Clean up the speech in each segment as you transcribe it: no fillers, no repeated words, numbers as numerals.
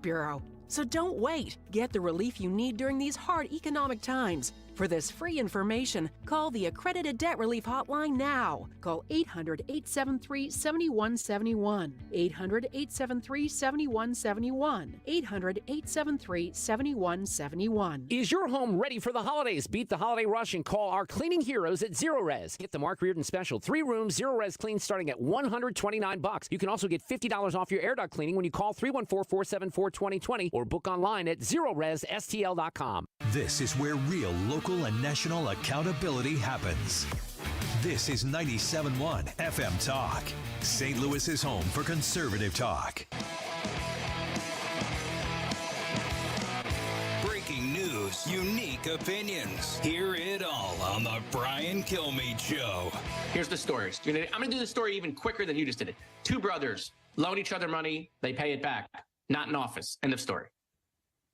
Bureau. So don't wait. Get the relief you need during these hard economic times. For this free information, call the Accredited Debt Relief Hotline now. Call 800-873-7171. 800-873-7171. 800-873-7171. Is your home ready for the holidays? Beat the holiday rush and call our cleaning heroes at Zero Res. Get the Mark Reardon special. 3 rooms, Zero Res clean starting at $129. You can also get $50 off your air duct cleaning when you call 314-474-2020 or book online at ZeroResSTL.com. This is where real local and national accountability happens. This is 97.1 FM Talk, St. Louis's home for conservative talk. Breaking news, unique opinions. Hear it all on the Brian Kilmeade Show. Here's the story. I'm going to do the story even quicker than you just did it. 2 brothers loan each other money. They pay it back. Not in office. End of story.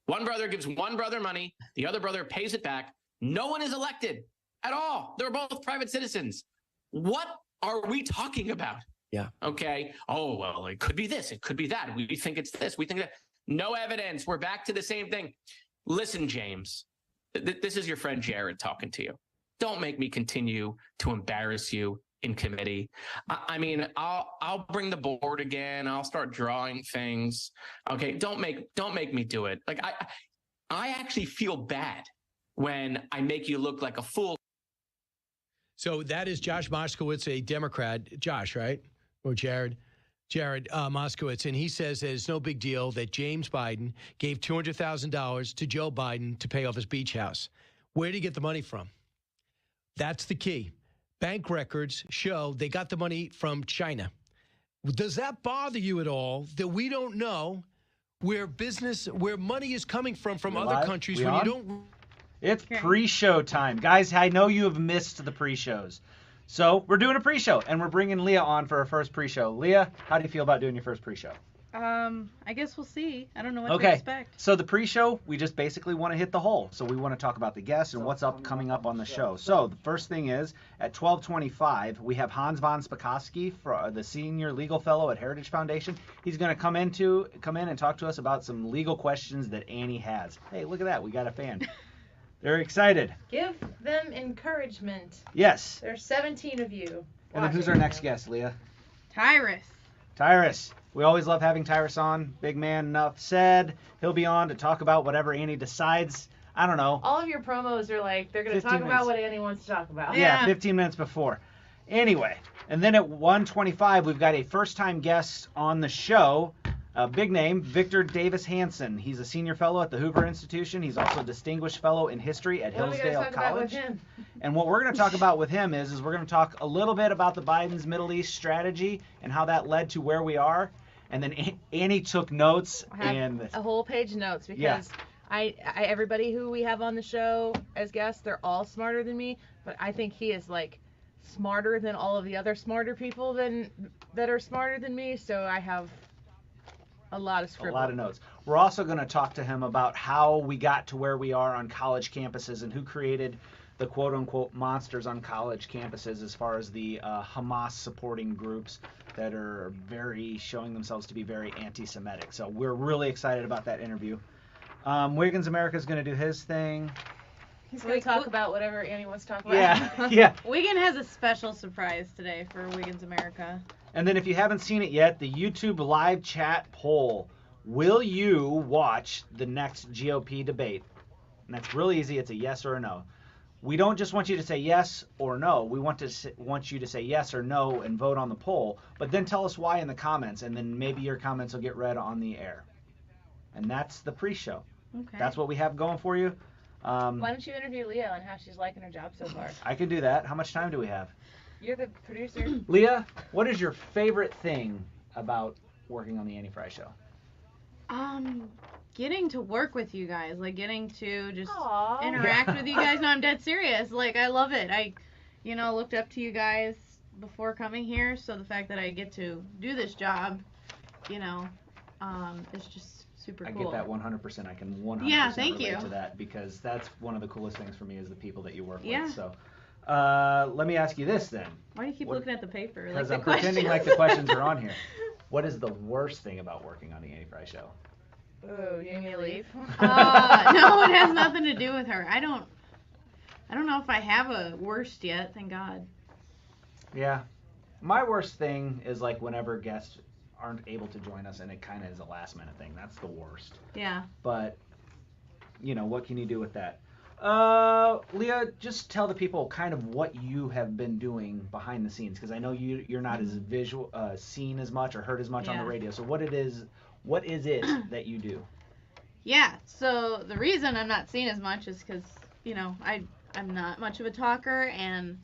One brother gives one brother money. The other brother pays it back. No one is elected at all. They're both private citizens. What are we talking about? Yeah. Okay. Oh, well, it could be this. It could be that. We think it's this. We think that. No evidence. We're back to the same thing. Listen, James, this is your friend Jared talking to you. Don't make me continue to embarrass you in committee. I mean, I'll bring the board again. I'll start drawing things. Okay. Don't make me do it. Like I actually feel bad when I make you look like a fool. So that is Josh Moskowitz, a Democrat. Josh, right? Or Jared? Jared Moskowitz. And he says that it's no big deal that James Biden gave $200,000 to Joe Biden to pay off his beach house. Where did he get the money from? That's the key. Bank records show they got the money from China. Does that bother you at all that we don't know where money is coming from other countries when you don't... It's pre-show time. Guys, I know you have missed the pre-shows. So we're doing a pre-show, and we're bringing Leah on for her first pre-show. Leah, how do you feel about doing your first pre-show? I guess we'll see. I don't know what to expect. So the pre-show, we just basically want to hit the hole. So we want to talk about the guests and what's coming up on the show. So the first thing is, at 12:25, we have Hans von Spakovsky, the senior legal fellow at Heritage Foundation. He's going to come in and talk to us about some legal questions that Annie has. Hey, look at that. We got a fan. They're excited. Give them encouragement. Yes. There's 17 of you. And then who's our next guest, Leah? Tyrus. Tyrus. We always love having Tyrus on. Big man, enough said. He'll be on to talk about whatever Annie decides. I don't know. All of your promos are like, they're going to talk about what Annie wants to talk about. Yeah, 15 minutes before. Anyway, and then at 1:25, we've got a first-time guest on the show. A big name, Victor Davis Hanson. He's a senior fellow at the Hoover Institution. He's also a distinguished fellow in history at Hillsdale College. And what we're going to talk about with him is we're going to talk a little bit about the Biden's Middle East strategy and how that led to where we are. And then Annie took notes. I have a whole page of notes because everybody who we have on the show as guests, they're all smarter than me. But I think he is like smarter than all of the other smarter people that are smarter than me. So I have a lot of scribble. A lot of notes. We're also going to talk to him about how we got to where we are on college campuses and who created the quote-unquote monsters on college campuses as far as the Hamas-supporting groups that are showing themselves to be very anti-Semitic. So we're really excited about that interview. Wiggins America is going to do his thing. He's going to talk about whatever Annie wants to talk about. Yeah. Wiggin has a special surprise today for Wiggins America. And then if you haven't seen it yet, the YouTube live chat poll. Will you watch the next GOP debate? And that's really easy. It's a yes or a no. We don't just want you to say yes or no. We want you to say yes or no and vote on the poll. But then tell us why in the comments, and then maybe your comments will get read on the air. And that's the pre-show. Okay. That's what we have going for you. Why don't you interview Leah on how she's liking her job so far? I can do that. How much time do we have? You're the producer. Leah, what is your favorite thing about working on the Annie Frey Show? Getting to work with you guys, like getting to just interact with you guys. No, I'm dead serious. Like, I love it. I, looked up to you guys before coming here, so the fact that I get to do this job, is just super cool. I get that 100%. I can 100% relate to that because that's one of the coolest things for me is the people that you work with. So, let me ask you this then. Why do you keep looking at the paper? Because I'm pretending like the questions are on here. What is the worst thing about working on the Annie Frey Show? Oh, Jamie leave? No, it has nothing to do with her. I don't know if I have a worst yet, thank God. Yeah. My worst thing is like whenever guests aren't able to join us and it kind of is a last minute thing. That's the worst. Yeah. But, what can you do with that? Leah, just tell the people kind of what you have been doing behind the scenes, because I know you're not as seen as much or heard as much on the radio. So what is it that you do? Yeah, so the reason I'm not seen as much is because, I'm not much of a talker, and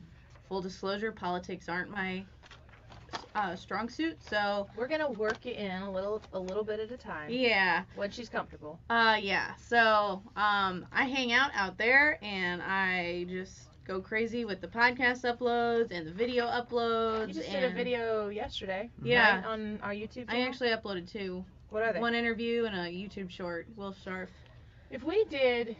full disclosure, politics aren't my strong suit, so we're gonna work it in a little bit at a time. Yeah. When she's comfortable. Yeah. So I hang out there, and I just go crazy with the podcast uploads and the video uploads. You just did a video yesterday. Yeah. Right, on our YouTube channel. I actually uploaded 2. What are they? One interview and a YouTube short. Will Sharf. If we did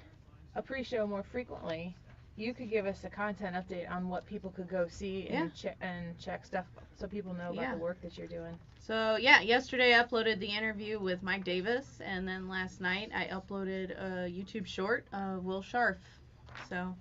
a pre-show more frequently, you could give us a content update on what people could go see and check stuff so people know about the work that you're doing. So, yesterday I uploaded the interview with Mike Davis, and then last night I uploaded a YouTube short of Will Sharf. So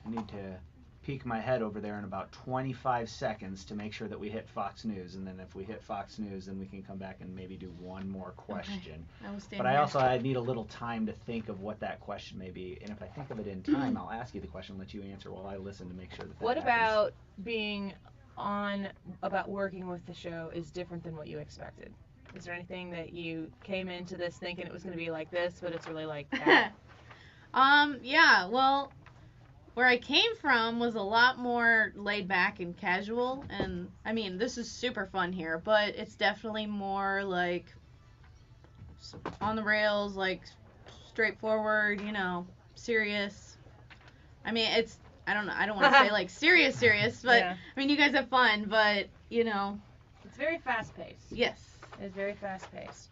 I need to peek my head over there in about 25 seconds to make sure that we hit Fox News, and then if we hit Fox News, then we can come back and maybe do one more question. Okay. But I need a little time to think of what that question may be, and if I think of it in time, I'll ask you the question, let you answer while I listen to make sure that What happens. about being about working with the show is different than what you expected? Is there anything that you came into this thinking it was going to be like this, but it's really like that? Well, where I came from was a lot more laid back and casual, and I mean, this is super fun here, but it's definitely more like on the rails, like straightforward, serious. I mean, I don't know, I don't want to say like serious, but I mean, you guys have fun, but it's very fast paced. Yes. It's very fast paced.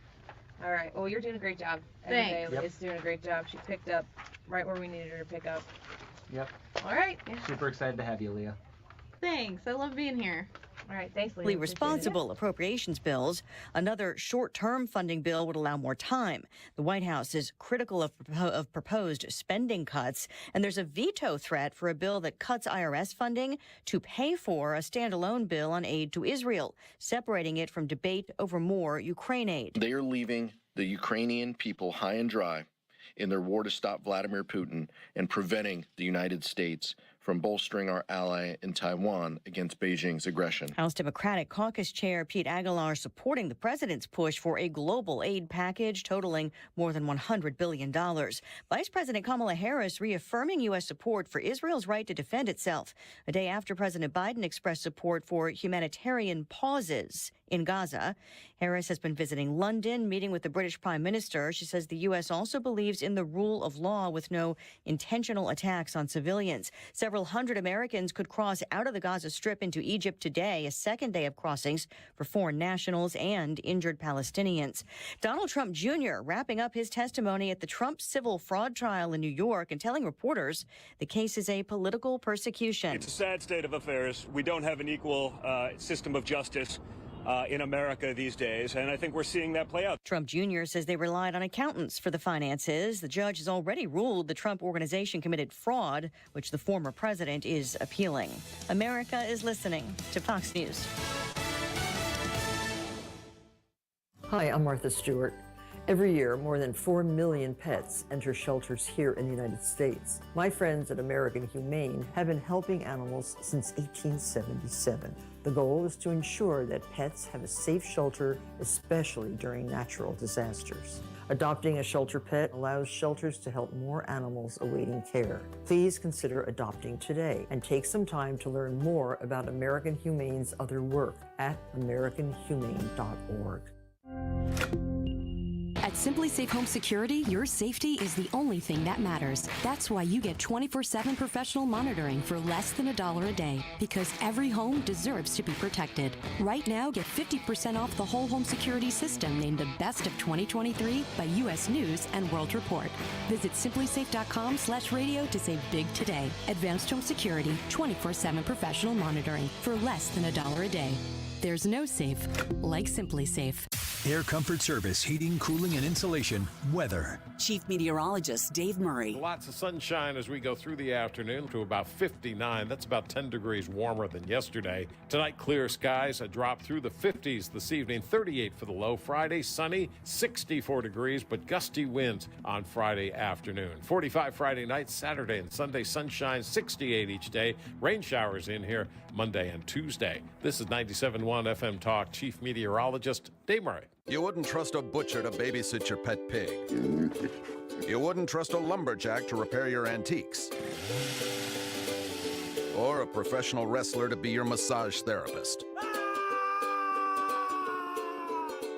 All right. Well, you're doing a great job. Thanks. Leah's doing a great job. She picked up right where we needed her to pick up. Yep. All right. Super excited to have you, Leah. Thanks. I love being here. All right. Thanks, Leah. Responsible appropriations bills. Another short-term funding bill would allow more time. The White House is critical of proposed spending cuts, and there's a veto threat for a bill that cuts IRS funding to pay for a standalone bill on aid to Israel, separating it from debate over more Ukraine aid. They are leaving the Ukrainian people high and dry in their war to stop Vladimir Putin and preventing the United States from bolstering our ally in Taiwan against Beijing's aggression. House Democratic Caucus Chair Pete Aguilar supporting the president's push for a global aid package totaling more than $100 billion. Vice President Kamala Harris reaffirming U.S. support for Israel's right to defend itself, a day after President Biden expressed support for humanitarian pauses in Gaza. Harris has been visiting London, meeting with the British Prime Minister. She says the U.S. also believes in the rule of law with no intentional attacks on civilians. Several hundred Americans could cross out of the Gaza Strip into Egypt today, a second day of crossings for foreign nationals and injured Palestinians. Donald Trump Jr. wrapping up his testimony at the Trump civil fraud trial in New York and telling reporters the case is a political persecution. It's a sad state of affairs. We don't have an equal system of justice in America these days, and I think we're seeing that play out. Trump Jr. says they relied on accountants for the finances. The judge has already ruled the Trump organization committed fraud, which the former president is appealing. America is listening to Fox News. Hi, I'm Martha Stewart. Every year, more than 4 million pets enter shelters here in the United States. My friends at American Humane have been helping animals since 1877. The goal is to ensure that pets have a safe shelter, especially during natural disasters. Adopting a shelter pet allows shelters to help more animals awaiting care. Please consider adopting today and take some time to learn more about American Humane's other work at americanhumane.org. At Simply Safe Home Security, your safety is the only thing that matters. That's why you get 24/7 professional monitoring for less than $1 a day, because every home deserves to be protected. Right now, get 50% off the whole home security system named the best of 2023 by U.S. News and World Report. Visit simplysafe.com/radio to save big today. Advanced Home Security, 24/7 professional monitoring for less than $1 a day. There's no safe like Simply Safe. Air Comfort Service, heating, cooling, and insulation, weather. Chief Meteorologist Dave Murray. Lots of sunshine as we go through the afternoon to about 59. That's about 10 degrees warmer than yesterday. Tonight, clear skies, a drop through the 50s this evening, 38 for the low. Friday, sunny, 64 degrees, but gusty winds on Friday afternoon. 45 Friday night, Saturday and Sunday, sunshine, 68 each day. Rain showers in here Monday and Tuesday. This is 97.1 FM Talk, Chief Meteorologist Dave Murray. You wouldn't trust a butcher to babysit your pet pig. You wouldn't trust a lumberjack to repair your antiques. Or a professional wrestler to be your massage therapist.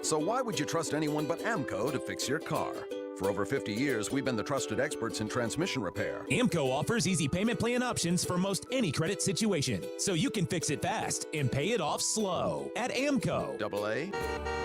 So why would you trust anyone but AMCO to fix your car? For over 50 years, we've been the trusted experts in transmission repair. AMCO offers easy payment plan options for most any credit situation, so you can fix it fast and pay it off slow at AMCO. AA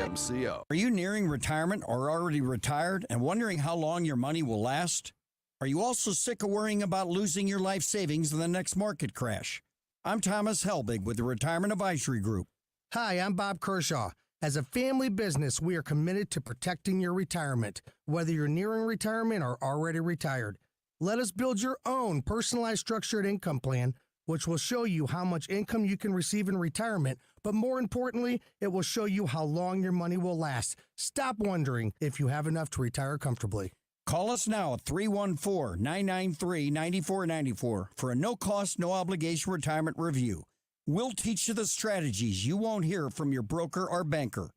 MCO. Are you nearing retirement or already retired and wondering how long your money will last? Are you also sick of worrying about losing your life savings in the next market crash? I'm Thomas Helbig with the Retirement Advisory Group. Hi, I'm Bob Kershaw. As a family business, we are committed to protecting your retirement, whether you're nearing retirement or already retired. Let us build your own personalized structured income plan, which will show you how much income you can receive in retirement, but more importantly, it will show you how long your money will last. Stop wondering if you have enough to retire comfortably. Call us now at 314-993-9494 for a no-cost, no-obligation retirement review. We'll teach you the strategies you won't hear from your broker or banker.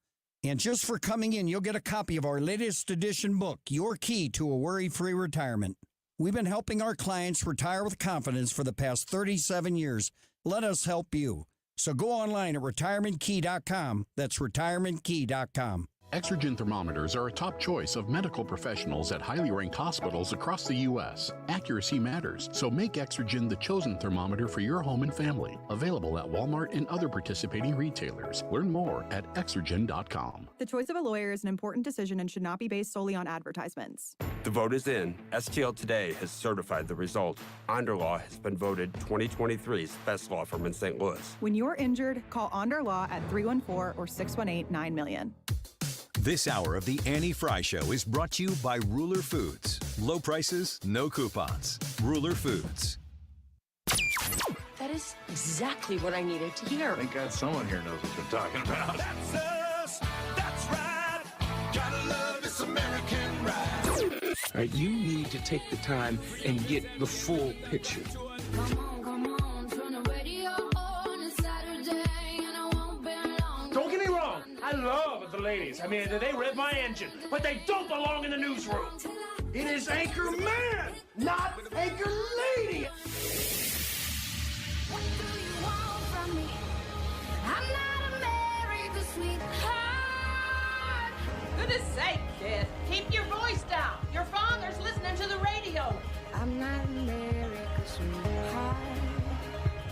And just for coming in, you'll get a copy of our latest edition book, Your Key to a Worry-Free Retirement. We've been helping our clients retire with confidence for the past 37 years. Let us help you. So go online at retirementkey.com. That's retirementkey.com. Exergen thermometers are a top choice of medical professionals at highly ranked hospitals across the U.S. Accuracy matters, so make Exergen the chosen thermometer for your home and family. Available at Walmart and other participating retailers. Learn more at Exergen.com. The choice of a lawyer is an important decision and should not be based solely on advertisements. The vote is in. STL Today has certified the result. Onderlaw has been voted 2023's best law firm in St. Louis. When you're injured, call Onder Law at 314 or 618-9000000. This hour of the Annie Frey Show is brought to you by Ruler Foods. Low prices, no coupons. Ruler Foods. That is exactly what I needed to hear. Thank God someone here knows what they're talking about. That's us. That's right. Gotta love this American ride. All right, you need to take the time and get the full picture. Don't get me wrong, I love the ladies. I mean, they rev my engine, but they don't belong in the newsroom. It is Anchor Man, not Anchor Lady. What do you want from me? I'm not America's sweetheart. Goodness sake, kid. Keep your voice down. Your father's listening to the radio. I'm not America's sweetheart.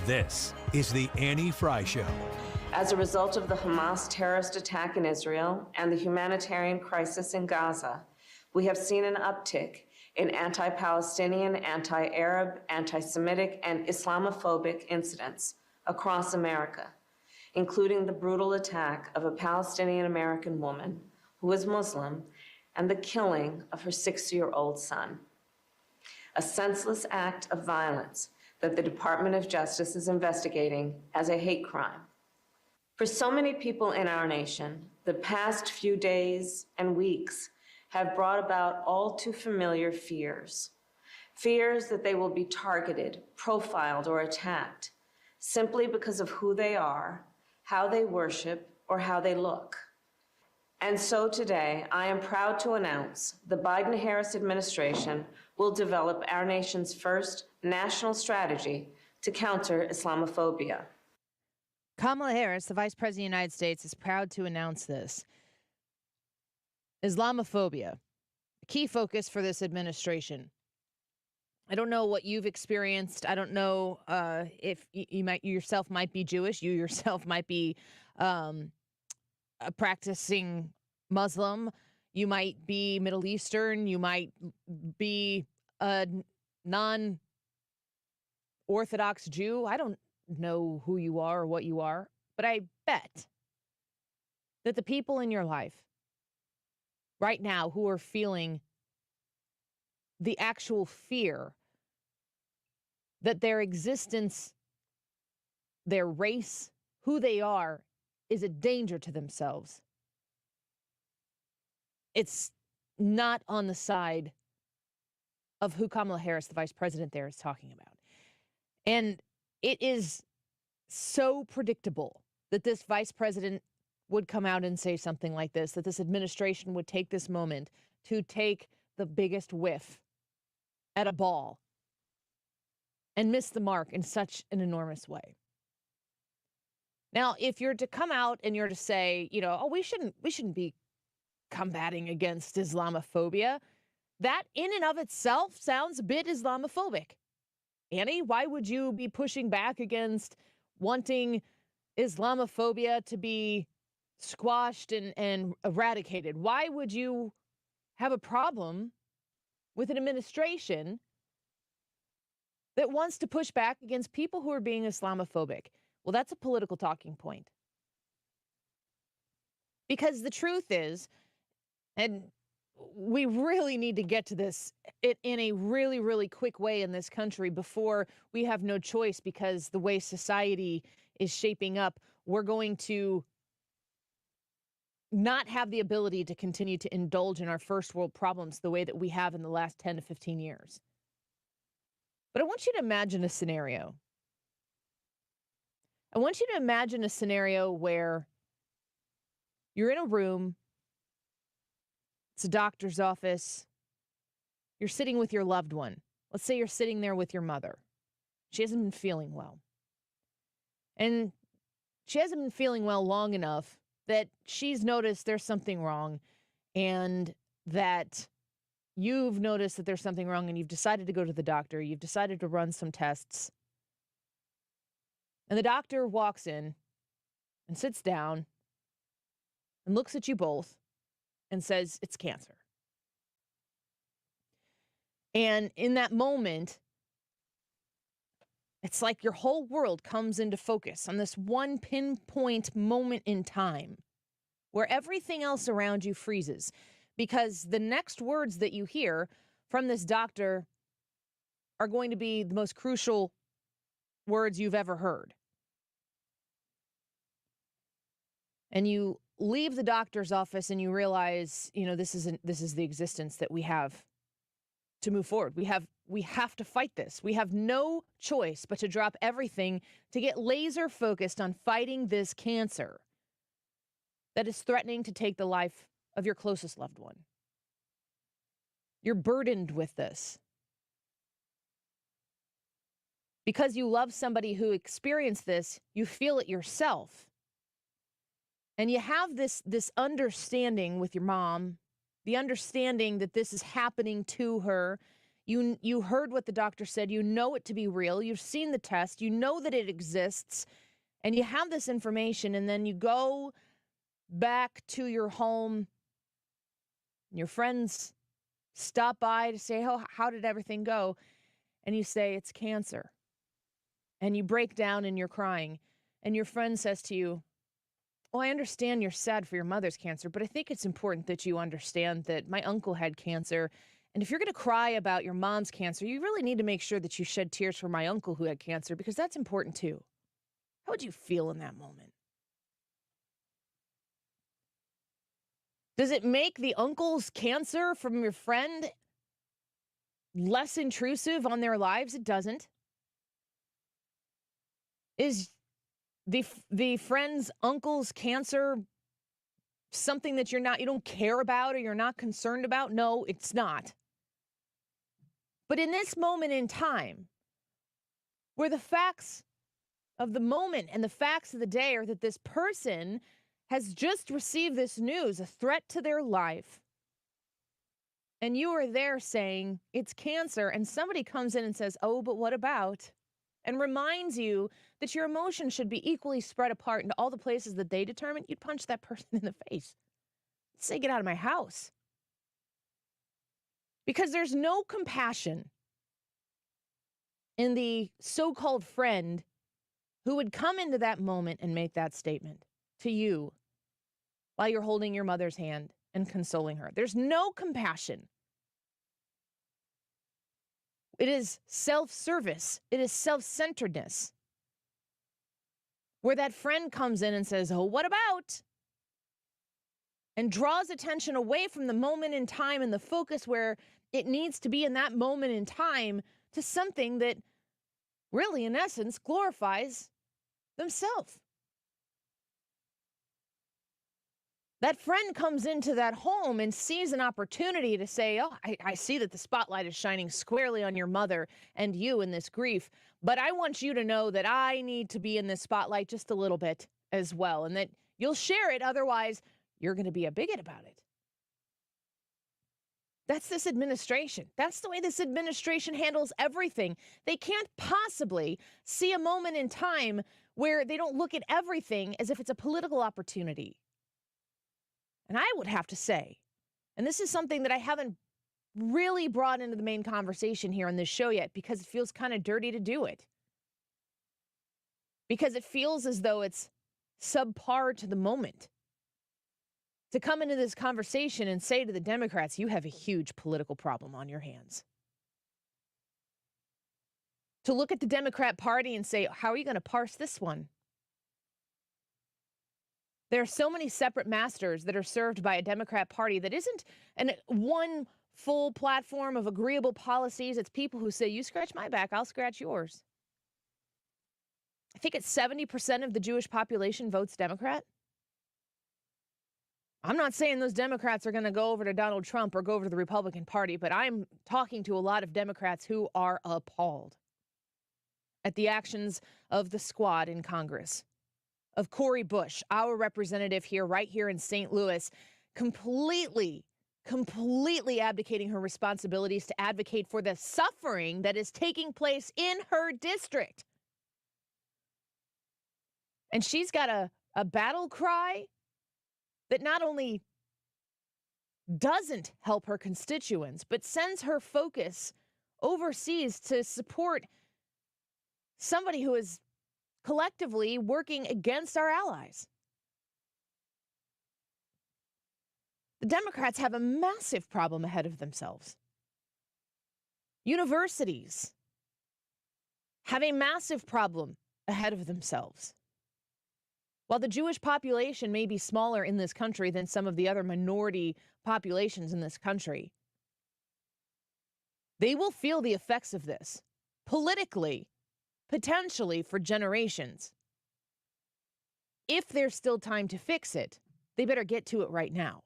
This is the Annie Frey Show. As a result of the Hamas terrorist attack in Israel and the humanitarian crisis in Gaza, we have seen an uptick in anti-Palestinian, anti-Arab, anti-Semitic, and Islamophobic incidents across America, including the brutal attack of a Palestinian-American woman who was Muslim and the killing of her 6-year-old son. A senseless act of violence that the Department of Justice is investigating as a hate crime. For so many people in our nation, the past few days and weeks have brought about all too familiar fears. Fears that they will be targeted, profiled, or attacked simply because of who they are, how they worship, or how they look. And so today, I am proud to announce the Biden-Harris administration will develop our nation's first national strategy to counter Islamophobia. Kamala Harris, the Vice President of the United States, is proud to announce this. Islamophobia, a key focus for this administration. I don't know what you've experienced. I don't know if you yourself might be Jewish. You yourself might be a practicing Muslim. You might be Middle Eastern. You might be a non-Orthodox Jew. I don't know who you are or what you are, but I bet that the people in your life right now who are feeling the actual fear that their existence, their race, who they are, is a danger to themselves. It's not on the side of who Kamala Harris, the vice president there, is talking about. And it is so predictable that this vice president would come out and say something like this, that this administration would take this moment to take the biggest whiff at a ball and miss the mark in such an enormous way. Now, if you're to come out and you're to say, we shouldn't be combating against Islamophobia, that in and of itself sounds a bit Islamophobic. Annie, why would you be pushing back against wanting Islamophobia to be squashed and eradicated? Why would you have a problem with an administration that wants to push back against people who are being Islamophobic? Well, that's a political talking point. Because the truth is, and we really need to get to this in a really, really quick way in this country before we have no choice, because the way society is shaping up, we're going to not have the ability to continue to indulge in our first world problems the way that we have in the last 10 to 15 years. But I want you to imagine a scenario. I want you to imagine a scenario where you're in a room. It's a doctor's office. You're sitting with your loved one. Let's say you're sitting there with your mother. She hasn't been feeling well. And she hasn't been feeling well long enough that she's noticed there's something wrong, and that you've noticed that there's something wrong, and you've decided to go to the doctor. You've decided to run some tests. And the doctor walks in and sits down and looks at you both and says, it's cancer. And in that moment, it's like your whole world comes into focus on this one pinpoint moment in time where everything else around you freezes, because the next words that you hear from this doctor are going to be the most crucial words you've ever heard. And you leave the doctor's office and you realize, this is the existence that we have to move forward. We have to fight this. We have no choice but to drop everything to get laser focused on fighting this cancer that is threatening to take the life of your closest loved one. You're burdened with this because you love somebody who experienced this. You feel it yourself. And you have this understanding with your mom, the understanding that this is happening to her. You heard what the doctor said. You know it to be real. You've seen the test. You know that it exists. And you have this information, and then you go back to your home. Your friends stop by to say, oh, how did everything go? And you say, it's cancer. And you break down and you're crying. And your friend says to you, well, I understand you're sad for your mother's cancer, but I think it's important that you understand that my uncle had cancer. And if you're going to cry about your mom's cancer, you really need to make sure that you shed tears for my uncle who had cancer, because that's important too. How would you feel in that moment? Does it make the uncle's cancer from your friend less intrusive on their lives? It doesn't. Is the friend's uncle's cancer something that you don't care about or you're not concerned about? No, it's not. But in this moment in time, where the facts of the moment and the facts of the day are that this person has just received this news, a threat to their life, and you are there saying it's cancer, and somebody comes in and says, oh, but what about? And reminds you that your emotions should be equally spread apart into all the places that they determine, you'd punch that person in the face. Say, get out of my house. Because there's no compassion in the so-called friend who would come into that moment and make that statement to you while you're holding your mother's hand and consoling her. There's no compassion. It is self-service. It is self-centeredness. Where that friend comes in and says, oh, what about? And draws attention away from the moment in time and the focus where it needs to be in that moment in time to something that really, in essence, glorifies themselves. That friend comes into that home and sees an opportunity to say, oh, I see that the spotlight is shining squarely on your mother and you in this grief, but I want you to know that I need to be in this spotlight just a little bit as well, and that you'll share it, otherwise you're going to be a bigot about it. That's this administration. That's the way this administration handles everything. They can't possibly see a moment in time where they don't look at everything as if it's a political opportunity. And I would have to say, and this is something that I haven't really brought into the main conversation here on this show yet because it feels kind of dirty to do it. Because it feels as though it's subpar to the moment. To come into this conversation and say to the Democrats, you have a huge political problem on your hands. To look at the Democrat Party and say, how are you going to parse this one? There are so many separate masters that are served by a Democrat Party that isn't one full platform of agreeable policies. It's people who say, you scratch my back, I'll scratch yours. I think it's 70% of the Jewish population votes Democrat. I'm not saying those Democrats are going to go over to Donald Trump or go over to the Republican Party, but I'm talking to a lot of Democrats who are appalled at the actions of the squad in Congress, of Cori Bush, our representative here, right here in St. Louis, completely abdicating her responsibilities to advocate for the suffering that is taking place in her district. And she's got a battle cry that not only doesn't help her constituents, but sends her focus overseas to support somebody who is collectively working against our allies. The Democrats have a massive problem ahead of themselves. Universities have a massive problem ahead of themselves. While the Jewish population may be smaller in this country than some of the other minority populations in this country, they will feel the effects of this politically, potentially for generations. If there's still time to fix it, they better get to it right now.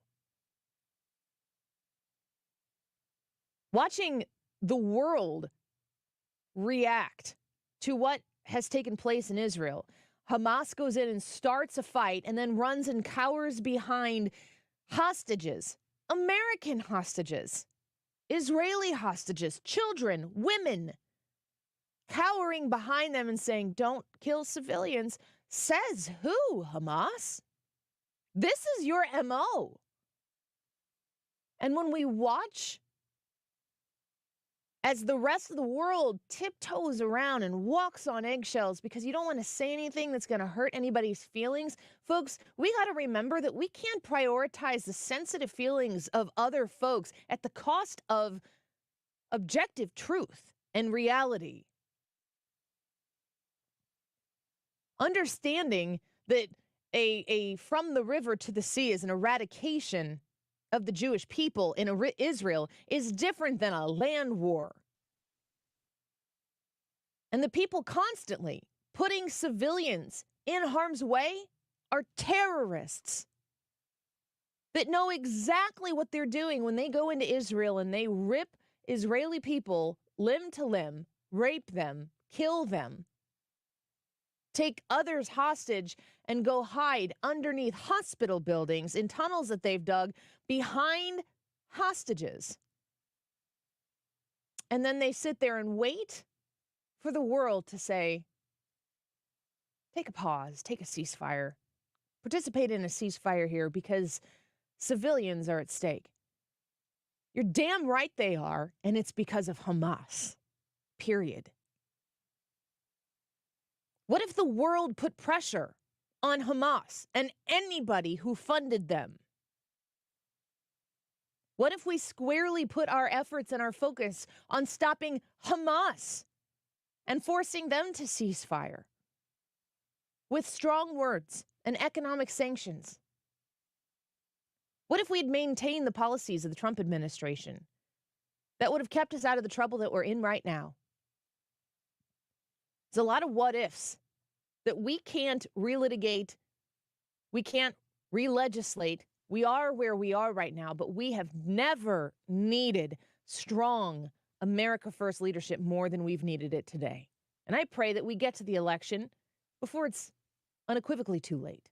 Watching the world react to what has taken place in Israel, Hamas goes in and starts a fight and then runs and cowers behind hostages, American hostages, Israeli hostages, children, women, cowering behind them and saying, don't kill civilians. Says who, Hamas? This is your MO. And when we watch as the rest of the world tiptoes around and walks on eggshells because you don't want to say anything that's going to hurt anybody's feelings, folks, we got to remember that we can't prioritize the sensitive feelings of other folks at the cost of objective truth and reality. Understanding that a from the river to the sea is an eradication of the Jewish people in Israel is different than a land war. And the people constantly putting civilians in harm's way are terrorists that know exactly what they're doing when they go into Israel and they rip Israeli people limb to limb, rape them, kill them, take others hostage, and go hide underneath hospital buildings in tunnels that they've dug behind hostages. And then they sit there and wait for the world to say, take a pause, take a ceasefire, participate in a ceasefire here because civilians are at stake. You're damn right they are, and it's because of Hamas, period. What if the world put pressure on Hamas and anybody who funded them What if we squarely put our efforts and our focus on stopping Hamas and forcing them to cease fire with strong words and economic sanctions? What if we'd maintained the policies of the Trump administration that would have kept us out of the trouble that we're in right now? There's a lot of what ifs that we can't relitigate, we can't re-legislate. We are where we are right now, but we have never needed strong America First leadership more than we've needed it today. And I pray that we get to the election before it's unequivocally too late.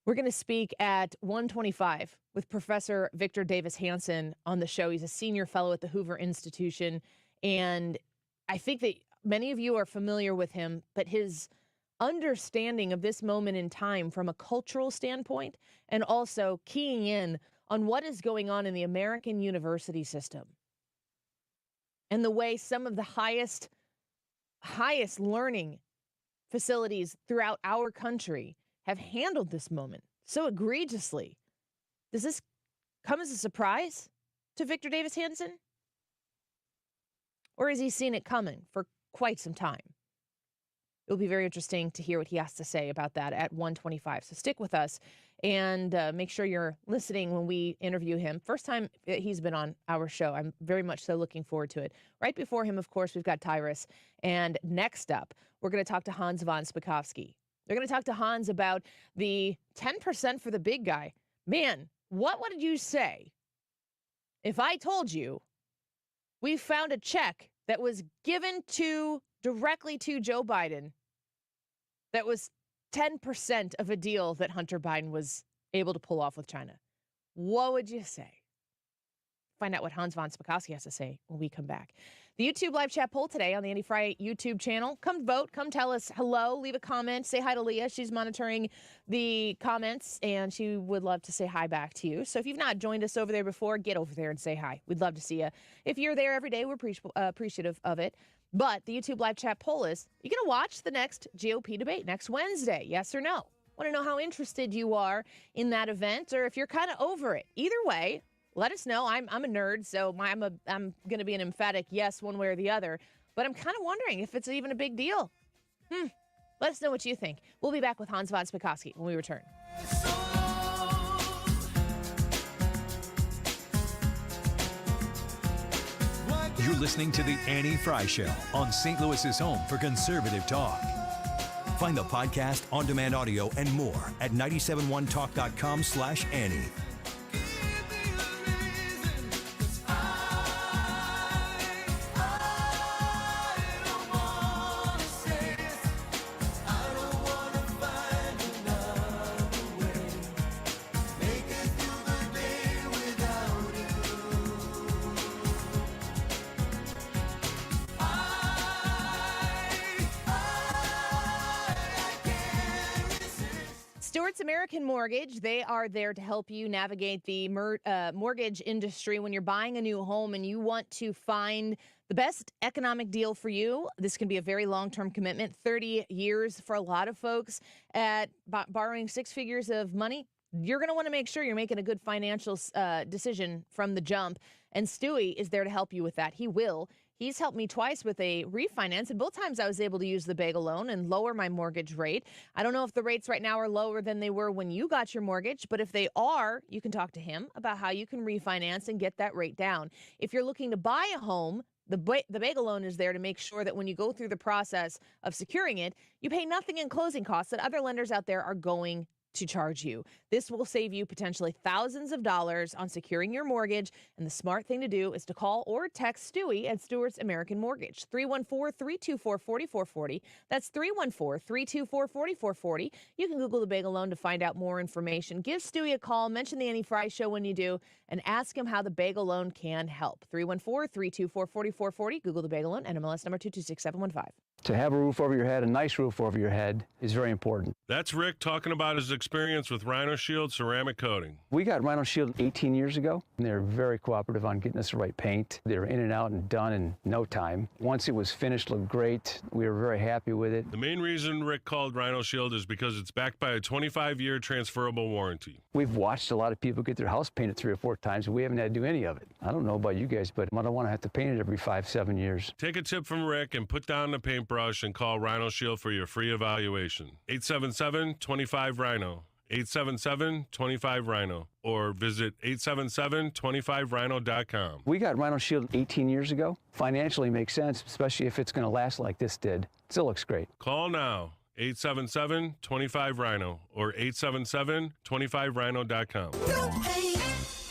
We're going to speak at 1:25 with Professor Victor Davis Hanson on the show. He's a senior fellow at the Hoover Institution, and I think that many of you are familiar with him, but his understanding of this moment in time from a cultural standpoint and also keying in on what is going on in the American university system and the way some of the highest learning facilities throughout our country have handled this moment so egregiously. Does this come as a surprise to Victor Davis Hanson? Or has he seen it coming for quite some time? It'll be very interesting to hear what he has to say about that at 1:25. So stick with us and make sure you're listening when we interview him. First time he's been on our show. I'm very much so looking forward to it. Right before him, of course, we've got Tyrus. And next up, we're going to talk to Hans von Spakovsky. They're going to talk to Hans about the 10% for the big guy. Man, what would you say if I told you we found a check that was given directly to Joe Biden that was 10% of a deal that Hunter Biden was able to pull off with China? What would you say? Find out what Hans von Spakovsky has to say when we come back. The YouTube live chat poll today on the Andy Frey YouTube channel. Come vote. Come tell us hello. Leave a comment. Say hi to Leah. She's monitoring the comments, and she would love to say hi back to you. So if you've not joined us over there before, get over there and say hi. We'd love to see you. If you're there every day, we're appreciative of it. But the YouTube live chat poll is, you going to watch the next GOP debate next Wednesday? Yes or no? Want to know how interested you are in that event, or if you're kind of over it. Either way, let us know. I'm a nerd, so I'm going to be an emphatic yes one way or the other. But I'm kind of wondering if it's even a big deal. Let us know what you think. We'll be back with Hans von Spakovsky when we return. You're listening to The Annie Frey Show on St. Louis's home for conservative talk. Find the podcast, on-demand audio, and more at 971talk.com/Annie. Stewart's American Mortgage, they are there to help you navigate the mortgage industry when you're buying a new home and you want to find the best economic deal for you. This can be a very long-term commitment, 30 years for a lot of folks at borrowing 6 figures of money. You're going to want to make sure you're making a good financial decision from the jump. And Stewie is there to help you with that. He will. He's helped me twice with a refinance, and both times I was able to use the bagel loan and lower my mortgage rate. I don't know if the rates right now are lower than they were when you got your mortgage, but if they are, you can talk to him about how you can refinance and get that rate down. If you're looking to buy a home, the bagel loan is there to make sure that when you go through the process of securing it, you pay nothing in closing costs that other lenders out there are going to charge you. This will save you potentially thousands of dollars on securing your mortgage, and the smart thing to do is to call or text Stewie at Stewart's American Mortgage, 314-324-4440. That's 314-324-4440. You can Google the bagel loan to find out more information. Give Stewie a call, mention the Annie Frey Show when you do, and ask him how the bagel loan can help. 314-324-4440. Google the bagel loan, NMLS number 226715. To have a roof over your head, a nice roof over your head, is very important. That's Rick talking about his experience with Rhino Shield ceramic coating. We got Rhino Shield 18 years ago, and they were very cooperative on getting us the right paint. They were in and out and done in no time. Once it was finished, looked great. We were very happy with it. The main reason Rick called Rhino Shield is because it's backed by a 25-year transferable warranty. We've watched a lot of people get their house painted 3 or 4 times, and we haven't had to do any of it. I don't know about you guys, but I don't want to have to paint it every 5-7 years. Take a tip from Rick and put down the paintbrush and call Rhino Shield for your free evaluation. 877-25-RHINO. 877-25-RHINO. Or visit 877-25rhino.com. We got Rhino Shield 18 years ago. Financially makes sense, especially if it's going to last like this did. Still looks great. Call now. 877-25-RHINO or 877-25rhino.com. Don't paint,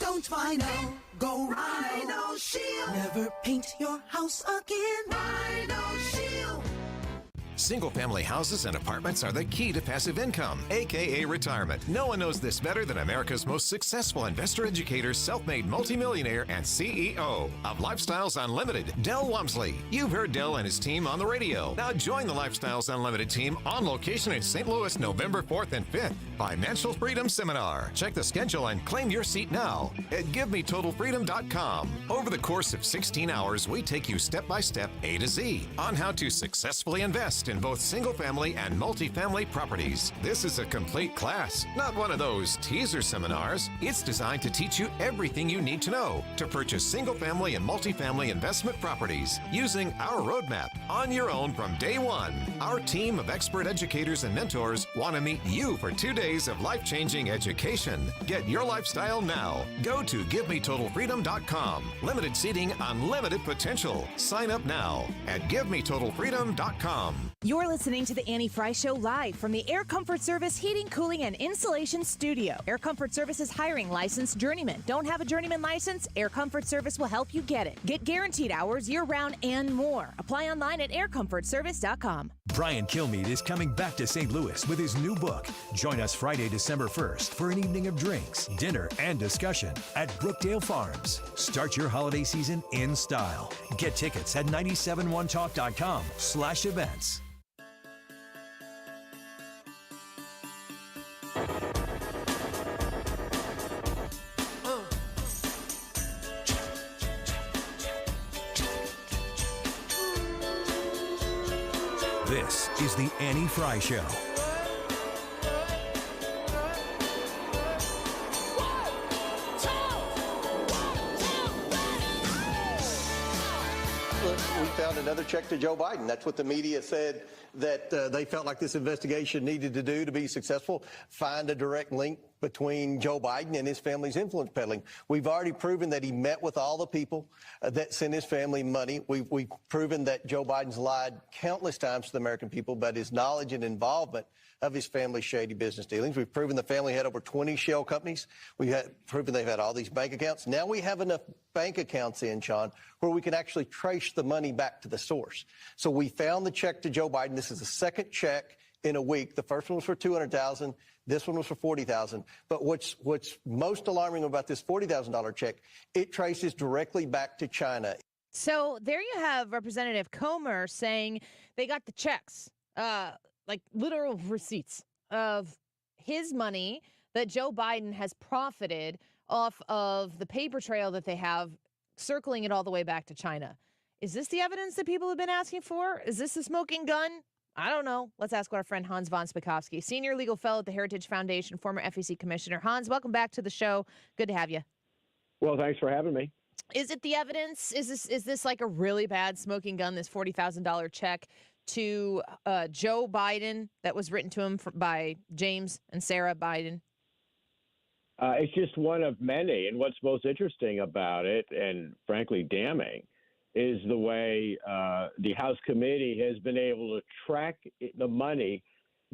don't Rhino, go Rhino Shield. Never paint your house again. Rhino Shield. Single-family houses and apartments are the key to passive income, a.k.a. retirement. No one knows this better than America's most successful investor educator, self-made multimillionaire, and CEO of Lifestyles Unlimited, Del Walmsley. You've heard Del and his team on the radio. Now join the Lifestyles Unlimited team on location in St. Louis, November 4th and 5th. Financial Freedom Seminar. Check the schedule and claim your seat now at GiveMeTotalFreedom.com. Over the course of 16 hours, we take you step by step, A to Z, on how to successfully invest in both single-family and multifamily properties. This is a complete class, not one of those teaser seminars. It's designed to teach you everything you need to know to purchase single-family and multifamily investment properties using our roadmap on your own from day one. Our team of expert educators and mentors want to meet you for 2 days of life-changing education. Get your lifestyle now. Go to GiveMeTotalFreedom.com. Limited seating, unlimited potential. Sign up now at GiveMeTotalFreedom.com. You're listening to the Annie Frey Show live from the Air Comfort Service Heating, Cooling, and Insulation Studio. Air Comfort Service is hiring licensed journeymen. Don't have a journeyman license? Air Comfort Service will help you get it. Get guaranteed hours year-round and more. Apply online at aircomfortservice.com. Brian Kilmeade is coming back to St. Louis with his new book. Join us Friday, December 1st for an evening of drinks, dinner, and discussion at Brookdale Farms. Start your holiday season in style. Get tickets at 971talk.com/events. This is the Annie Frey Show. We found another check to Joe Biden. That's what the media said that they felt like this investigation needed to do to be successful. Find a direct link between Joe Biden and his family's influence peddling. We've already proven that he met with all the people that sent his family money. We've proven that Joe Biden's lied countless times to the American people about his knowledge and involvement of his family's shady business dealings. We've proven the family had over 20 shell companies. We've proven they've had all these bank accounts. Now we have enough bank accounts in, Sean, where we can actually trace the money back to the source. So we found the check to Joe Biden. This is the second check in a week. The first one was for $200,000. This one was for $40,000. But what's most alarming about this $40,000 check, it traces directly back to China. So there you have Representative Comer saying they got the checks, like literal receipts of his money that Joe Biden has profited off of the paper trail that they have, circling it all the way back to China. Is this the evidence that people have been asking for? Is this the smoking gun? I don't know. Let's ask our friend Hans von Spakovsky, senior legal fellow at the Heritage Foundation, former FEC commissioner. Hans, welcome back to the show. Good to have you. Well, thanks for having me. Is it the evidence? Is this like a really bad smoking gun, this $40,000 check to Joe Biden that was written to him by James and Sarah Biden? It's just one of many. And what's most interesting about it, and frankly damning, is the way the House committee has been able to track the money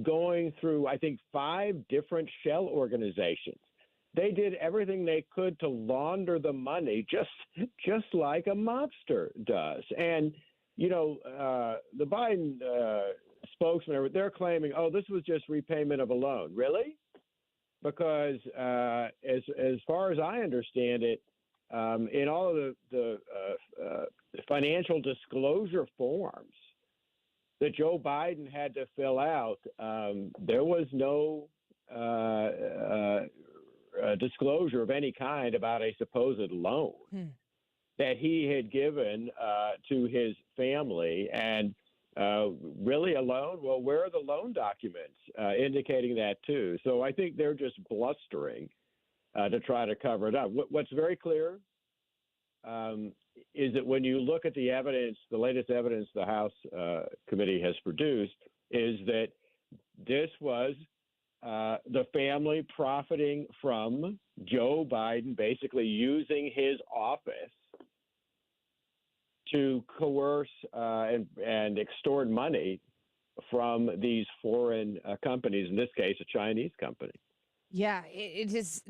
going through, I think, 5 different shell organizations. They did everything they could to launder the money, just like a mobster does. And, you know, the Biden spokesman, they're claiming, oh, this was just repayment of a loan. Really? Because as far as I understand it, in all of the financial disclosure forms that Joe Biden had to fill out, there was no disclosure of any kind about a supposed loan that he had given to his family. And really a loan? Well, where are the loan documents indicating that too? So I think they're just blustering to try to cover it up. What's very clear is that when you look at the evidence, the latest evidence the House committee has produced, is that this was the family profiting from Joe Biden basically using his office to coerce and extort money from these foreign companies, in this case, a Chinese company. Yeah, it is.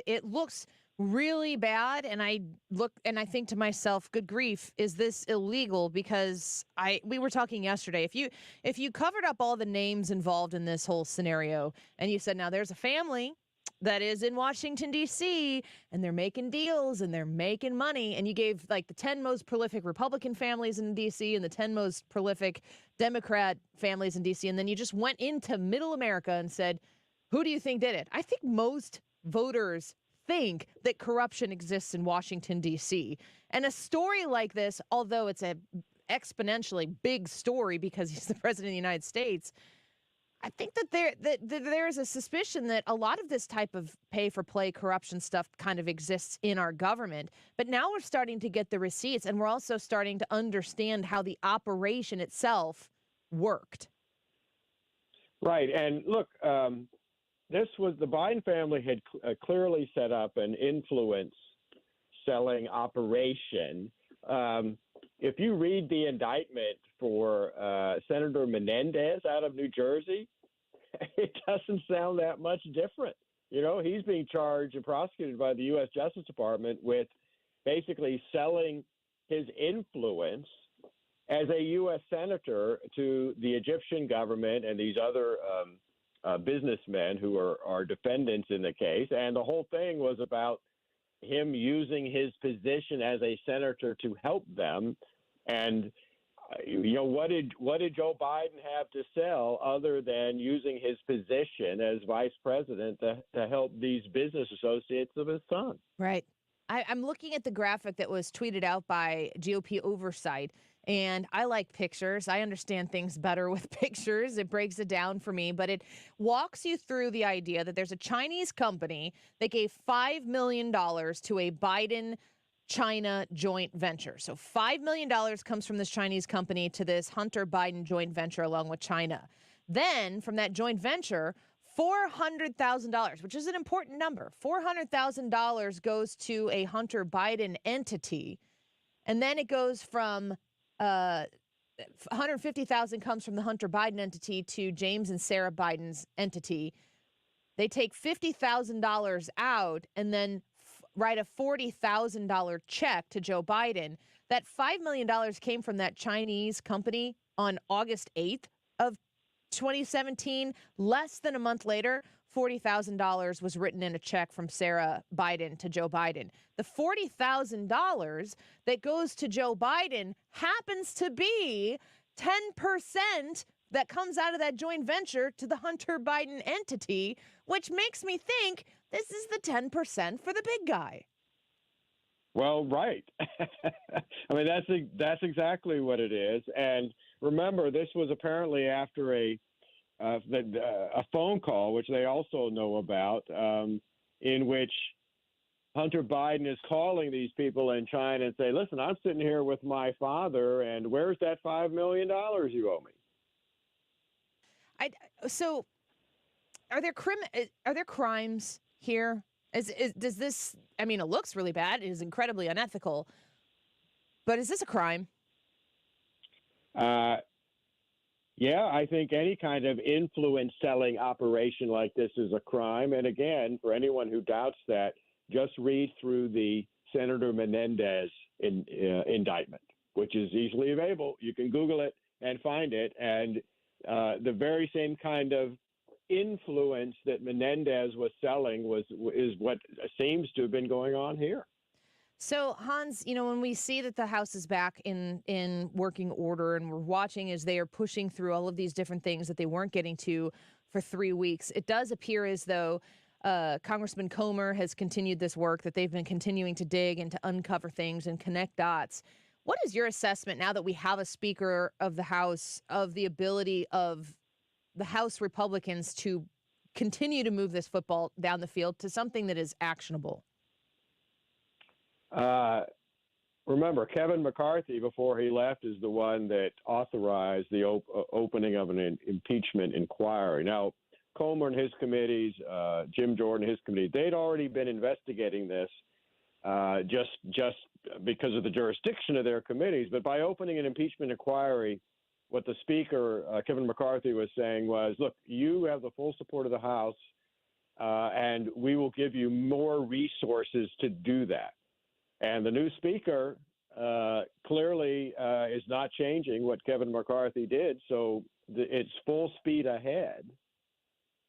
It looks really bad, and I think to myself, good grief, is this illegal? Because we were talking yesterday. If you covered up all the names involved in this whole scenario, and you said, now there's a family that is in Washington, D.C., and they're making deals and they're making money, and you gave like the 10 most prolific Republican families in D.C. and the 10 most prolific Democrat families in D.C., and then you just went into middle America and said, who do you think did it? I think most voters think that corruption exists in Washington, D.C. And a story like this, although it's an exponentially big story because he's the president of the United States, I think that there is a suspicion that a lot of this type of pay-for-play corruption stuff kind of exists in our government. But now we're starting to get the receipts, and we're also starting to understand how the operation itself worked. Right. And look, this was the Biden family had clearly set up an influence selling operation. If you read the indictment for Senator Menendez out of New Jersey, it doesn't sound that much different. You know, he's being charged and prosecuted by the U.S. Justice Department with basically selling his influence as a U.S. senator to the Egyptian government and these other businessmen who are defendants in the case. And the whole thing was about him using his position as a senator to help them. And you know, what did Joe Biden have to sell other than using his position as vice president to help these business associates of his son? Right. I'm looking at the graphic that was tweeted out by GOP Oversight, and I like pictures. I understand things better with pictures. It breaks it down for me, but it walks you through the idea that there's a Chinese company that gave $5 million to a Biden-China joint venture. So $5 million comes from this Chinese company to this Hunter Biden joint venture along with China. Then from that joint venture, $400,000, which is an important number, $400,000 goes to a Hunter Biden entity. And then it goes from $150,000 comes from the Hunter Biden entity to James and Sarah Biden's entity. They take $50,000 out and then write a $40,000 check to Joe Biden. That $5 million came from that Chinese company on August 8th of 2017. Less than a month later, $40,000 was written in a check from Sarah Biden to Joe Biden. The $40,000 that goes to Joe Biden happens to be 10% that comes out of that joint venture to the Hunter Biden entity, which makes me think this is the 10% for the big guy. Well, right. I mean, that's exactly what it is. And remember, this was apparently after a phone call, which they also know about, in which Hunter Biden is calling these people in China and say, listen, I'm sitting here with my father, and where's that $5 million you owe me? So are there crimes here? Does this, I mean, it looks really bad. It is incredibly unethical. But is this a crime? Yeah, I think any kind of influence selling operation like this is a crime. And again, for anyone who doubts that, just read through the Senator Menendez indictment, which is easily available. You can Google it and find it. And the very same kind of influence that Menendez was selling is what seems to have been going on here. So, Hans, when we see that the House is back in working order and we're watching as they are pushing through all of these different things that they weren't getting to for 3 weeks, it does appear as though Congressman Comer has continued this work, that they've been continuing to dig and to uncover things and connect dots. What is your assessment now that we have a Speaker of the House of the ability of the House Republicans to continue to move this football down the field to something that is actionable? Remember, Kevin McCarthy, before he left, is the one that authorized the opening of an impeachment inquiry. Now, Comer and his committees, Jim Jordan and his committee, they'd already been investigating this just because of the jurisdiction of their committees. But by opening an impeachment inquiry, what the Speaker, Kevin McCarthy, was saying was, look, you have the full support of the House, and we will give you more resources to do that. And the new Speaker clearly is not changing what Kevin McCarthy did, so it's full speed ahead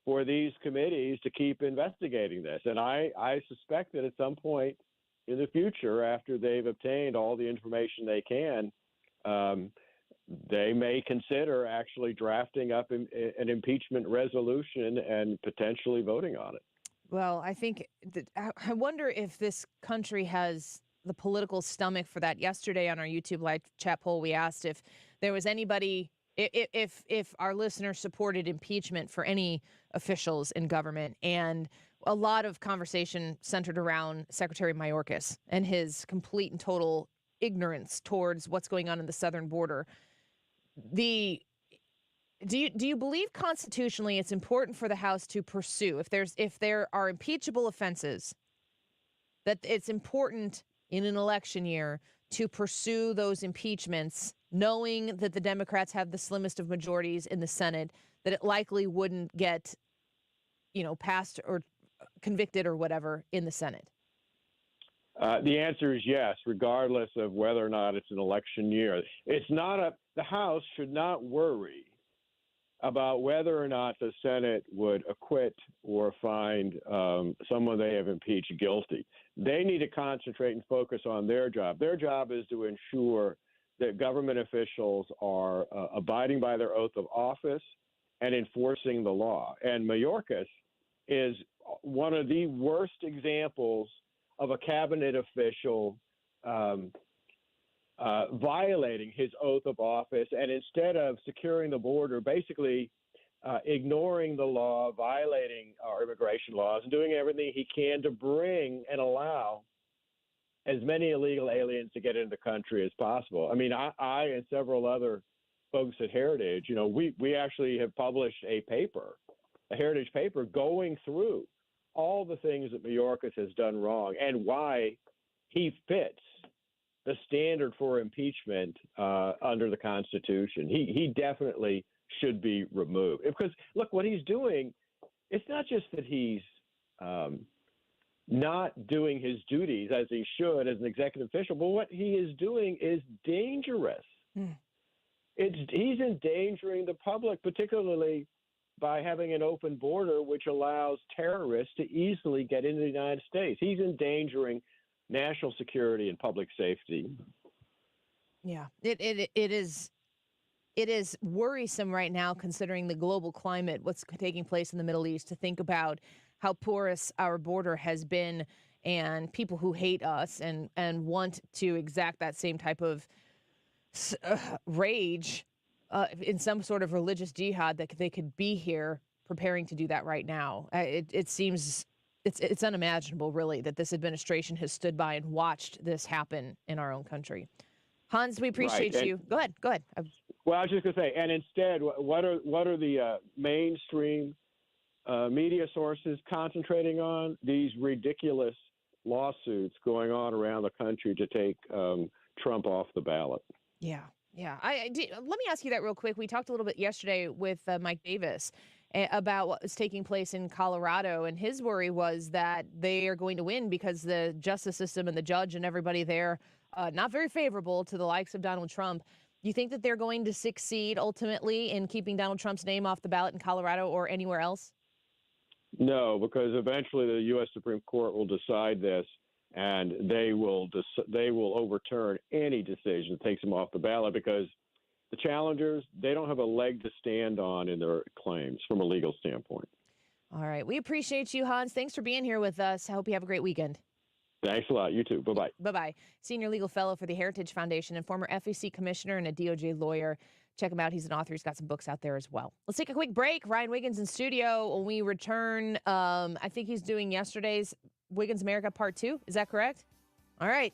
for these committees to keep investigating this. And I suspect that at some point in the future, after they've obtained all the information they can, they may consider actually drafting up an impeachment resolution and potentially voting on it. Well, I think I wonder if this country has the political stomach for that. Yesterday on our YouTube live chat poll, we asked if there was anybody, if our listeners supported impeachment for any officials in government, and a lot of conversation centered around Secretary Mayorkas and his complete and total ignorance towards what's going on in the southern border. Do you believe constitutionally it's important for the House to pursue, if there are impeachable offenses, that it's important in an election year to pursue those impeachments, knowing that the Democrats have the slimmest of majorities in the Senate, that it likely wouldn't get, passed or convicted or whatever in the Senate? The answer is yes, regardless of whether or not it's an election year. The House should not worry about whether or not the Senate would acquit or find someone they have impeached guilty. They need to concentrate and focus on their job. Their job is to ensure that government officials are abiding by their oath of office and enforcing the law. And Mayorkas is one of the worst examples of a cabinet official violating his oath of office, and instead of securing the border, basically ignoring the law, violating our immigration laws, and doing everything he can to bring and allow as many illegal aliens to get into the country as possible. I mean, I and several other folks at Heritage, we actually have published a Heritage paper, going through all the things that Mayorkas has done wrong and why he fits the standard for impeachment under the Constitution. He definitely should be removed. Because, look, what he's doing, it's not just that he's not doing his duties as he should as an executive official, but what he is doing is dangerous. He's endangering the public, particularly by having an open border, which allows terrorists to easily get into the United States. He's endangering national security and public safety. Yeah, it is worrisome right now, considering the global climate, what's taking place in the Middle East, to think about how porous our border has been, and people who hate us and want to exact that same type of rage in some sort of religious jihad, that they could be here preparing to do that right now. It seems it's unimaginable, really, that this administration has stood by and watched this happen in our own country. Hans, we appreciate you. Go ahead. Well, I was just going to say, and instead, what are the mainstream media sources concentrating on? These ridiculous lawsuits going on around the country to take Trump off the ballot. Yeah. Let me ask you that real quick. We talked a little bit yesterday with Mike Davis about what was taking place in Colorado, and his worry was that they are going to win because the justice system and the judge and everybody there not very favorable to the likes of Donald Trump. Do you think that they're going to succeed ultimately in keeping Donald Trump's name off the ballot in Colorado or anywhere else? No, because eventually the U.S. Supreme Court will decide this. and they will overturn any decision that takes them off the ballot because the challengers, they don't have a leg to stand on in their claims from a legal standpoint. All right. We appreciate you, Hans. Thanks for being here with us. I hope you have a great weekend. Thanks a lot. You too. Bye-bye. Bye-bye. Senior Legal Fellow for the Heritage Foundation and former FEC Commissioner and a DOJ lawyer. Check him out. He's an author. He's got some books out there as well. Let's take a quick break. Ryan Wiggins in studio. When we return, I think he's doing yesterday's Wiggins America Part 2. Is that correct? All right.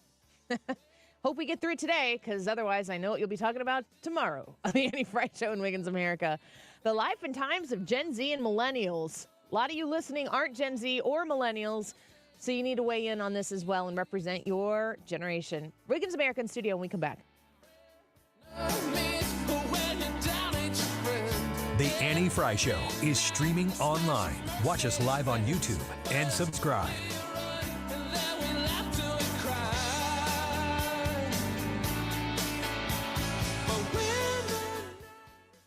Hope we get through it today, because otherwise I know what you'll be talking about tomorrow on the Annie Frey Show in Wiggins America. The life and times of Gen Z and millennials. A lot of you listening aren't Gen Z or millennials, so you need to weigh in on this as well and represent your generation. Wiggins America in studio when we come back. The Annie Frey Show is streaming online. Watch us live on YouTube and subscribe.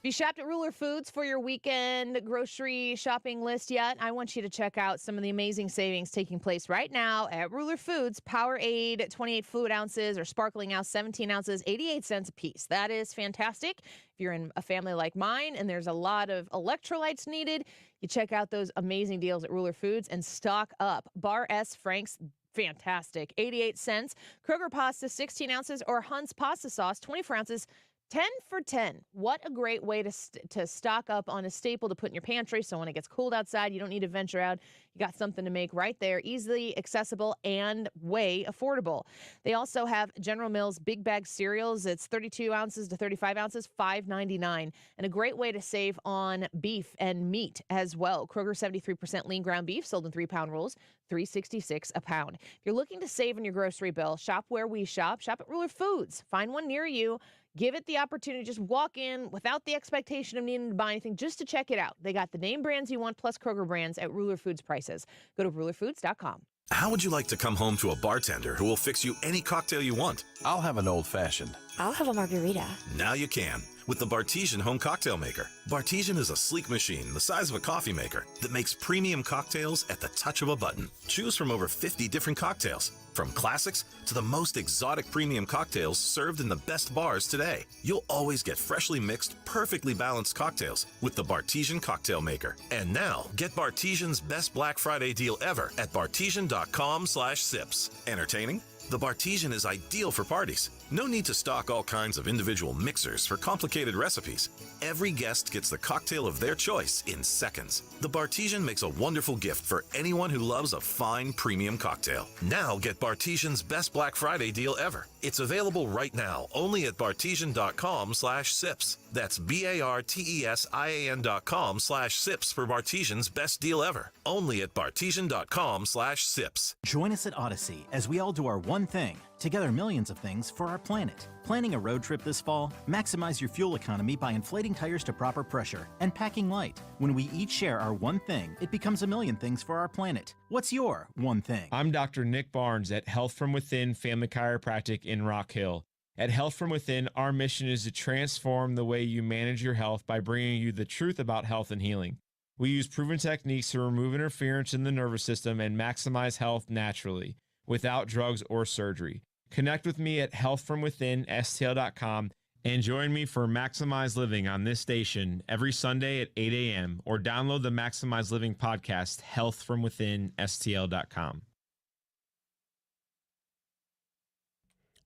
Have you shopped at Ruler Foods for your weekend grocery shopping list yet? I want you to check out some of the amazing savings taking place right now at Ruler Foods. Powerade 28 fluid ounces or Sparkling House 17 ounces, 88 cents a piece. That is fantastic. If you're in a family like mine and there's a lot of electrolytes needed, you check out those amazing deals at Ruler Foods and stock up. Bar S Frank's, fantastic, 88 cents. Kroger pasta 16 ounces or Hunt's pasta sauce 24 ounces, 10 for 10. What a great way to stock up on a staple to put in your pantry, so when it gets cold outside, you don't need to venture out. You got something to make right there, easily accessible and way affordable. They also have General Mills big bag cereals. It's 32 ounces to 35 ounces, $5.99. And a great way to save on beef and meat as well. Kroger 73% lean ground beef sold in 3-pound rolls, $3.66 a pound. If you're looking to save on your grocery bill, shop where we shop. Shop at Ruler Foods. Find one near you. Give it the opportunity. Just walk in without the expectation of needing to buy anything, just to check it out. They got the name brands you want plus Kroger brands at Ruler Foods prices. Go to rulerfoods.com. How would you like to come home to a bartender who will fix you any cocktail you want? I'll have an old-fashioned. I'll have a margarita. Now you can with the Bartesian Home Cocktail Maker. Bartesian is a sleek machine the size of a coffee maker that makes premium cocktails at the touch of a button. Choose from over 50 different cocktails, from classics to the most exotic premium cocktails served in the best bars today. You'll always get freshly mixed, perfectly balanced cocktails with the Bartesian Cocktail Maker. And now, get Bartesian's best Black Friday deal ever at bartesian.com/sips. Entertaining? The Bartesian is ideal for parties. No need to stock all kinds of individual mixers for complicated recipes. Every guest gets the cocktail of their choice in seconds. The Bartesian makes a wonderful gift for anyone who loves a fine premium cocktail. Now get Bartesian's best Black Friday deal ever. It's available right now only at bartesian.com/sips. That's BARTESIAN.com/sips for Bartesian's best deal ever. Only at bartesian.com/sips. Join us at Odyssey as we all do our one thing. Together, millions of things for our planet. Planning a road trip this fall? Maximize your fuel economy by inflating tires to proper pressure and packing light. When we each share our one thing, it becomes a million things for our planet. What's your one thing? I'm Dr. Nick Barnes at Health From Within Family Chiropractic in Rock Hill. At Health From Within, our mission is to transform the way you manage your health by bringing you the truth about health and healing. We use proven techniques to remove interference in the nervous system and maximize health naturally, without drugs or surgery. Connect with me at healthfromwithinstl.com and join me for Maximize Living on this station every Sunday at 8 a.m. or download the Maximize Living podcast, healthfromwithinstl.com.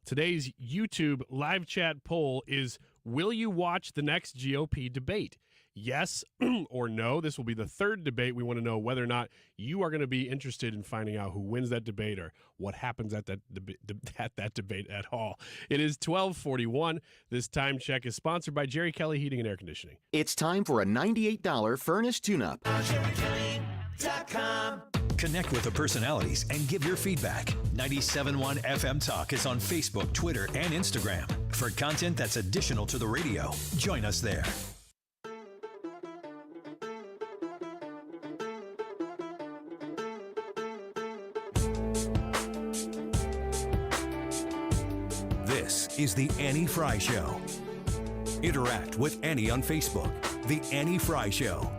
Today's YouTube live chat poll is, will you watch the next GOP debate? Yes or no. This will be the third debate. We want to know whether or not you are going to be interested in finding out who wins that debate or what happens at that debate at all. It is 12:41. This time check is sponsored by Jerry Kelly Heating and Air Conditioning. It's time for a $98 furnace tune-up. Connect with the personalities and give your feedback. 97.1 FM Talk is on Facebook, Twitter, and Instagram. For content that's additional to the radio, join us there. This is The Annie Frey Show. Interact with Annie on Facebook. The Annie Frey Show.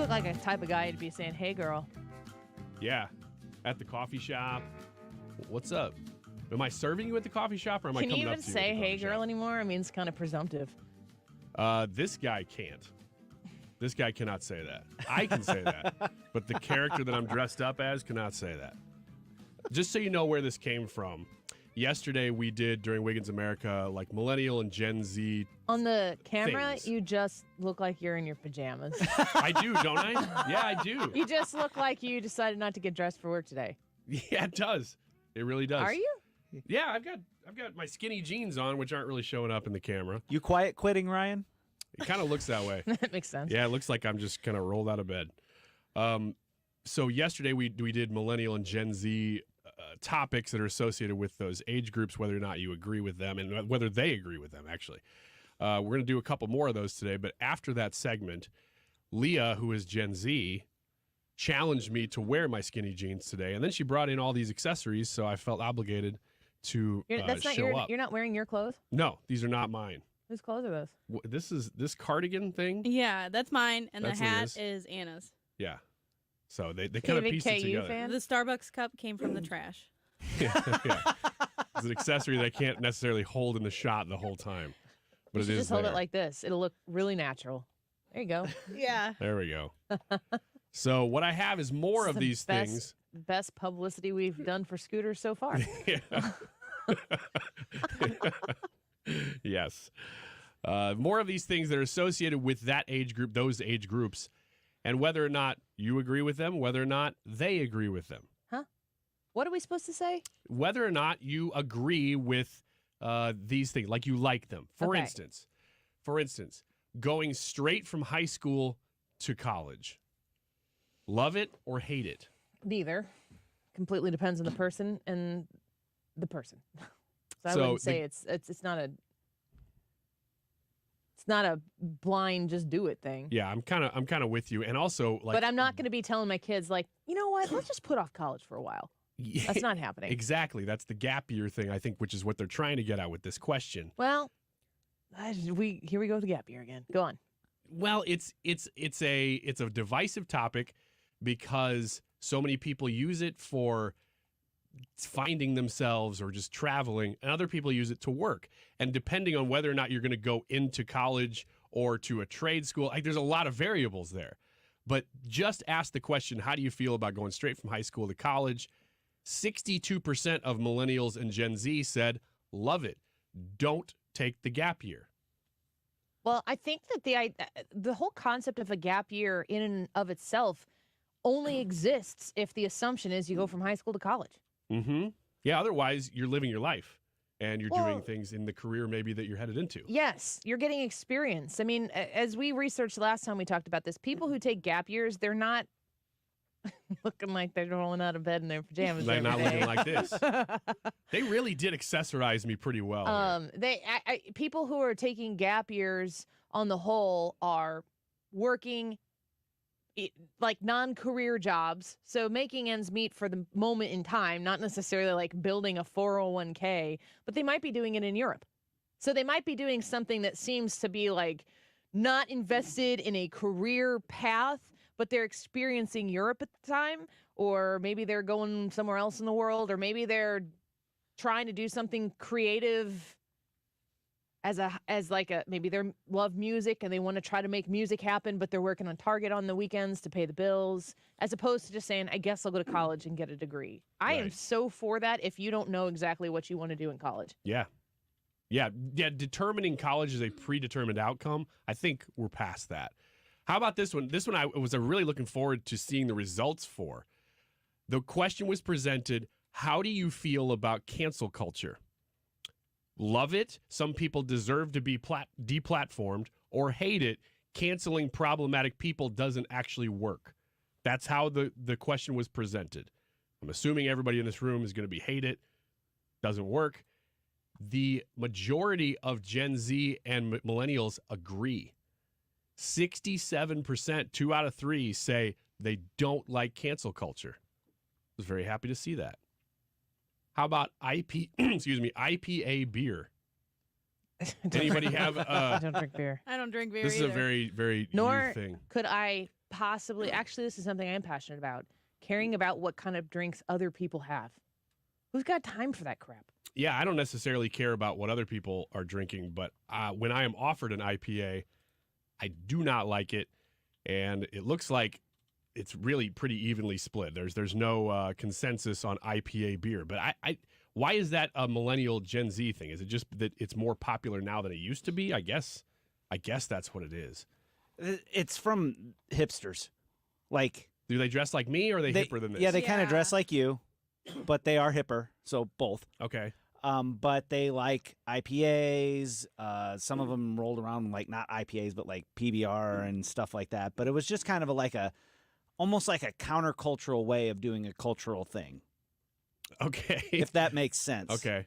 look like a type of guy to be saying, "Hey, girl." Yeah, at the coffee shop. What's up? Am I serving you at the coffee shop, or am I Can coming you up even to you? say "Hey, girl" anymore? I mean, it's kind of presumptive. This guy can't. This guy cannot say that. I can say that, but the character that I'm dressed up as cannot say that. Just so you know where this came from. Yesterday we did, during Wiggins America, like millennial and Gen Z. On the camera, things. you just look like you're in your pajamas. I do, don't I? Yeah, I do. You just look like you decided not to get dressed for work today. Yeah, it does. It really does. Are you? Yeah, I've got my skinny jeans on, which aren't really showing up in the camera. You quiet quitting, Ryan? It kind of looks that way. That makes sense. Yeah, it looks like I'm just kind of rolled out of bed. So yesterday we did millennial and Gen Z topics that are associated with those age groups, whether or not you agree with them and whether they agree with them, actually. We're going to do a couple more of those today, but after that segment, Leah, who is Gen Z, challenged me to wear my skinny jeans today, and then she brought in all these accessories, so I felt obligated to show up. You're not wearing your clothes? No, these are not mine. Whose clothes are those? This is this cardigan thing? Yeah, that's mine, and That's the Leah's. hat is Anna's. Yeah. So they kind of pieced it together. The Starbucks cup came from the trash. Yeah. It's an accessory that I can't necessarily hold in the shot the whole time. But You it should is just hold there. it like this. It'll look really natural. There you go. Yeah. There we go. So what I have is more of these things. Best publicity we've done for scooters so far. Yes. More of these things that are associated with that age group, those age groups, and whether or not you agree with them, whether or not they agree with them. Huh? What are we supposed to say? Whether or not you agree with these things, like you like them. For instance, going straight from high school to college. Love it or hate it? Neither. Completely depends on the person and the person. So I wouldn't say it's not a blind just do it thing. Yeah, I'm kind of with you, and also like. But I'm not going to be telling my kids like, you know what? Let's just put off college for a while. That's not happening. Exactly. That's the gap year thing, I think, which is what they're trying to get at with this question. Well, here we go with the gap year again. Go on. Well, it's a divisive topic because so many people use it for finding themselves or just traveling, and other people use it to work. And depending on whether or not you're going to go into college or to a trade school, like there's a lot of variables there. But just ask the question, how do you feel about going straight from high school to college? 62% of millennials and Gen Z said, love it. Don't take the gap year. Well, I think that the whole concept of a gap year in and of itself only exists if the assumption is you go from high school to college. Mm-hmm. Yeah, otherwise you're living your life and you're doing things in the career maybe that you're headed into. Yes, you're getting experience. I mean, as we researched last time we talked about this, people who take gap years, they're not looking like they're rolling out of bed in their pajamas. They're not looking like this. this. They really did accessorize me pretty well. People who are taking gap years on the whole are working like non-career jobs, so making ends meet for the moment in time, not necessarily like building a 401k, but they might be doing it in Europe. So they might be doing something that seems to be like not invested in a career path, but they're experiencing Europe at the time, or maybe they're going somewhere else in the world, or maybe they're trying to do something creative maybe they love music and they want to try to make music happen, but they're working on Target on the weekends to pay the bills, as opposed to just saying, I guess I'll go to college and get a degree. I am so for that if you don't know exactly what you want to do in college. Yeah. Determining college is a predetermined outcome. I think we're past that. How about this one? This one I was really looking forward to seeing the results for. The question was presented, how do you feel about cancel culture? Love it, some people deserve to be deplatformed, or hate it, canceling problematic people doesn't actually work. That's how the question was presented. I'm assuming everybody in this room is going to be hate it, doesn't work. The majority of Gen Z and millennials agree. 67%, 2 out of 3, say they don't like cancel culture. I was very happy to see that. How about IPA beer? Anybody have? I don't drink beer. I don't drink beer This either. is a very, very Nor new thing. could I possibly, actually, this is something I'm passionate about, caring about what kind of drinks other people have. Who's got time for that crap? Yeah, I don't necessarily care about what other people are drinking, but when I am offered an IPA, I do not like it, and it looks like it's really pretty evenly split. There's no consensus on IPA beer, but why is that a millennial Gen Z thing? Is it just that it's more popular now than it used to be? I guess that's what it is. It's from hipsters. Like, do they dress like me, or are they hipper than this? Yeah, they kind of dress like you, but they are hipper, so both. Okay. But they like IPAs. Some of them rolled around like not IPAs, but like PBR and stuff like that. But it was just kind of almost like a countercultural way of doing a cultural thing. Okay. If that makes sense. Okay.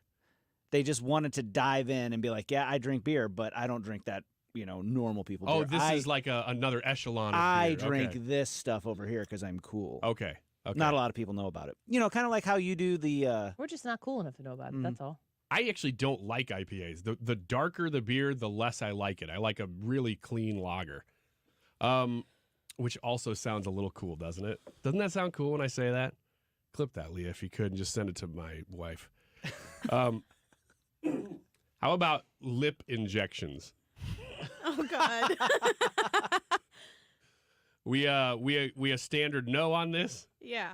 They just wanted to dive in and be like, yeah, I drink beer, but I don't drink that, normal people Oh, beer. this is like another echelon of I beer. drink Okay. this stuff over here because I'm cool. Okay. Not a lot of people know about it. Kind of like how you do the... We're just not cool enough to know about it, that's all. I actually don't like IPAs. The darker the beer, the less I like it. I like a really clean lager. Which also sounds a little cool, doesn't it? Doesn't that sound cool when I say that? Clip that, Leah, if you could, and just send it to my wife. How about lip injections? Oh, God. We a standard no on this? Yeah.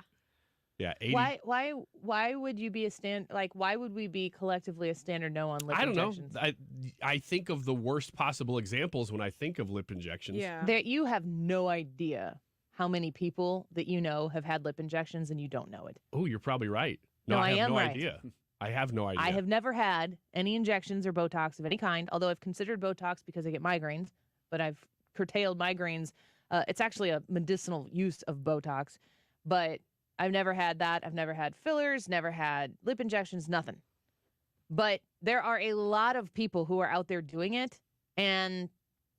Yeah, 80. Why would you be why would we be collectively a standard no on lip I don't injections? know. I think of the worst possible examples when I think of lip injections. Yeah. You have no idea how many people that you know have had lip injections and you don't know it. Oh, you're probably right. No, I have am no right. idea. I have no idea. I have never had any injections or Botox of any kind, although I've considered Botox because I get migraines, but I've curtailed migraines. It's actually a medicinal use of Botox, but I've never had that. I've never had fillers, never had lip injections, nothing. But there are a lot of people who are out there doing it, and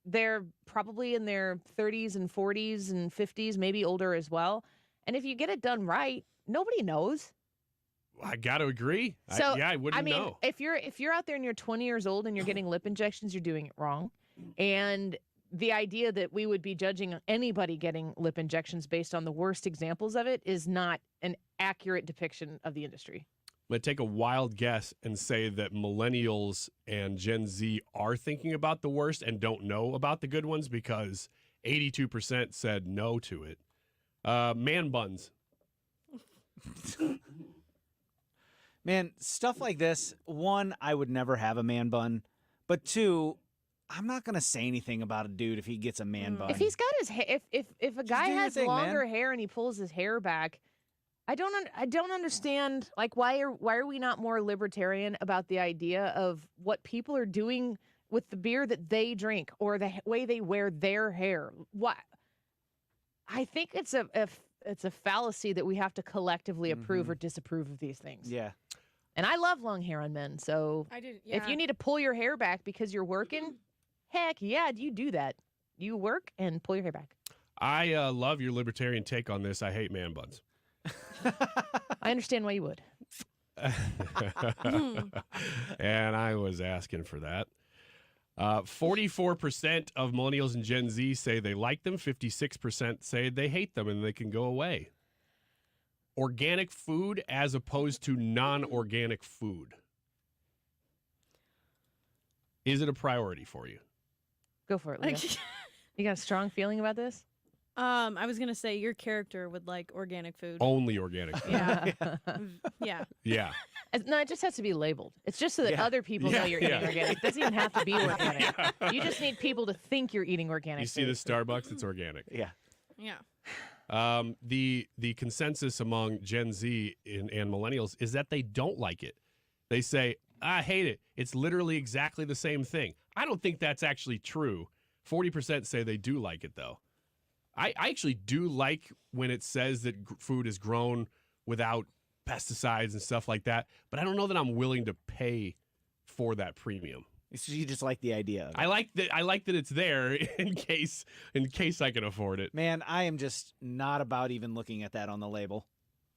they're probably in their 30s and 40s and 50s, maybe older as well. And if you get it done right, nobody knows. I got to agree. So I wouldn't know. if you're out there and you're 20 years old and you're getting lip injections, you're doing it wrong. And the idea that we would be judging anybody getting lip injections based on the worst examples of it is not an accurate depiction of the industry. I'm going to take a wild guess and say that millennials and Gen Z are thinking about the worst and don't know about the good ones because 82% said no to it. Man buns. Man, stuff like this, one, I would never have a man bun. But two, I'm not going to say anything about a dude if he gets a man bun. If he's got his hair, if a guy do your has thing, longer man. hair and he pulls his hair back, I don't understand. Like, why are we not more libertarian about the idea of what people are doing with the beer that they drink or the way they wear their hair? Why? I think it's a fallacy that we have to collectively approve or disapprove of these things. Yeah. And I love long hair on men, so if you need to pull your hair back because you're working, heck yeah, you do that. You work and pull your hair back. I love your libertarian take on this. I hate man buns. I understand why you would. And I was asking for that. 44% of millennials and Gen Z say they like them. 56% say they hate them and they can go away. Organic food as opposed to non-organic food. Is it a priority for you? Go for it, Leah. You got a strong feeling about this? I was gonna say your character would like organic food. Only organic food. Yeah. Yeah. Yeah. No, it just has to be labeled. It's just so that other people know you're eating organic. It doesn't even have to be organic. You just need people to think you're eating organic. You see the Starbucks? It's organic. Yeah. Yeah. The consensus among Gen Z and millennials is that they don't like it. They say, I hate it. It's literally exactly the same thing. I don't think that's actually true. 40% say they do like it, though. I actually do like when it says that food is grown without pesticides and stuff like that, but I don't know that I'm willing to pay for that premium. So you just like the idea of it. I like that it's there in case I can afford it. Man, I am just not about even looking at that on the label.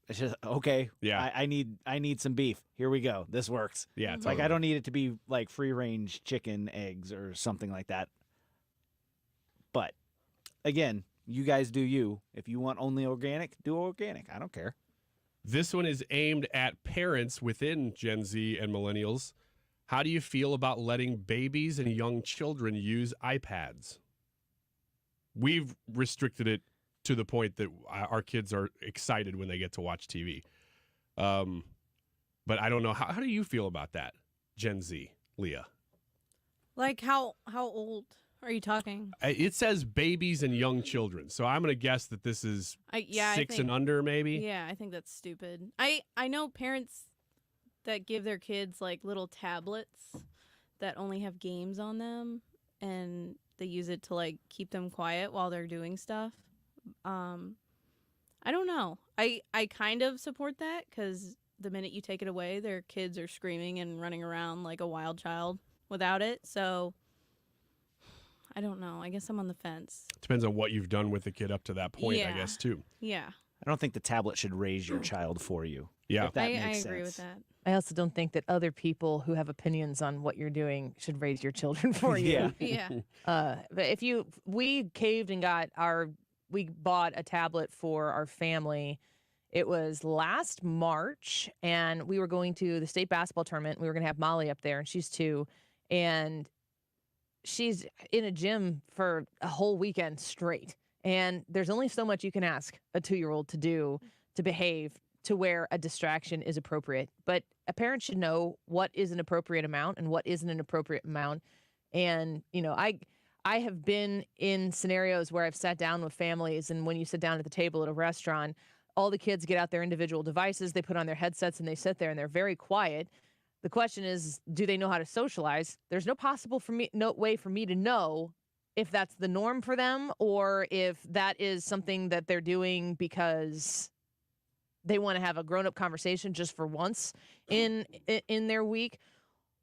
It's just okay. Yeah. I need some beef. Here we go. This works. Yeah. It's Totally. like I don't need it to be like free range chicken, eggs, or something like that. But again, You guys do you. If you want only organic, do organic. I don't care. This one is aimed at parents within Gen Z and millennials. How do you feel about letting babies and young children use iPads? We've restricted it to the point that our kids are excited when they get to watch TV. But I don't know. How do you feel about that, Gen Z, Leah? Like how old are you talking? It says babies and young children. So I'm going to guess that this is six and under, maybe? Yeah, I think that's stupid. I know parents that give their kids like little tablets that only have games on them, and they use it to like keep them quiet while they're doing stuff. I don't know. I kind of support that because the minute you take it away, their kids are screaming and running around like a wild child without it. So I don't know. I guess I'm on the fence. Depends on what you've done with the kid up to that point, I guess, too. Yeah. I don't think the tablet should raise your child for you. Yeah. If that I makes agree sense. with that. I also don't think that other people who have opinions on what you're doing should raise your children for you. Yeah. But we caved and we bought a tablet for our family. It was last March, and we were going to the state basketball tournament. We were going to have Molly up there, and she's 2, and she's in a gym for a whole weekend straight. And there's only so much you can ask a 2-year-old to do to behave to where a distraction is appropriate. But a parent should know what is an appropriate amount and what isn't an appropriate amount. And, I have been in scenarios where I've sat down with families, and when you sit down at the table at a restaurant, all the kids get out their individual devices, they put on their headsets, and they sit there, and they're very quiet. The question is, do they know how to socialize? There's no way for me to know if that's the norm for them or if that is something that they're doing because they want to have a grown-up conversation just for once in their week.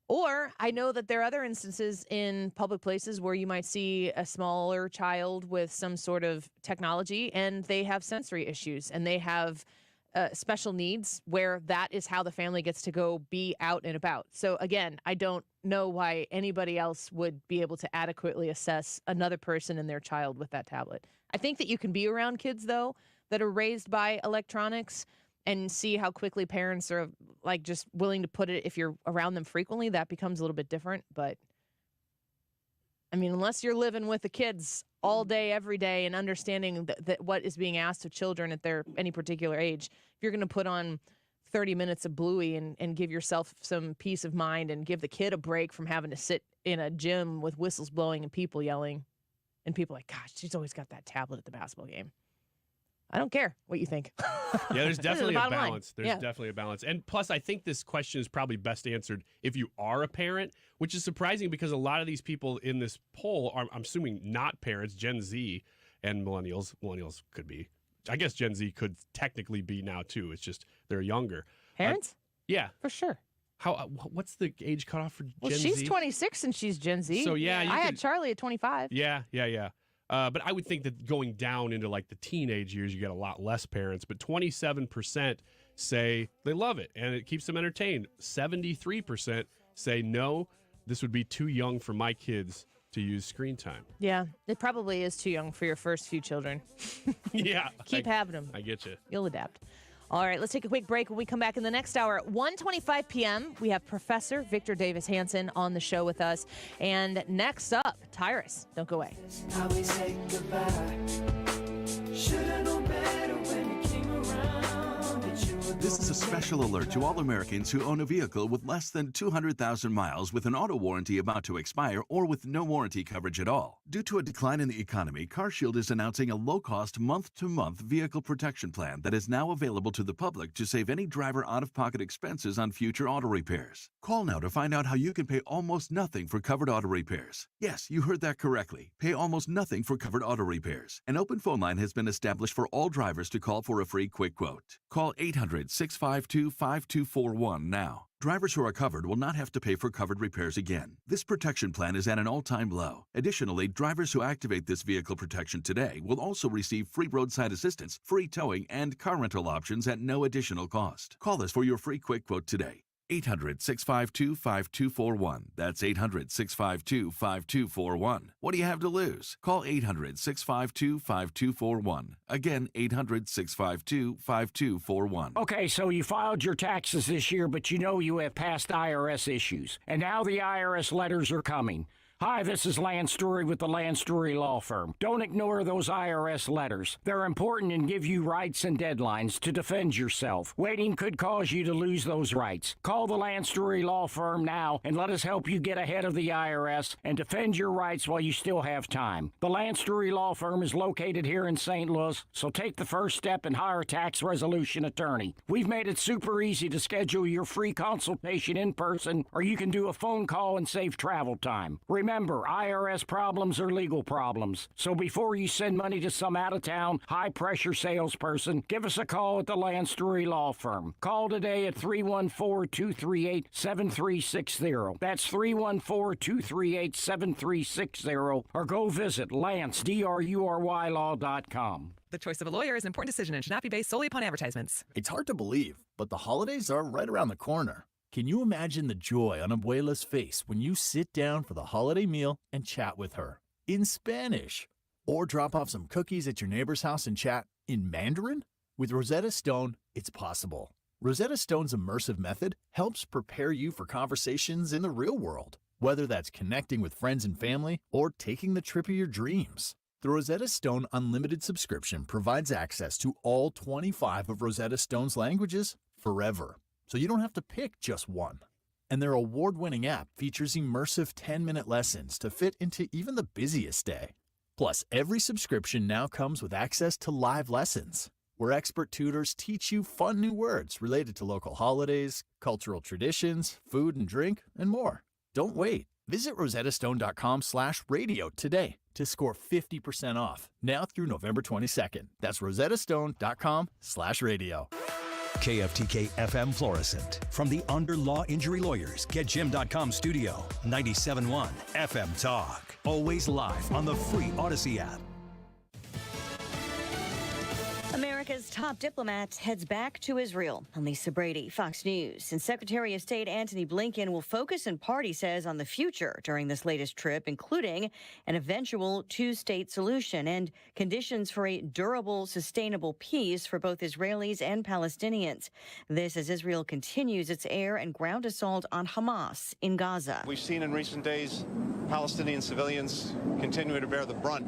Or I know that there are other instances in public places where you might see a smaller child with some sort of technology and they have sensory issues and they have special needs where that is how the family gets to go be out and about. So again, I don't know why anybody else would be able to adequately assess another person and their child with that tablet. I think that you can be around kids, though, that are raised by electronics and see how quickly parents are like just willing to put it if you're around them frequently. That becomes a little bit different. But I mean, unless you're living with the kids all day, every day, and understanding that what is being asked of children at any particular age, if you're going to put on 30 minutes of Bluey and give yourself some peace of mind and give the kid a break from having to sit in a gym with whistles blowing and people yelling, and people like, gosh, she's always got that tablet at the basketball game. I don't care what you think. Yeah, there's definitely a balance. Line. There's definitely a balance. And plus, I think this question is probably best answered if you are a parent, which is surprising because a lot of these people in this poll are, I'm assuming, not parents, Gen Z and millennials. Millennials could be. I guess Gen Z could technically be now, too. It's just they're younger. Parents? Yeah. For sure. What's the age cutoff for Gen Z? Well, she's 26 and she's Gen Z. So, yeah. I had Charlie at 25. Yeah. But I would think that going down into like the teenage years, you get a lot less parents. But 27% say they love it and it keeps them entertained. 73% say no, this would be too young for my kids to use screen time. Yeah, it probably is too young for your first few children. Yeah. Keep having them. I get you. You'll adapt. All right, let's take a quick break. When we come back in the next hour at 1:25 p.m., we have Professor Victor Davis Hanson on the show with us. And next up, Tyrus. Don't go away. How we say goodbye. Should've known better when you came around. That you were This is a special alert to all Americans who own a vehicle with less than 200,000 miles with an auto warranty about to expire or with no warranty coverage at all. Due to a decline in the economy, CarShield is announcing a low-cost month-to-month vehicle protection plan that is now available to the public to save any driver out-of-pocket expenses on future auto repairs. Call now to find out how you can pay almost nothing for covered auto repairs. Yes, you heard that correctly. Pay almost nothing for covered auto repairs. An open phone line has been established for all drivers to call for a free quick quote. Call 800-652-5241 now. Drivers who are covered will not have to pay for covered repairs again. This protection plan is at an all-time low. Additionally, drivers who activate this vehicle protection today will also receive free roadside assistance, free towing, and car rental options at no additional cost. Call us for your free quick quote today. 800-652-5241. That's 800-652-5241. What do you have to lose? Call 800-652-5241. Again, 800-652-5241. Okay, so you filed your taxes this year, but you know you have past IRS issues. And now the IRS letters are coming. Hi, this is Lance Story with the Lance Story Law Firm. Don't ignore those IRS letters. They're important and give you rights and deadlines to defend yourself. Waiting could cause you to lose those rights. Call the Lance Story Law Firm now and let us help you get ahead of the IRS and defend your rights while you still have time. The Lance Story Law Firm is located here in St. Louis, so take the first step and hire a tax resolution attorney. We've made it super easy to schedule your free consultation in person, or you can do a phone call and save travel time. Remember, IRS problems are legal problems. So before you send money to some out-of-town, high-pressure salesperson, give us a call at the Lance Story Law Firm. Call today at 314-238-7360. That's 314-238-7360. Or go visit LanceDruryLaw.com. The choice of a lawyer is an important decision and should not be based solely upon advertisements. It's hard to believe, but the holidays are right around the corner. Can you imagine the joy on Abuela's face when you sit down for the holiday meal and chat with her in Spanish? Or drop off some cookies at your neighbor's house and chat in Mandarin? With Rosetta Stone, it's possible. Rosetta Stone's immersive method helps prepare you for conversations in the real world, whether that's connecting with friends and family or taking the trip of your dreams. The Rosetta Stone Unlimited subscription provides access to all 25 of Rosetta Stone's languages forever, so you don't have to pick just one. And their award-winning app features immersive 10-minute lessons to fit into even the busiest day. Plus, every subscription now comes with access to live lessons, where expert tutors teach you fun new words related to local holidays, cultural traditions, food and drink, and more. Don't wait. Visit rosettastone.com/radio today to score 50% off, now through November 22nd. That's rosettastone.com/radio. KFTK FM Florissant. From the Under Law Injury Lawyers, GetJim.com studio. 97.1 FM Talk. Always live on the free Odyssey app. America's top diplomat heads back to Israel. I'm Lisa Brady, Fox News. And Secretary of State Antony Blinken will focus in part, he says, on the future during this latest trip, including an eventual two-state solution and conditions for a durable, sustainable peace for both Israelis and Palestinians. This as Israel continues its air and ground assault on Hamas in Gaza. We've seen in recent days Palestinian civilians continue to bear the brunt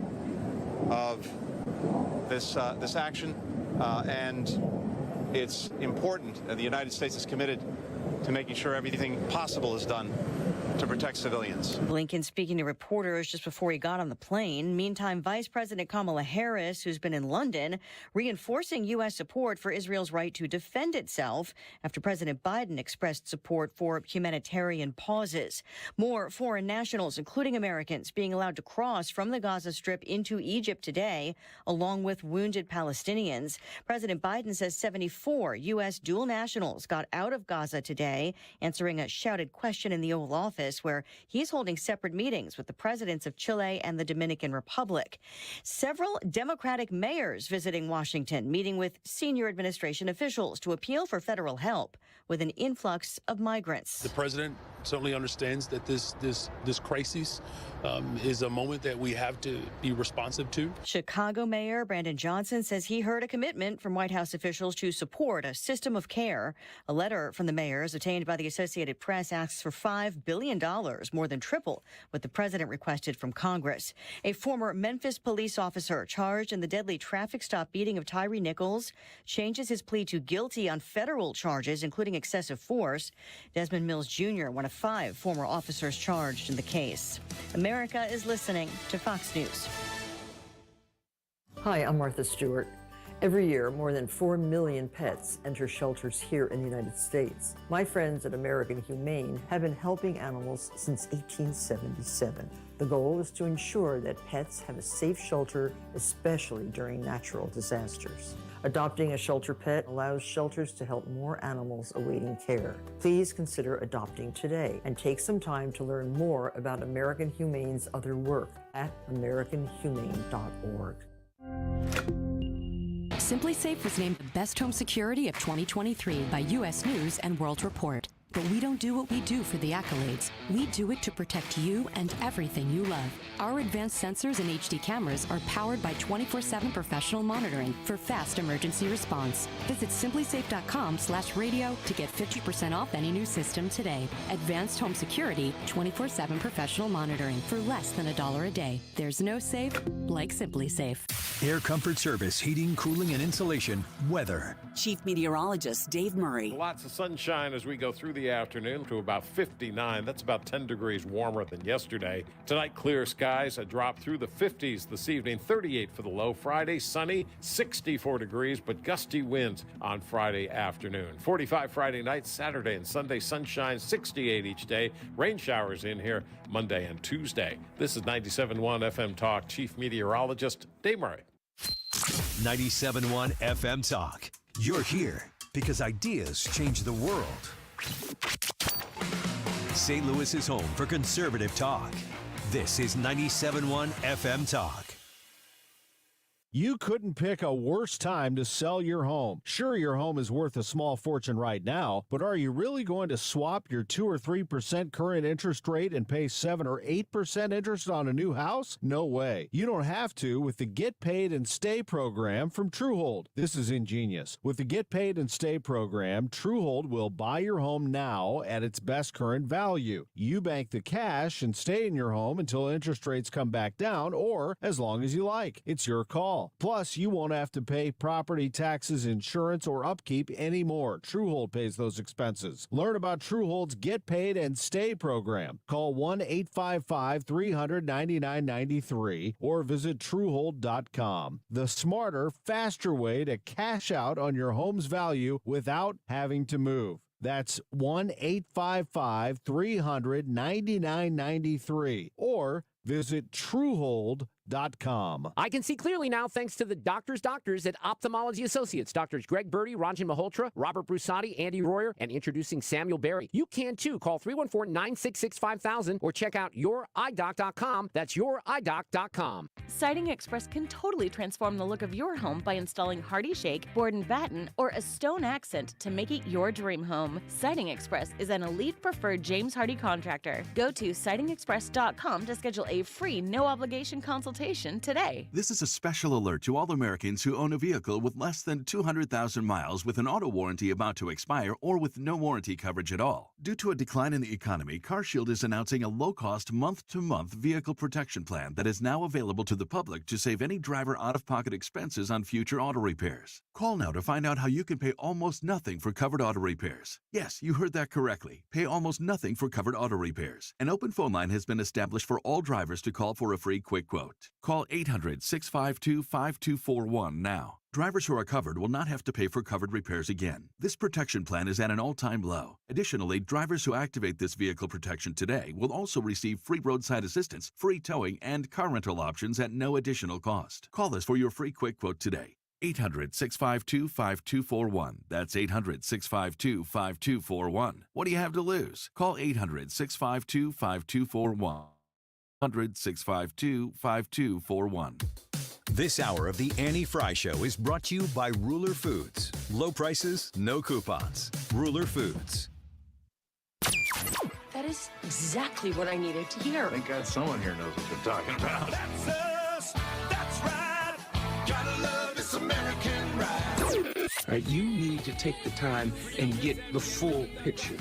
of this action, and it's important that the United States is committed to making sure everything possible is done to protect civilians. Blinken speaking to reporters just before he got on the plane. Meantime, Vice President Kamala Harris, who's been in London, reinforcing U.S. support for Israel's right to defend itself after President Biden expressed support for humanitarian pauses. More foreign nationals, including Americans, being allowed to cross from the Gaza Strip into Egypt today, along with wounded Palestinians. President Biden says 74 U.S. dual nationals got out of Gaza today, answering a shouted question in the Oval Office, where he's holding separate meetings with the presidents of Chile and the Dominican Republic. Several Democratic mayors visiting Washington, meeting with senior administration officials to appeal for federal help with an influx of migrants. The president certainly understands that this crisis is a moment that we have to be responsive to. Chicago Mayor Brandon Johnson says he heard a commitment from White House officials to support a system of care. A letter from the mayors obtained by the Associated Press asks for $5 billion, more than triple what the president requested from Congress. A former Memphis police officer charged in the deadly traffic stop beating of Tyree Nichols changes his plea to guilty on federal charges, including excessive force. Desmond Mills Jr., one of 5 former officers charged in the case. America is listening to Fox News. Hi, I'm Martha Stewart. Every year, more than 4 million pets enter shelters here in the United States. My friends at American Humane have been helping animals since 1877. The goal is to ensure that pets have a safe shelter, especially during natural disasters. Adopting a shelter pet allows shelters to help more animals awaiting care. Please consider adopting today and take some time to learn more about American Humane's other work at americanhumane.org. Simply Safe was named the best home security of 2023 by U.S. News and World Report. But we don't do what we do for the accolades. We do it to protect you and everything you love. Our advanced sensors and HD cameras are powered by 24/7 professional monitoring for fast emergency response. Visit simplysafe.com/radio to get 50% off any new system today. Advanced home security, 24/7 professional monitoring for less than $1 a day. There's no safe like Simply Safe. Air Comfort Service, heating, cooling, and insulation, weather. Chief Meteorologist Dave Murray. Lots of sunshine as we go through the afternoon to about 59. That's about 10 degrees warmer than yesterday. Tonight, clear skies, a drop through the 50s this evening, 38 for the low. Friday, sunny, 64 degrees, but gusty winds on Friday afternoon. 45 Friday night, Saturday and Sunday, sunshine, 68 each day. Rain showers in here Monday and Tuesday. This is 97.1 FM Talk, Chief Meteorologist Dave Murray. 97.1 FM Talk. You're here because ideas change the world. St. Louis is home for conservative talk. This is 97.1 FM Talk. You couldn't pick a worse time to sell your home. Sure, your home is worth a small fortune right now, but are you really going to swap your 2 or 3% current interest rate and pay 7 or 8% interest on a new house? No way. You don't have to with the Get Paid and Stay program from Truehold. This is ingenious. With the Get Paid and Stay program, Truehold will buy your home now at its best current value. You bank the cash and stay in your home until interest rates come back down or as long as you like. It's your call. Plus, you won't have to pay property taxes, insurance, or upkeep anymore. Truehold pays those expenses. Learn about Truehold's Get Paid and Stay program. Call 1-855-300-9993 or visit Truehold.com. The smarter, faster way to cash out on your home's value without having to move. That's 1-855-300-9993 or visit Truehold.com. I can see clearly now thanks to the doctors at Ophthalmology Associates. Doctors Greg Birdie, Ranjan Malhotra, Robert Brusati, Andy Royer, and introducing Samuel Berry. You can too. Call 314-966-5000 or check out youridoc.com. That's youridoc.com. Siding Express can totally transform the look of your home by installing Hardy Shake, board and batten, or a stone accent to make it your dream home. Siding Express is an elite preferred James Hardy contractor. Go to sidingexpress.com to schedule a free no-obligation consultation today. This is a special alert to all Americans who own a vehicle with less than 200,000 miles with an auto warranty about to expire or with no warranty coverage at all. Due to a decline in the economy, CarShield is announcing a low-cost month-to-month vehicle protection plan that is now available to the public to save any driver out-of-pocket expenses on future auto repairs. Call now to find out how you can pay almost nothing for covered auto repairs. Yes, you heard that correctly. Pay almost nothing for covered auto repairs. An open phone line has been established for all drivers to call for a free quick quote. Call 800-652-5241 now. Drivers who are covered will not have to pay for covered repairs again. This protection plan is at an all-time low. Additionally, drivers who activate this vehicle protection today will also receive free roadside assistance, free towing, and car rental options at no additional cost. Call us for your free quick quote today. 800-652-5241. That's 800-652-5241. What do you have to lose? Call 800-652-5241. 800-652-5241. This hour of the Annie Frey Show is brought to you by Ruler Foods. Low prices, no coupons. Ruler Foods. That is exactly what I needed to hear. Thank God someone here knows what they're talking about. That's us. That's right. Gotta love this American ride. All right, you need to take the time and get the full picture.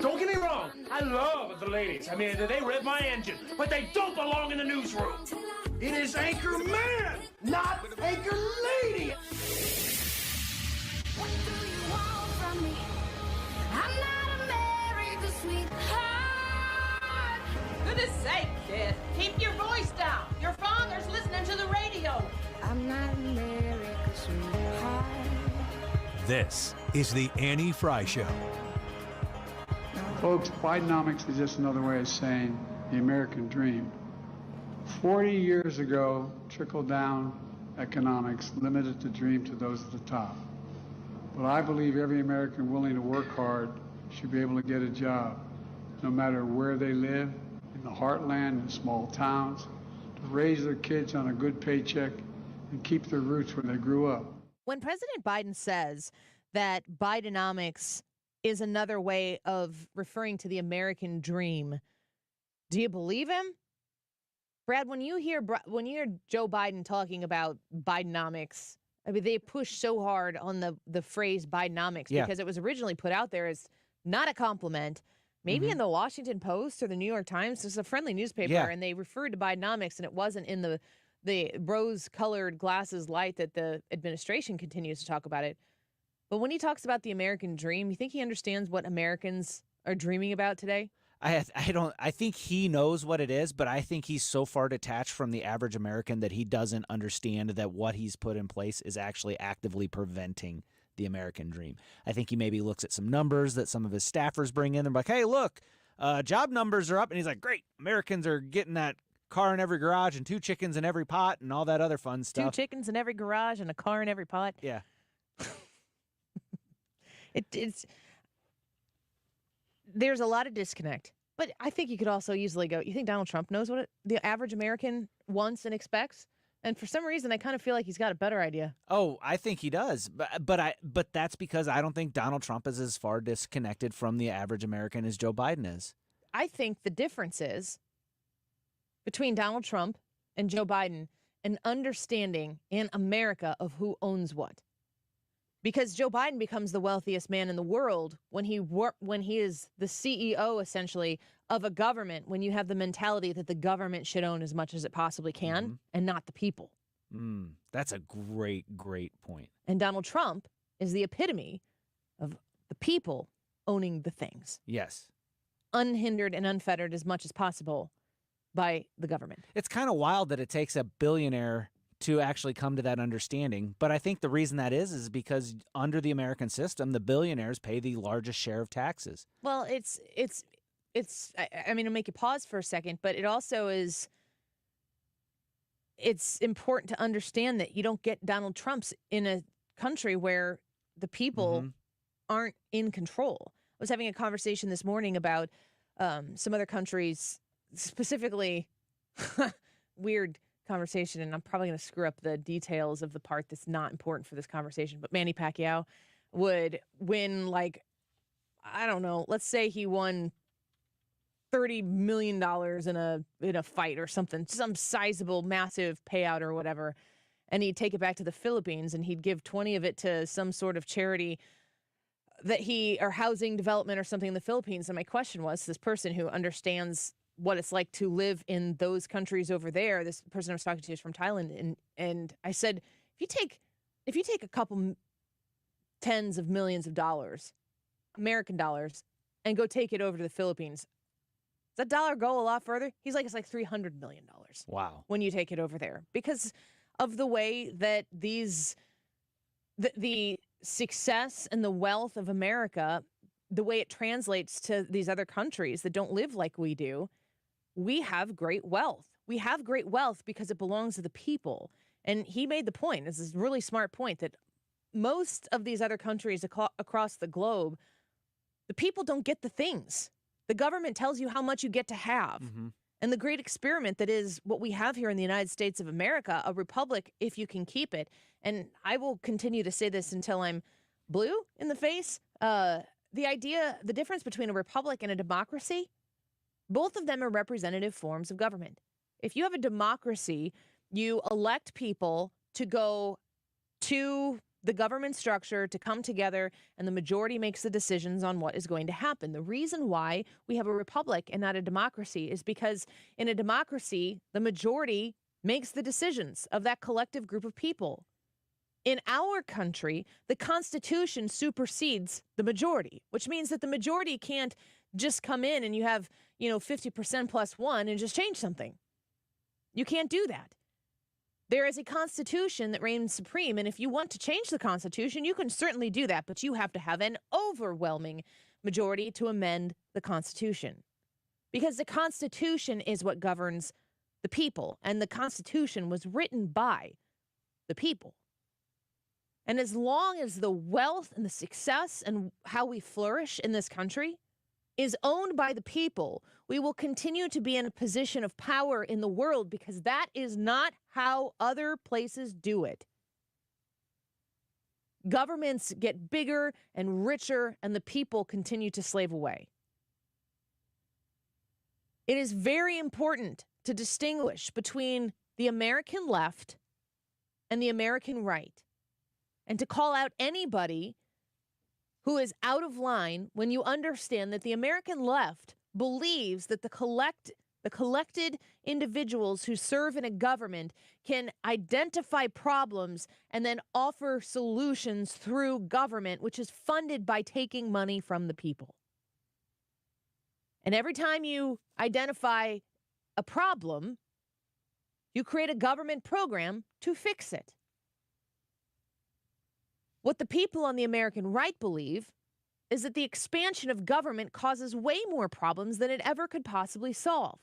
Don't get me wrong, I love the ladies. I mean, they rev my engine, but they don't belong in the newsroom. It is Anchor Man, not Anchor Lady. What do you want from me? I'm not America's sweetheart. Goodness sake, kid. Keep your voice down. Your father's listening to the radio. I'm not America's sweetheart. This is the Annie Frey Show. Folks, Bidenomics is just another way of saying the American dream. 40 years ago, trickle-down economics limited the dream to those at the top. But I believe every American willing to work hard should be able to get a job, no matter where they live, in the heartland, in small towns, to raise their kids on a good paycheck and keep their roots where they grew up. When President Biden says that Bidenomics is another way of referring to the American dream, do you believe him? Brad, when you hear Joe Biden talking about Bidenomics, I mean, they push so hard on the phrase Bidenomics because it was originally put out there as not a compliment. Maybe in the Washington Post or the New York Times, it's a friendly newspaper, and they referred to Bidenomics, and it wasn't in the rose-colored glasses light that the administration continues to talk about it. But when he talks about the American dream, you think he understands what Americans are dreaming about today? I think he knows what it is, but I think he's so far detached from the average American that he doesn't understand that what he's put in place is actually actively preventing the American dream. I think he maybe looks at some numbers that some of his staffers bring in. They're like, hey, look, job numbers are up. And he's like, great, Americans are getting that car in every garage and 2 chickens in every pot and all that other fun stuff. 2 chickens in every garage and a car in every pot. Yeah. It's there's a lot of disconnect, but I think you could also easily go, you think Donald Trump knows what the average American wants and expects? And for some reason, I kind of feel like he's got a better idea. Oh, I think he does. But that's because I don't think Donald Trump is as far disconnected from the average American as Joe Biden is. I think the difference is between Donald Trump and Joe Biden an understanding in America of who owns what. Because Joe Biden becomes the wealthiest man in the world when he is the CEO, essentially, of a government, when you have the mentality that the government should own as much as it possibly can and not the people. That's a great, great point. And Donald Trump is the epitome of the people owning the things. Yes. Unhindered and unfettered as much as possible by the government. It's kind of wild that it takes a billionaire to actually come to that understanding. But I think the reason that is because under the American system, the billionaires pay the largest share of taxes. Well, it's I mean, it'll make you pause for a second, but it also is, it's important to understand that you don't get Donald Trumps in a country where the people aren't in control. I was having a conversation this morning about some other countries, specifically weird conversation, and I'm probably going to screw up the details of the part that's not important for this conversation, but Manny Pacquiao would win, like, I don't know, let's say he won $30 million in a fight or something, some sizable, massive payout or whatever, and he'd take it back to the Philippines and he'd give 20 of it to some sort of charity or housing development or something in the Philippines. And my question was, this person who understands what it's like to live in those countries over there, this person I was talking to is from Thailand, and I said, if you take a couple tens of millions of dollars, American dollars, and go take it over to the Philippines, does that dollar go a lot further? He's like, it's like $300 million. Wow. When you take it over there, because of the way that the success and the wealth of America, the way it translates to these other countries that don't live like we do. We have great wealth. We have great wealth because it belongs to the people. And he made the point, this is a really smart point, that most of these other countries across the globe, the people don't get the things. The government tells you how much you get to have. And the great experiment that is what we have here in the United States of America, a republic, if you can keep it. And I will continue to say this until I'm blue in the face. The difference between a republic and a democracy, both of them are representative forms of government. If you have a democracy, you elect people to go to the government structure to come together, and the majority makes the decisions on what is going to happen. The reason why we have a republic and not a democracy is because in a democracy, the majority makes the decisions of that collective group of people. In our country, the Constitution supersedes the majority, which means that the majority can't just come in and you have, 50% plus one and just change something. You can't do that. There is a Constitution that reigns supreme, and if you want to change the Constitution, you can certainly do that, but you have to have an overwhelming majority to amend the Constitution. Because the Constitution is what governs the people, and the Constitution was written by the people. And as long as the wealth and the success and how we flourish in this country is owned by the people, we will continue to be in a position of power in the world, because that is not how other places do it. Governments get bigger and richer, and the people continue to slave away. It is very important to distinguish between the American left and the American right, and to call out anybody who is out of line when you understand that the American left believes that the collected individuals who serve in a government can identify problems and then offer solutions through government, which is funded by taking money from the people. And every time you identify a problem, you create a government program to fix it. What the people on the American right believe is that the expansion of government causes way more problems than it ever could possibly solve.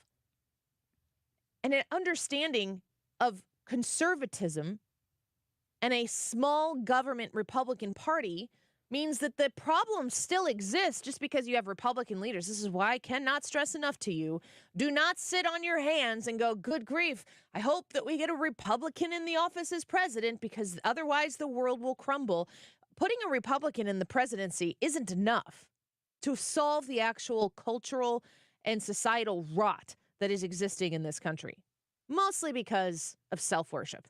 And an understanding of conservatism and a small government Republican Party means that the problems still exist just because you have Republican leaders. This is why I cannot stress enough to you. Do not sit on your hands and go, good grief, I hope that we get a Republican in the office as president, because otherwise the world will crumble. Putting a Republican in the presidency isn't enough to solve the actual cultural and societal rot that is existing in this country, mostly because of self-worship.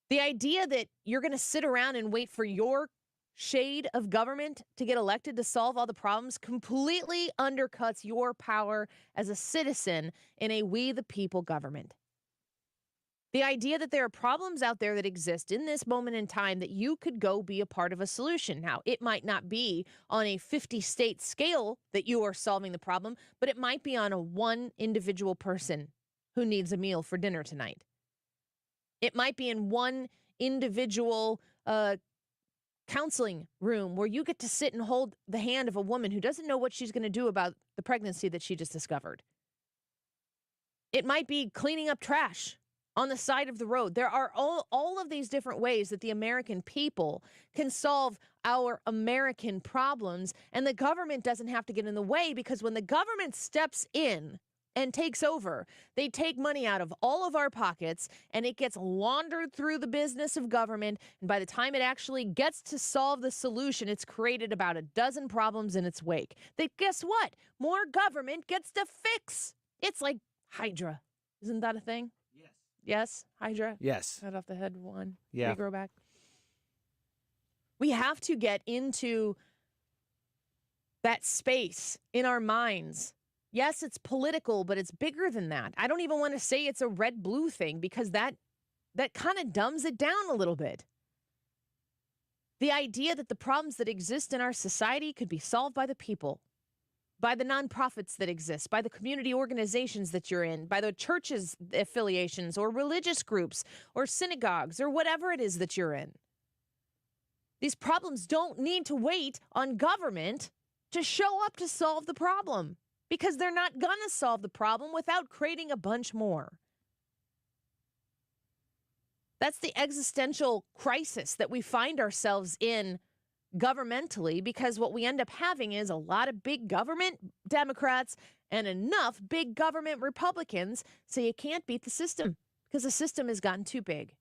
The idea that you're going to sit around and wait for your shade of government to get elected to solve all the problems completely undercuts your power as a citizen in a we the people government. The idea that there are problems out there that exist in this moment in time that you could go be a part of a solution. Now, it might not be on a 50-state scale that you are solving the problem, but it might be on a one individual person who needs a meal for dinner tonight. It might be in one individual counseling room where you get to sit and hold the hand of a woman who doesn't know what she's going to do about the pregnancy that she just discovered. It might be cleaning up trash on the side of the road. There are all of these different ways that the American people can solve our American problems, and the government doesn't have to get in the way, because when the government steps in and takes over, they take money out of all of our pockets, and it gets laundered through the business of government. And by the time it actually gets to solve the solution, it's created about a dozen problems in its wake that, guess what? More government gets to fix. It's like Hydra. Isn't that a thing? Yes. Yes? Hydra? Yes. Cut off the head one. Yeah. Regrow back. We have to get into that space in our minds. Yes, it's political, but it's bigger than that. I don't even want to say it's a red-blue thing, because that kind of dumbs it down a little bit. The idea that the problems that exist in our society could be solved by the people, by the nonprofits that exist, by the community organizations that you're in, by the churches' affiliations or religious groups or synagogues or whatever it is that you're in. These problems don't need to wait on government to show up to solve the problem, because they're not going to solve the problem without creating a bunch more. That's the existential crisis that we find ourselves in governmentally, because what we end up having is a lot of big government Democrats and enough big government Republicans, so you can't beat the system because the system has gotten too big.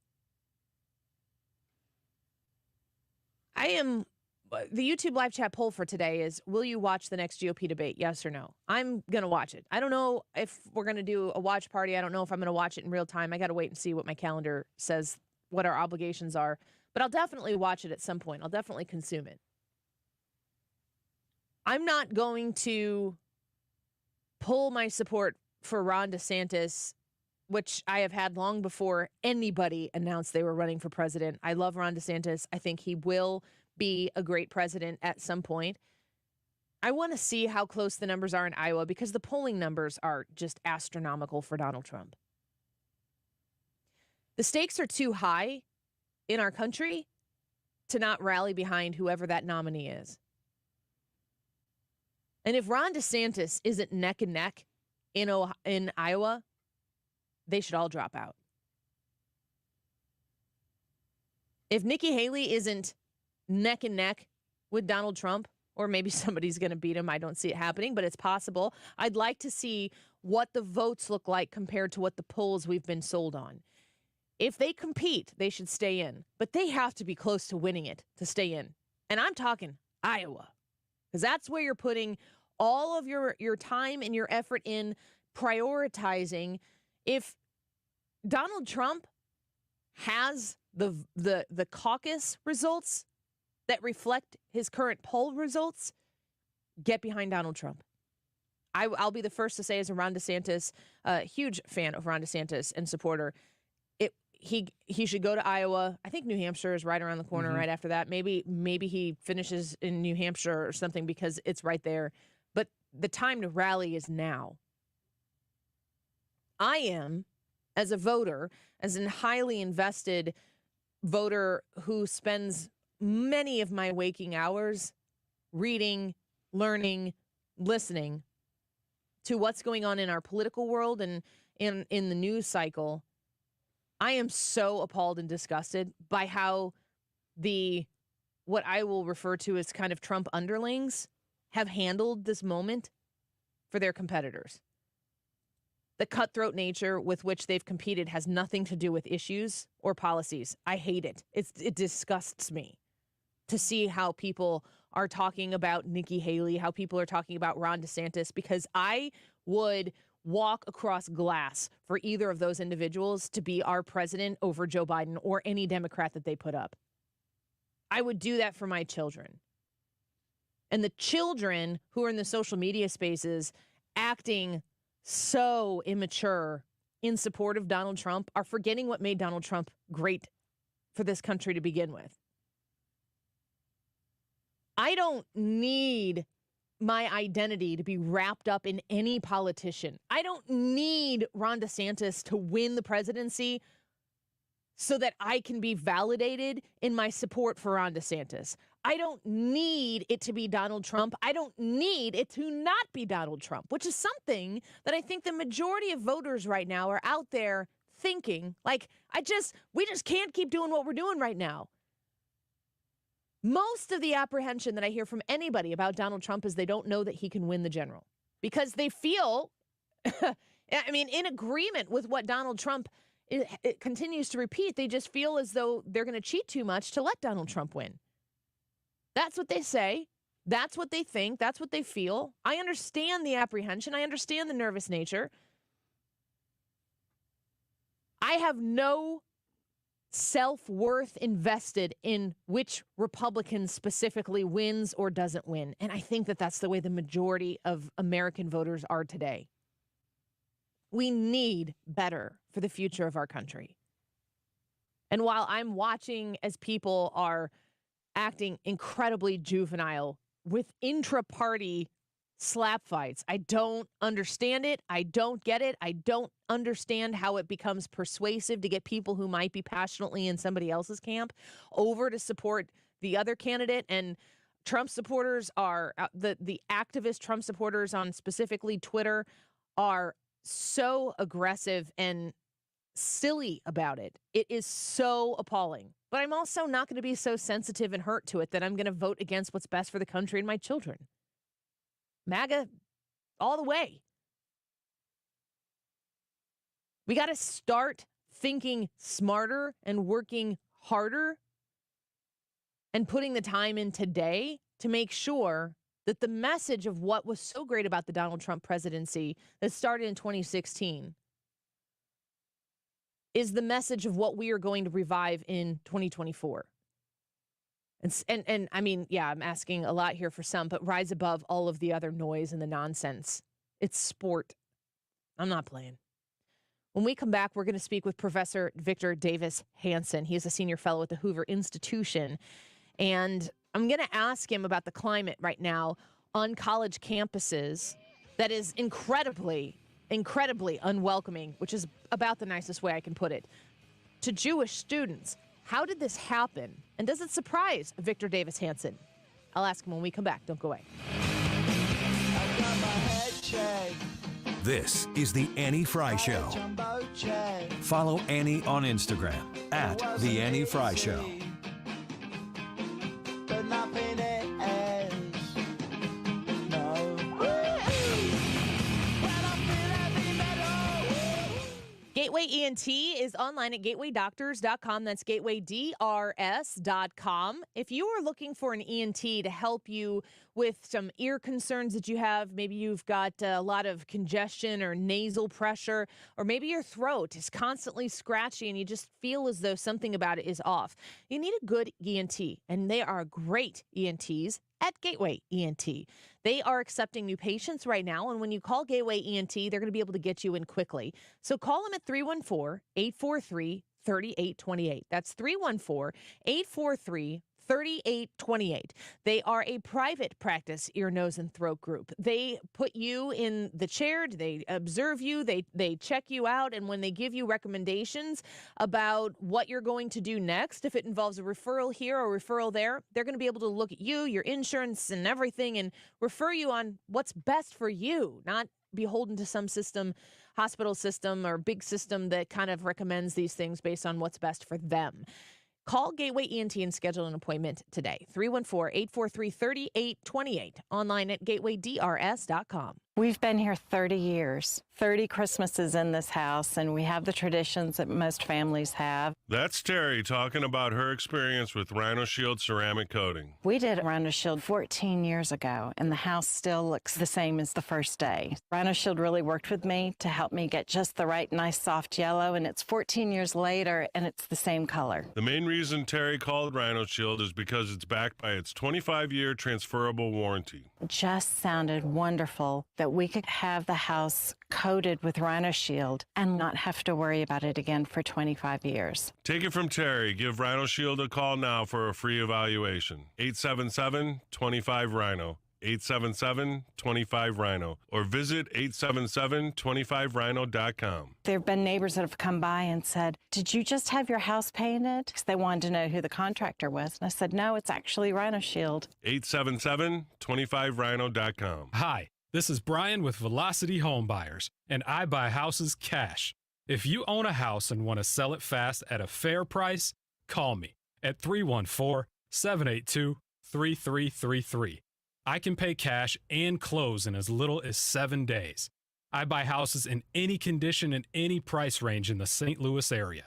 The YouTube live chat poll for today is, will you watch the next GOP debate? Yes or no? I'm going to watch it. I don't know if we're going to do a watch party. I don't know if I'm going to watch it in real time. I got to wait and see what my calendar says, what our obligations are. But I'll definitely watch it at some point. I'll definitely consume it. I'm not going to pull my support for Ron DeSantis, which I have had long before anybody announced they were running for president. I love Ron DeSantis. I think he will be a great president at some point. I want to see how close the numbers are in Iowa, because the polling numbers are just astronomical for Donald Trump. The stakes are too high in our country to not rally behind whoever that nominee is. And if Ron DeSantis isn't neck and neck in Iowa, they should all drop out. If Nikki Haley isn't neck and neck with Donald Trump, or maybe somebody's going to beat him, I don't see it happening, but it's possible. I'd like to see what the votes look like compared to what the polls we've been sold on. If they compete, they should stay in. But they have to be close to winning it to stay in. And I'm talking Iowa, because that's where you're putting all of your time and your effort in prioritizing. If Donald Trump has the caucus results that reflect his current poll results, get behind Donald Trump. I'll be the first to say, as a Ron DeSantis, huge fan of Ron DeSantis and supporter, he should go to Iowa. I think New Hampshire is right around the corner right after that. Maybe he finishes in New Hampshire or something because it's right there. But the time to rally is now. I am, as a voter, as a highly invested voter who spends many of my waking hours reading, learning, listening to what's going on in our political world and in the news cycle, I am so appalled and disgusted by how what I will refer to as kind of Trump underlings have handled this moment for their competitors. The cutthroat nature with which they've competed has nothing to do with issues or policies. I hate it. It disgusts me to see how people are talking about Nikki Haley, how people are talking about Ron DeSantis, because I would walk across glass for either of those individuals to be our president over Joe Biden or any Democrat that they put up. I would do that for my children. And the children who are in the social media spaces acting so immature in support of Donald Trump are forgetting what made Donald Trump great for this country to begin with. I don't need my identity to be wrapped up in any politician. I don't need Ron DeSantis to win the presidency so that I can be validated in my support for Ron DeSantis. I don't need it to be Donald Trump. I don't need it to not be Donald Trump, which is something that I think the majority of voters right now are out there thinking, like, we just can't keep doing what we're doing right now. Most of the apprehension that I hear from anybody about Donald Trump is they don't know that he can win the general because they feel, in agreement with what Donald Trump it continues to repeat. They just feel as though they're going to cheat too much to let Donald Trump win. That's what they say. That's what they think. That's what they feel. I understand the apprehension. I understand the nervous nature. I have no self-worth invested in which Republican specifically wins or doesn't win. And I think that that's the way the majority of American voters are today. We need better for the future of our country. And while I'm watching as people are acting incredibly juvenile with intra-party slap fights, I don't understand it. I don't get it. I don't understand how it becomes persuasive to get people who might be passionately in somebody else's camp over to support the other candidate. And Trump supporters are, the activist Trump supporters on specifically Twitter are so aggressive and silly about it. It is so appalling. But I'm also not going to be so sensitive and hurt to it that I'm going to vote against what's best for the country and my children. MAGA all the way. We got to start thinking smarter and working harder and putting the time in today to make sure that the message of what was so great about the Donald Trump presidency that started in 2016 is the message of what we are going to revive in 2024. And I mean, yeah, I'm asking a lot here for some, but rise above all of the other noise and the nonsense. It's sport. I'm not playing. When we come back, we're going to speak with Professor Victor Davis Hanson. He is a senior fellow at the Hoover Institution. And I'm going to ask him about the climate right now on college campuses that is incredibly unwelcoming, which is about the nicest way I can put it, to Jewish students. How did this happen? And does it surprise Victor Davis Hanson? I'll ask him when we come back. Don't go away. This is the Annie Frey Show. Follow Annie on Instagram at The Annie Frey Show. Gateway ENT is online at gatewaydoctors.com. That's gatewaydrs.com. If you are looking for an ENT to help you with some ear concerns that you have, maybe you've got a lot of congestion or nasal pressure, or maybe your throat is constantly scratchy and you just feel as though something about it is off, you need a good ENT, and they are great ENTs at Gateway ENT. They are accepting new patients right now, and when you call Gateway ENT, they're going to be able to get you in quickly. So call them at 314-843-3828. That's 314-843-3828. They are a private practice ear, nose, and throat group. They put you in the chair. They observe you. They check you out. And when they give you recommendations about what you're going to do next, if it involves a referral here or a referral there, they're going to be able to look at you, your insurance, and everything, and refer you on what's best for you, not beholden to some system, hospital system, or big system that kind of recommends these things based on what's best for them. Call Gateway ENT and schedule an appointment today. 314-843-3828. Online at gatewaydrs.com. We've been here 30 years, 30 Christmases in this house, and we have the traditions that most families have. That's Terry talking about her experience with Rhino Shield ceramic coating. We did Rhino Shield 14 years ago, and the house still looks the same as the first day. Rhino Shield really worked with me to help me get just the right, nice, soft yellow, and it's 14 years later, and it's the same color. The main reason Terry called Rhino Shield is because it's backed by its 25-year transferable warranty. It just sounded wonderful that we could have the house coated with Rhino Shield and not have to worry about it again for 25 years. Take it from Terry. Give Rhino Shield a call now for a free evaluation. 877-25-RHINO. 877-25-RHINO. Or visit 877-25rhino.com. There have been neighbors that have come by and said, "Did you just have your house painted?" Because they wanted to know who the contractor was. And I said, "No, it's actually Rhino Shield." 877-25rhino.com. Hi. This is Brian with Velocity Home Buyers, and I buy houses cash. If you own a house and want to sell it fast at a fair price, call me at 314-782-3333. I can pay cash and close in as little as 7 days. I buy houses in any condition and any price range in the St. Louis area.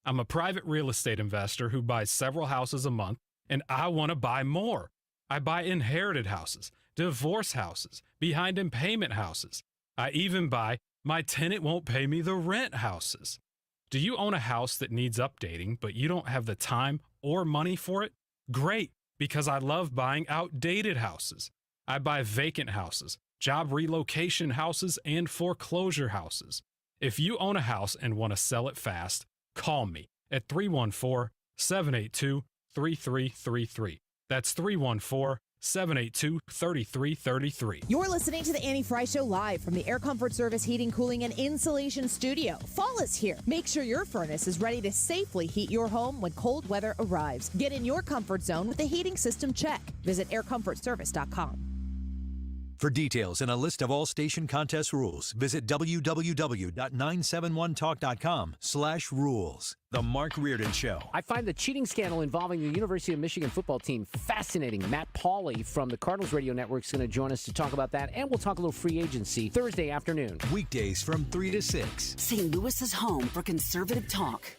I'm a private real estate investor who buys several houses a month, and I want to buy more. I buy inherited houses, divorce houses, behind in payment houses. I even buy my tenant won't pay me the rent houses. Do you own a house that needs updating, but you don't have the time or money for it? Great, because I love buying outdated houses. I buy vacant houses, job relocation houses, and foreclosure houses. If you own a house and want to sell it fast, call me at 314-782-3333. That's 314-782-3333. You're listening to the Annie Frey Show live from the Air Comfort Service Heating, Cooling, and Insulation Studio. Fall is here. Make sure your furnace is ready to safely heat your home when cold weather arrives. Get in your comfort zone with the heating system check. Visit aircomfortservice.com. For details and a list of all station contest rules, visit www.971talk.com/rules. The Mark Reardon Show. I find the cheating scandal involving the University of Michigan football team fascinating. Matt Pauley from the Cardinals Radio Network is going to join us to talk about that, and we'll talk a little free agency Thursday afternoon. Weekdays from 3 to 6. St. Louis's home for conservative talk.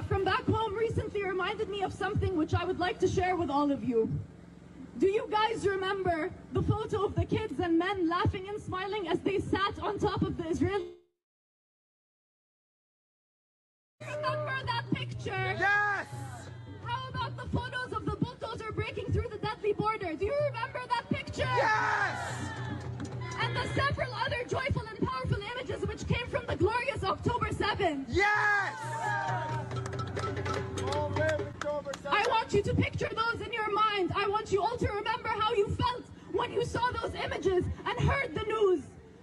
From back home recently reminded me of something which I would like to share with all of you. Do you guys remember the photo of the kids and men laughing and smiling as they sat on top of the Israeli? Remember that picture? Yes! How about the photos of the bulldozer breaking through the deadly border? Do you remember that picture? Yes! And the several other joyful and powerful images which came from the glorious October 7th? Yes! I want you to picture those in your mind. I want you all to remember how you felt when you saw those images and heard the news.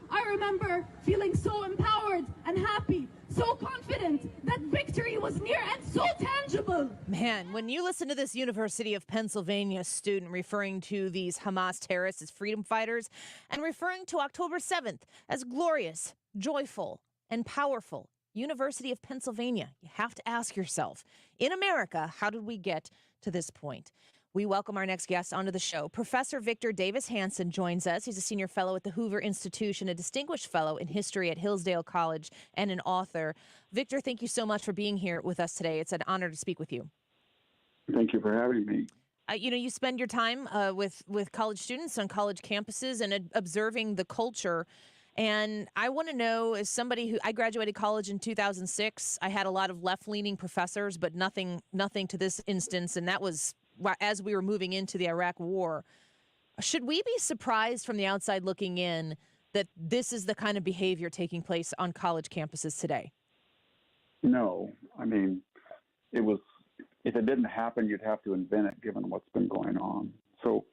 I remember feeling so empowered and happy, so confident that victory was near and so tangible. Man, when you listen to this University of Pennsylvania student referring to these Hamas terrorists as freedom fighters and referring to October 7th as glorious, joyful, and powerful, University of Pennsylvania, you have to ask yourself, in America, how did we get to this point? We welcome our next guest onto the show. Professor Victor Davis Hanson joins us. He's a senior fellow at the Hoover Institution, a distinguished fellow in history at Hillsdale College, and an author. Victor, thank you so much for being here with us today. It's an honor to speak with you. Thank you for having me. You spend your time with college students on college campuses and observing the culture. And I want to know, as somebody who I graduated college in 2006, I had a lot of left-leaning professors, but nothing to this instance, and that was as we were moving into the Iraq War. Should we be surprised from the outside looking in that this is the kind of behavior taking place on college campuses today? No. I mean, if it didn't happen, you'd have to invent it given what's been going on. So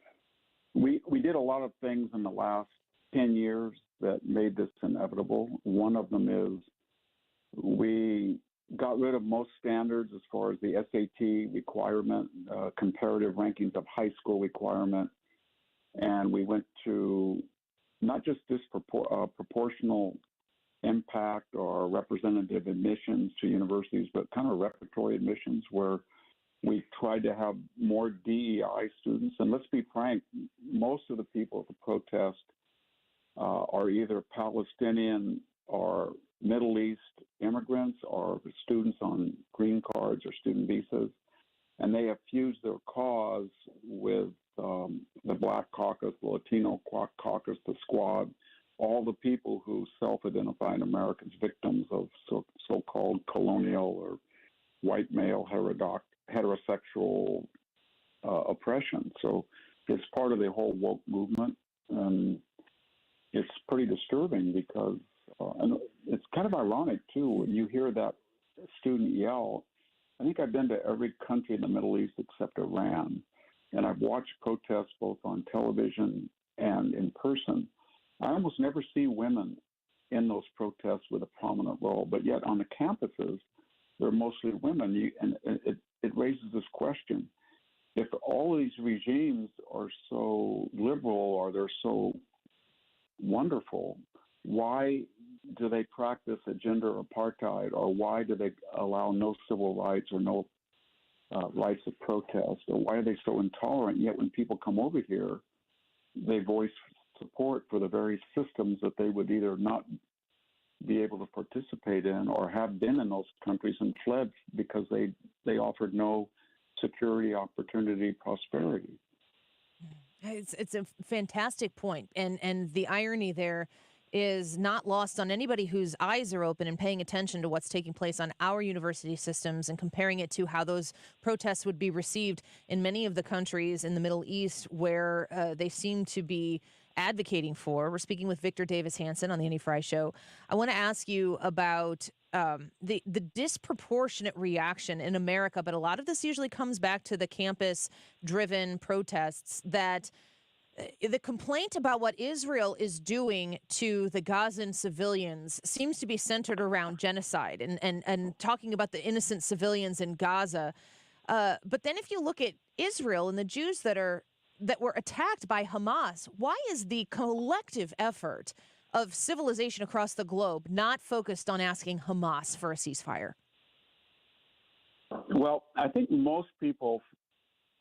we did a lot of things in the last 10 years that made this inevitable. One of them is we got rid of most standards as far as the SAT requirement, comparative rankings of high school requirement, and we went to not just proportional impact or representative admissions to universities, but kind of repertory admissions where we tried to have more DEI students. And let's be frank, most of the people at the protest are either Palestinian or Middle East immigrants or students on green cards or student visas, and they have fused their cause with the Black Caucus, the Latino Caucus, the Squad, all the people who self-identified Americans victims of so-called colonial or white male heterosexual oppression. So it's part of the whole woke movement, and it's pretty disturbing because and it's kind of ironic, too, when you hear that student yell. I think I've been to every country in the Middle East except Iran, and I've watched protests both on television and in person. I almost never see women in those protests with a prominent role, but yet on the campuses, they're mostly women. And it raises this question. If all of these regimes are so liberal or they're so wonderful, why do they practice a gender apartheid, or why do they allow no civil rights or no rights of protest, or why are they so intolerant? Yet when people come over here, they voice support for the very systems that they would either not be able to participate in or have been in those countries and fled because they offered no security, opportunity, prosperity. It's a fantastic point, and the irony there is not lost on anybody whose eyes are open and paying attention to what's taking place on our university systems and comparing it to how those protests would be received in many of the countries in the Middle East where they seem to be advocating for. We're speaking with Victor Davis Hanson on the Andy Frey Show. I want to ask you about the disproportionate reaction in America, but a lot of this usually comes back to the campus-driven protests that the complaint about what Israel is doing to the Gazan civilians seems to be centered around genocide and talking about the innocent civilians in Gaza. But then if you look at Israel and the Jews that were attacked by Hamas, why is the collective effort of civilization across the globe not focused on asking Hamas for a ceasefire? Well, I think most people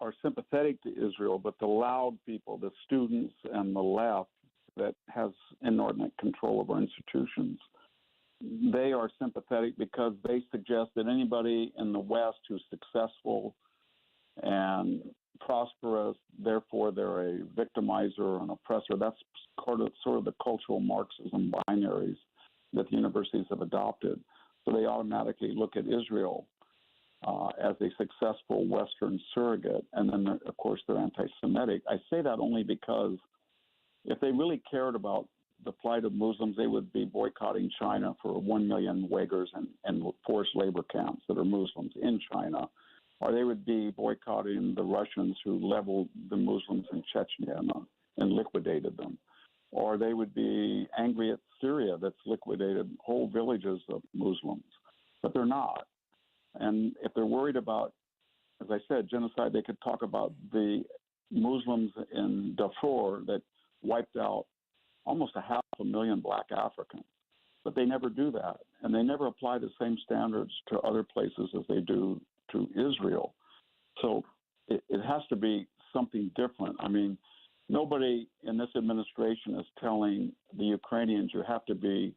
are sympathetic to Israel, but the loud people, the students and the left that has inordinate control over institutions, they are sympathetic because they suggest that anybody in the West who's successful and prosperous, therefore they're a victimizer or an oppressor. That's sort of the cultural Marxism binaries that the universities have adopted. So they automatically look at Israel as a successful Western surrogate, and then, of course, they're anti-Semitic. I say that only because if they really cared about the plight of Muslims, they would be boycotting China for 1 million Uyghurs and forced labor camps that are Muslims in China, or they would be boycotting the Russians who leveled the Muslims in Chechnya and liquidated them. or they would be angry at Syria that's liquidated whole villages of Muslims. But they're not. And if they're worried about, as I said, genocide, they could talk about the Muslims in Darfur that wiped out almost 500,000 black Africans. But they never do that. And they never apply the same standards to other places as they do to Israel. So it has to be something different. I mean, nobody in this administration is telling the Ukrainians you have to be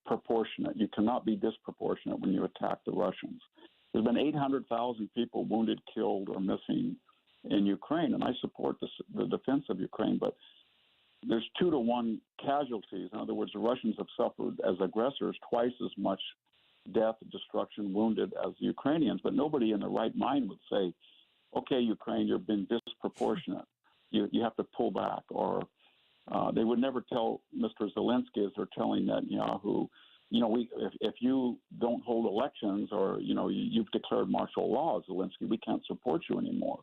proportionate. You cannot be disproportionate when you attack the Russians. There's been 800,000 people wounded, killed, or missing in Ukraine, and I support the defense of Ukraine, but there's 2-to-1 casualties. In other words, the Russians have suffered as aggressors twice as much death, destruction, wounded as the Ukrainians, but nobody in their right mind would say, okay, Ukraine, you've been disproportionate. You have to pull back. Or they would never tell Mr. Zelensky, as they're telling Netanyahu, if you don't hold elections or, you've declared martial law, Zelensky, we can't support you anymore.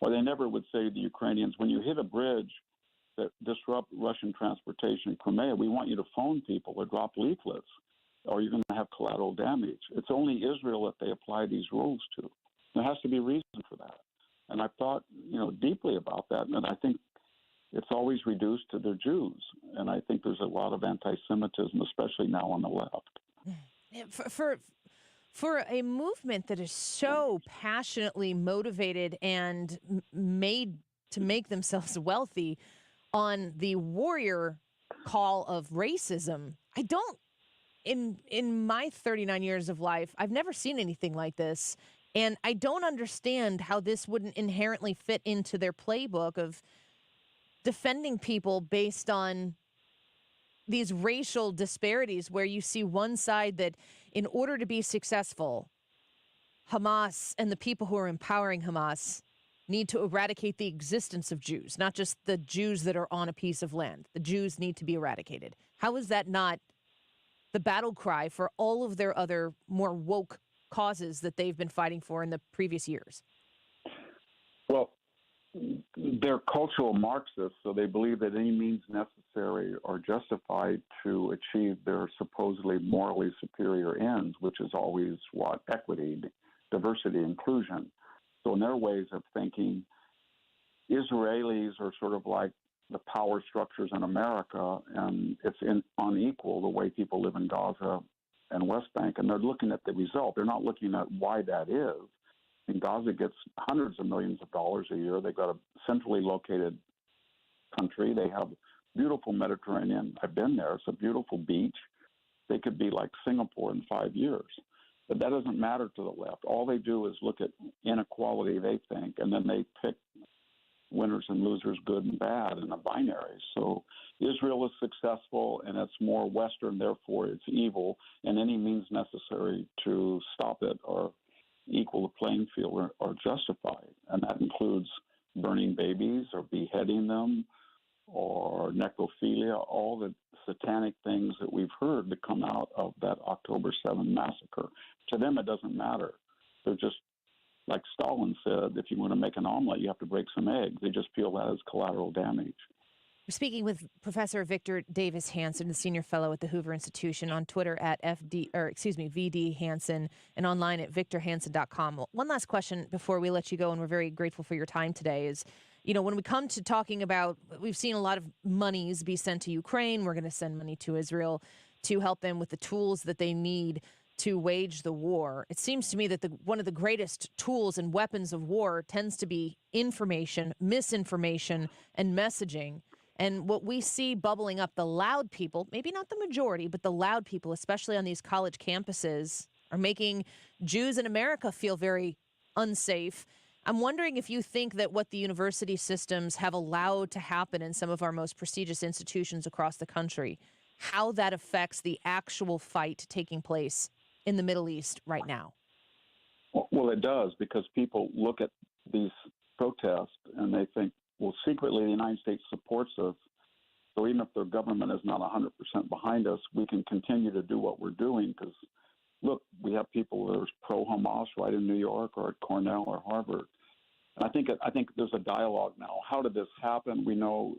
Or they never would say to the Ukrainians, when you hit a bridge that disrupt Russian transportation in Crimea, we want you to phone people or drop leaflets, or you're going to have collateral damage. It's only Israel that they apply these rules to. There has to be reason for that. And I've thought, deeply about that, and I think it's always reduced to the Jews. And I think there's a lot of anti-Semitism, especially now on the left. For a movement that is so passionately motivated and made to make themselves wealthy on the warrior call of racism, I don't, in my 39 years of life, I've never seen anything like this. And I don't understand how this wouldn't inherently fit into their playbook of defending people based on these racial disparities, where you see one side that in order to be successful, Hamas and the people who are empowering Hamas need to eradicate the existence of Jews, not just the Jews that are on a piece of land. The Jews need to be eradicated. How is that not the battle cry for all of their other more woke causes that they've been fighting for in the previous years? Well, they're cultural Marxists, so they believe that any means necessary are justified to achieve their supposedly morally superior ends, which is always what? Equity, diversity, inclusion. So in their ways of thinking, Israelis are sort of like the power structures in America, and it's unequal the way people live in Gaza and West Bank, and they're looking at the result. They're not looking at why that is. And Gaza gets hundreds of millions of dollars a year. They've got a centrally located country. They have beautiful Mediterranean. I've been there. It's a beautiful beach. They could be like Singapore in 5 years. But that doesn't matter to the left. All they do is look at inequality, they think, and then they pick winners and losers, good and bad, in a binary. So Israel is successful, and it's more Western, therefore it's evil, and any means necessary to stop it or equal the playing field or justify it. And that includes burning babies or beheading them or necrophilia, all the satanic things that we've heard that come out of that October 7 massacre. To them, it doesn't matter. They're just, like Stalin said, if you want to make an omelet, you have to break some eggs. They just feel that as collateral damage. We're speaking with Professor Victor Davis Hanson, the senior fellow at the Hoover Institution, on Twitter at VD Hanson, and online at victorhanson.com. One last question before we let you go, and we're very grateful for your time today, is, when we come to talking about, we've seen a lot of monies be sent to Ukraine. We're going to send money to Israel to help them with the tools that they need to wage the war. It seems to me that one of the greatest tools and weapons of war tends to be information, misinformation, and messaging. And what we see bubbling up, the loud people, maybe not the majority, but the loud people, especially on these college campuses, are making Jews in America feel very unsafe. I'm wondering if you think that what the university systems have allowed to happen in some of our most prestigious institutions across the country, how that affects the actual fight taking place in the Middle East right now. Well, it does, because people look at these protests and they think, well, secretly the United States supports us, so even if their government is not 100% behind us, we can continue to do what we're doing, because, look, we have people that are pro-Hamas right in New York or at Cornell or Harvard. And I think there's a dialogue now. How did this happen? We know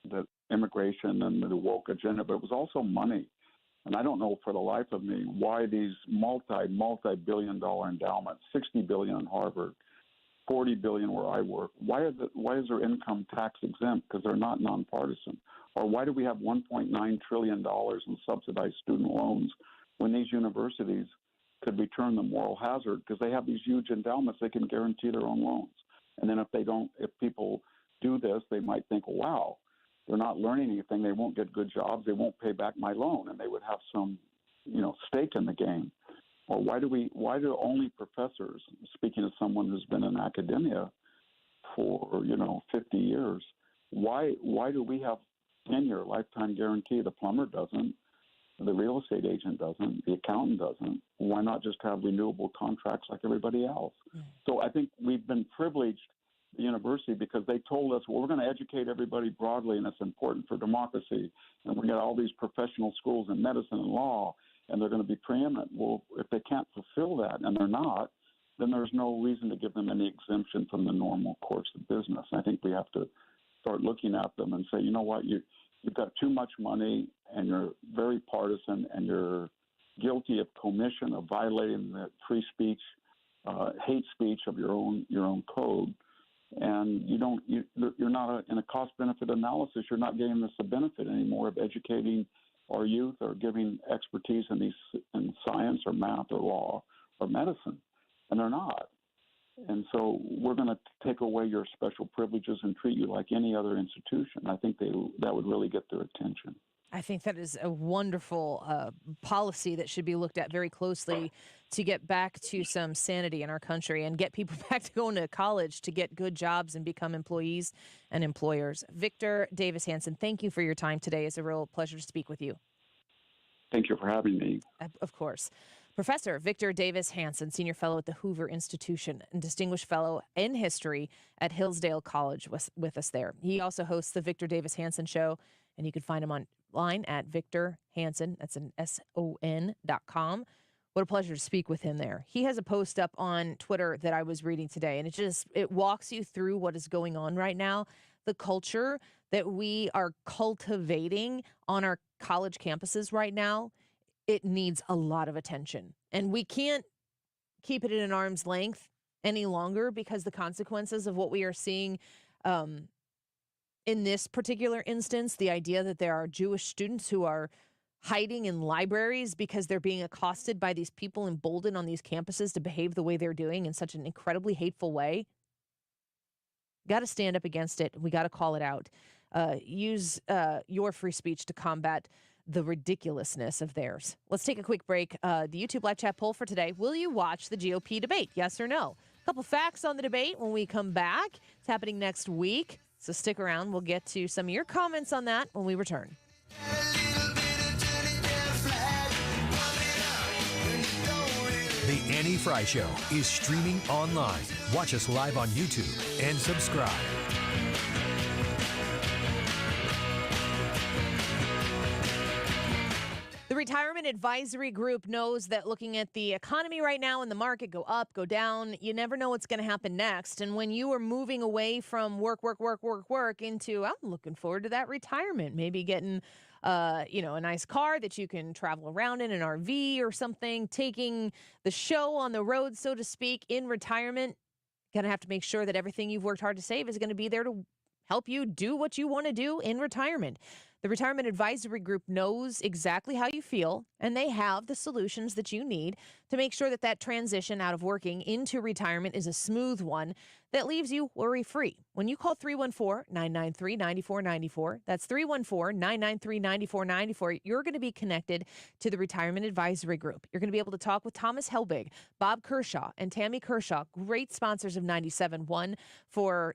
the immigration and the woke agenda, but it was also money. And I don't know for the life of me why these multi-billion dollar endowments, $60 billion in Harvard, $40 billion where I work, why is their income tax exempt? Because they're not nonpartisan. Or why do we have $1.9 trillion in subsidized student loans when these universities could return the moral hazard because they have these huge endowments, they can guarantee their own loans. And then if people do this, they might think, wow, they're not learning anything, they won't get good jobs, they won't pay back my loan, and they would have some, stake in the game. Or why do only professors, speaking as someone who's been in academia for, 50 years, why do we have tenure, lifetime guarantee? The plumber doesn't, the real estate agent doesn't, the accountant doesn't. Why not just have renewable contracts like everybody else? So I think we've been privileged, the university, because they told us, well, we're going to educate everybody broadly, and it's important for democracy. And we got all these professional schools in medicine and law, and they're going to be preeminent. Well, if they can't fulfill that, and they're not, then there's no reason to give them any exemption from the normal course of business. I think we have to start looking at them and say, you know what, you've got too much money, and you're very partisan, and you're guilty of commission, of violating the free speech, hate speech of your own code. And you're not in a cost-benefit analysis. You're not getting us the benefit anymore of educating our youth or giving expertise in science or math or law or medicine, and they're not. And so we're going to take away your special privileges and treat you like any other institution. I think that would really get their attention. I think that is a wonderful policy that should be looked at very closely to get back to some sanity in our country and get people back to going to college to get good jobs and become employees and employers. Victor Davis Hanson, thank you for your time today. It's a real pleasure to speak with you. Thank you for having me. Of course. Professor Victor Davis Hanson, Senior Fellow at the Hoover Institution and Distinguished Fellow in History at Hillsdale College, was with us there. He also hosts the Victor Davis Hanson Show, and you can find him online at Victor Hanson, that's an SON.com. What a pleasure to speak with him there. He has a post up on Twitter that I was reading today, and it walks you through what is going on right now, the culture that we are cultivating on our college campuses right now. It needs a lot of attention, and we can't keep it at an arm's length any longer because the consequences of what we are seeing in this particular instance, the idea that there are Jewish students who are hiding in libraries because they're being accosted by these people emboldened on these campuses to behave the way they're doing in such an incredibly hateful way. Got to stand up against it. We got to call it out. Use your free speech to combat the ridiculousness of theirs. Let's take a quick break. The YouTube live chat poll for today. Will you watch the GOP debate? Yes or no? A couple facts on the debate when we come back. It's happening next week. So stick around. We'll get to some of your comments on that when we return. The Annie Frey Show is streaming online. Watch us live on YouTube and subscribe. The Retirement Advisory Group knows that looking at the economy right now and the market go up, go down, you never know what's going to happen next. And when you are moving away from work into, I'm looking forward to that retirement, maybe getting a nice car that you can travel around in, an RV or something, taking the show on the road, so to speak, in retirement, going to have to make sure that everything you've worked hard to save is going to be there to help you do what you want to do in retirement. The Retirement Advisory Group knows exactly how you feel, and they have the solutions that you need to make sure that that transition out of working into retirement is a smooth one that leaves you worry-free. When you call 314-993-9494, that's 314-993-9494, you're going to be connected to the Retirement Advisory Group. You're going to be able to talk with Thomas Helbig, Bob Kershaw, and Tammy Kershaw, great sponsors of 97.1 for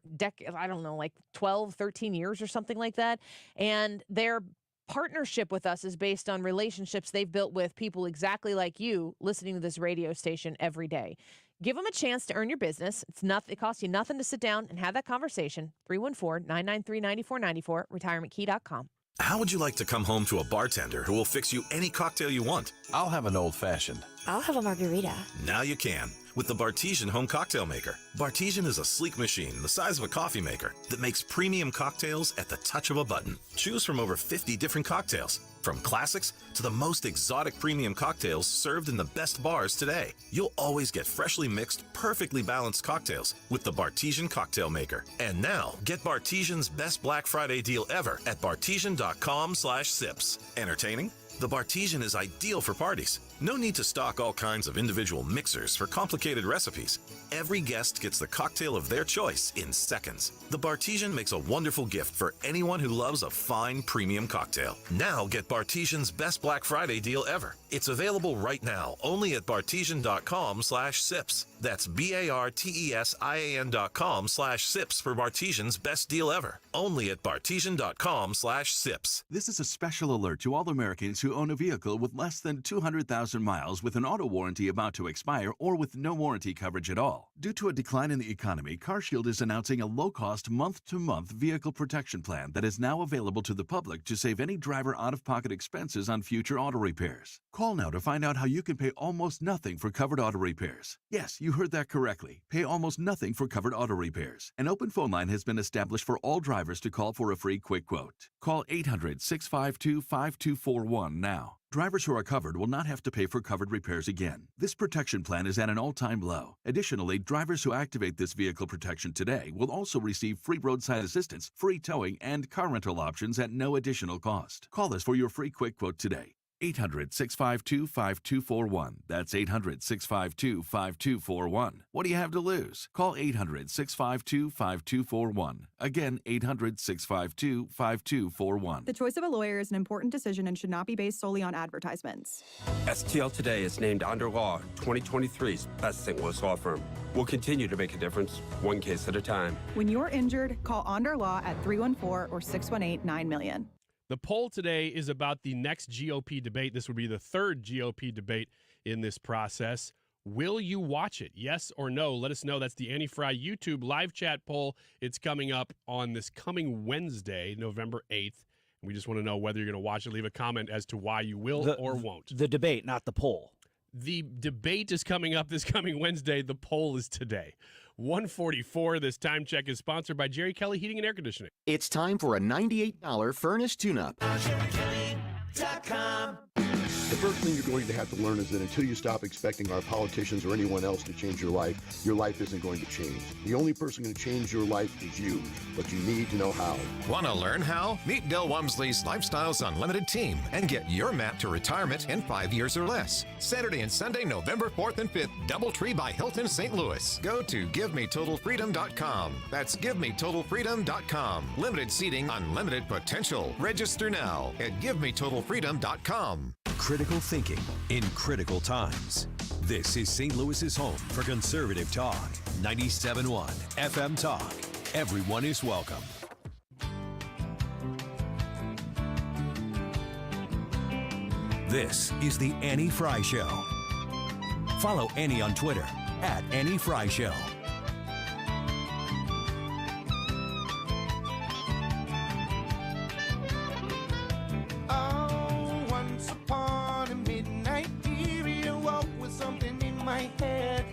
12, 13 years or something like that. And their partnership with us is based on relationships they've built with people exactly like you listening to this radio station every day. Give them a chance to earn your business. It costs you nothing to sit down and have that conversation. 314-993-9494, retirementkey.com. How would you like to come home to a bartender who will fix you any cocktail you want? I'll have an old-fashioned. I'll have a margarita. Now you can. with the Bartesian Home Cocktail Maker. Bartesian is a sleek machine the size of a coffee maker that makes premium cocktails at the touch of a button. Choose from over 50 different cocktails, from classics to the most exotic premium cocktails served in the best bars today. You'll always get freshly mixed, perfectly balanced cocktails with the Bartesian Cocktail Maker. And now, get Bartesian's best Black Friday deal ever at bartesian.com/sips. Entertaining? The Bartesian is ideal for parties. No need to stock all kinds of individual mixers for complicated recipes. Every guest gets the cocktail of their choice in seconds. The Bartesian makes a wonderful gift for anyone who loves a fine premium cocktail. Now get Bartesian's best Black Friday deal ever. It's available right now only at bartesian.com/sips. That's BARTESIAN.com/sips for Bartesian's best deal ever. Only at bartesian.com/sips. This is a special alert to all Americans who own a vehicle with less than 200,000 miles with an auto warranty about to expire or with no warranty coverage at all. Due to a decline in the economy, CarShield is announcing a low-cost month-to-month vehicle protection plan that is now available to the public to save any driver out-of-pocket expenses on future auto repairs. Call now to find out how you can pay almost nothing for covered auto repairs. Yes, you heard that correctly. Pay almost nothing for covered auto repairs. An open phone line has been established for all drivers to call for a free quick quote. Call 800-652-5241 now. Drivers who are covered will not have to pay for covered repairs again. This protection plan is at an all-time low. Additionally, drivers who activate this vehicle protection today will also receive free roadside assistance, free towing, and car rental options at no additional cost. Call us for your free quick quote today. 800-652-5241. That's 800-652-5241. What do you have to lose? Call 800-652-5241. Again, 800-652-5241. The choice of a lawyer is an important decision and should not be based solely on advertisements. STL Today is named Under Law 2023's best St. Louis law firm. We'll continue to make a difference, one case at a time. When you're injured, call Under Law at 314 or 618-9000000. The poll today is about the next GOP debate. This would be the third GOP debate in this process. Will you watch it? Yes or no? Let us know. That's the Annie Frey YouTube live chat poll. It's coming up on this coming Wednesday, November 8th. And we just want to know whether you're going to watch it. Leave a comment as to why you will or won't. The debate, not the poll. The debate is coming up this coming Wednesday. The poll is today. 1:44. This time check is sponsored by Jerry Kelly Heating and Air Conditioning. It's time for a $98 furnace tune-up. JerryKelly.com. The first thing you're going to have to learn is that until you stop expecting our politicians or anyone else to change your life isn't going to change. The only person going to change your life is you, but you need to know how. Want to learn how? Meet Del Wamsley's Lifestyles Unlimited team and get your map to retirement in 5 years or less. Saturday and Sunday, November 4th and 5th, Doubletree by Hilton, St. Louis. Go to GiveMeTotalFreedom.com. That's GiveMeTotalFreedom.com. Limited seating, unlimited potential. Register now at GiveMeTotalFreedom.com. Critical thinking in critical times. This is St. Louis's home for conservative talk. 97.1 FM Talk. Everyone is welcome. This is the Annie Frey Show. Follow Annie on Twitter at Annie Frey Show. Head.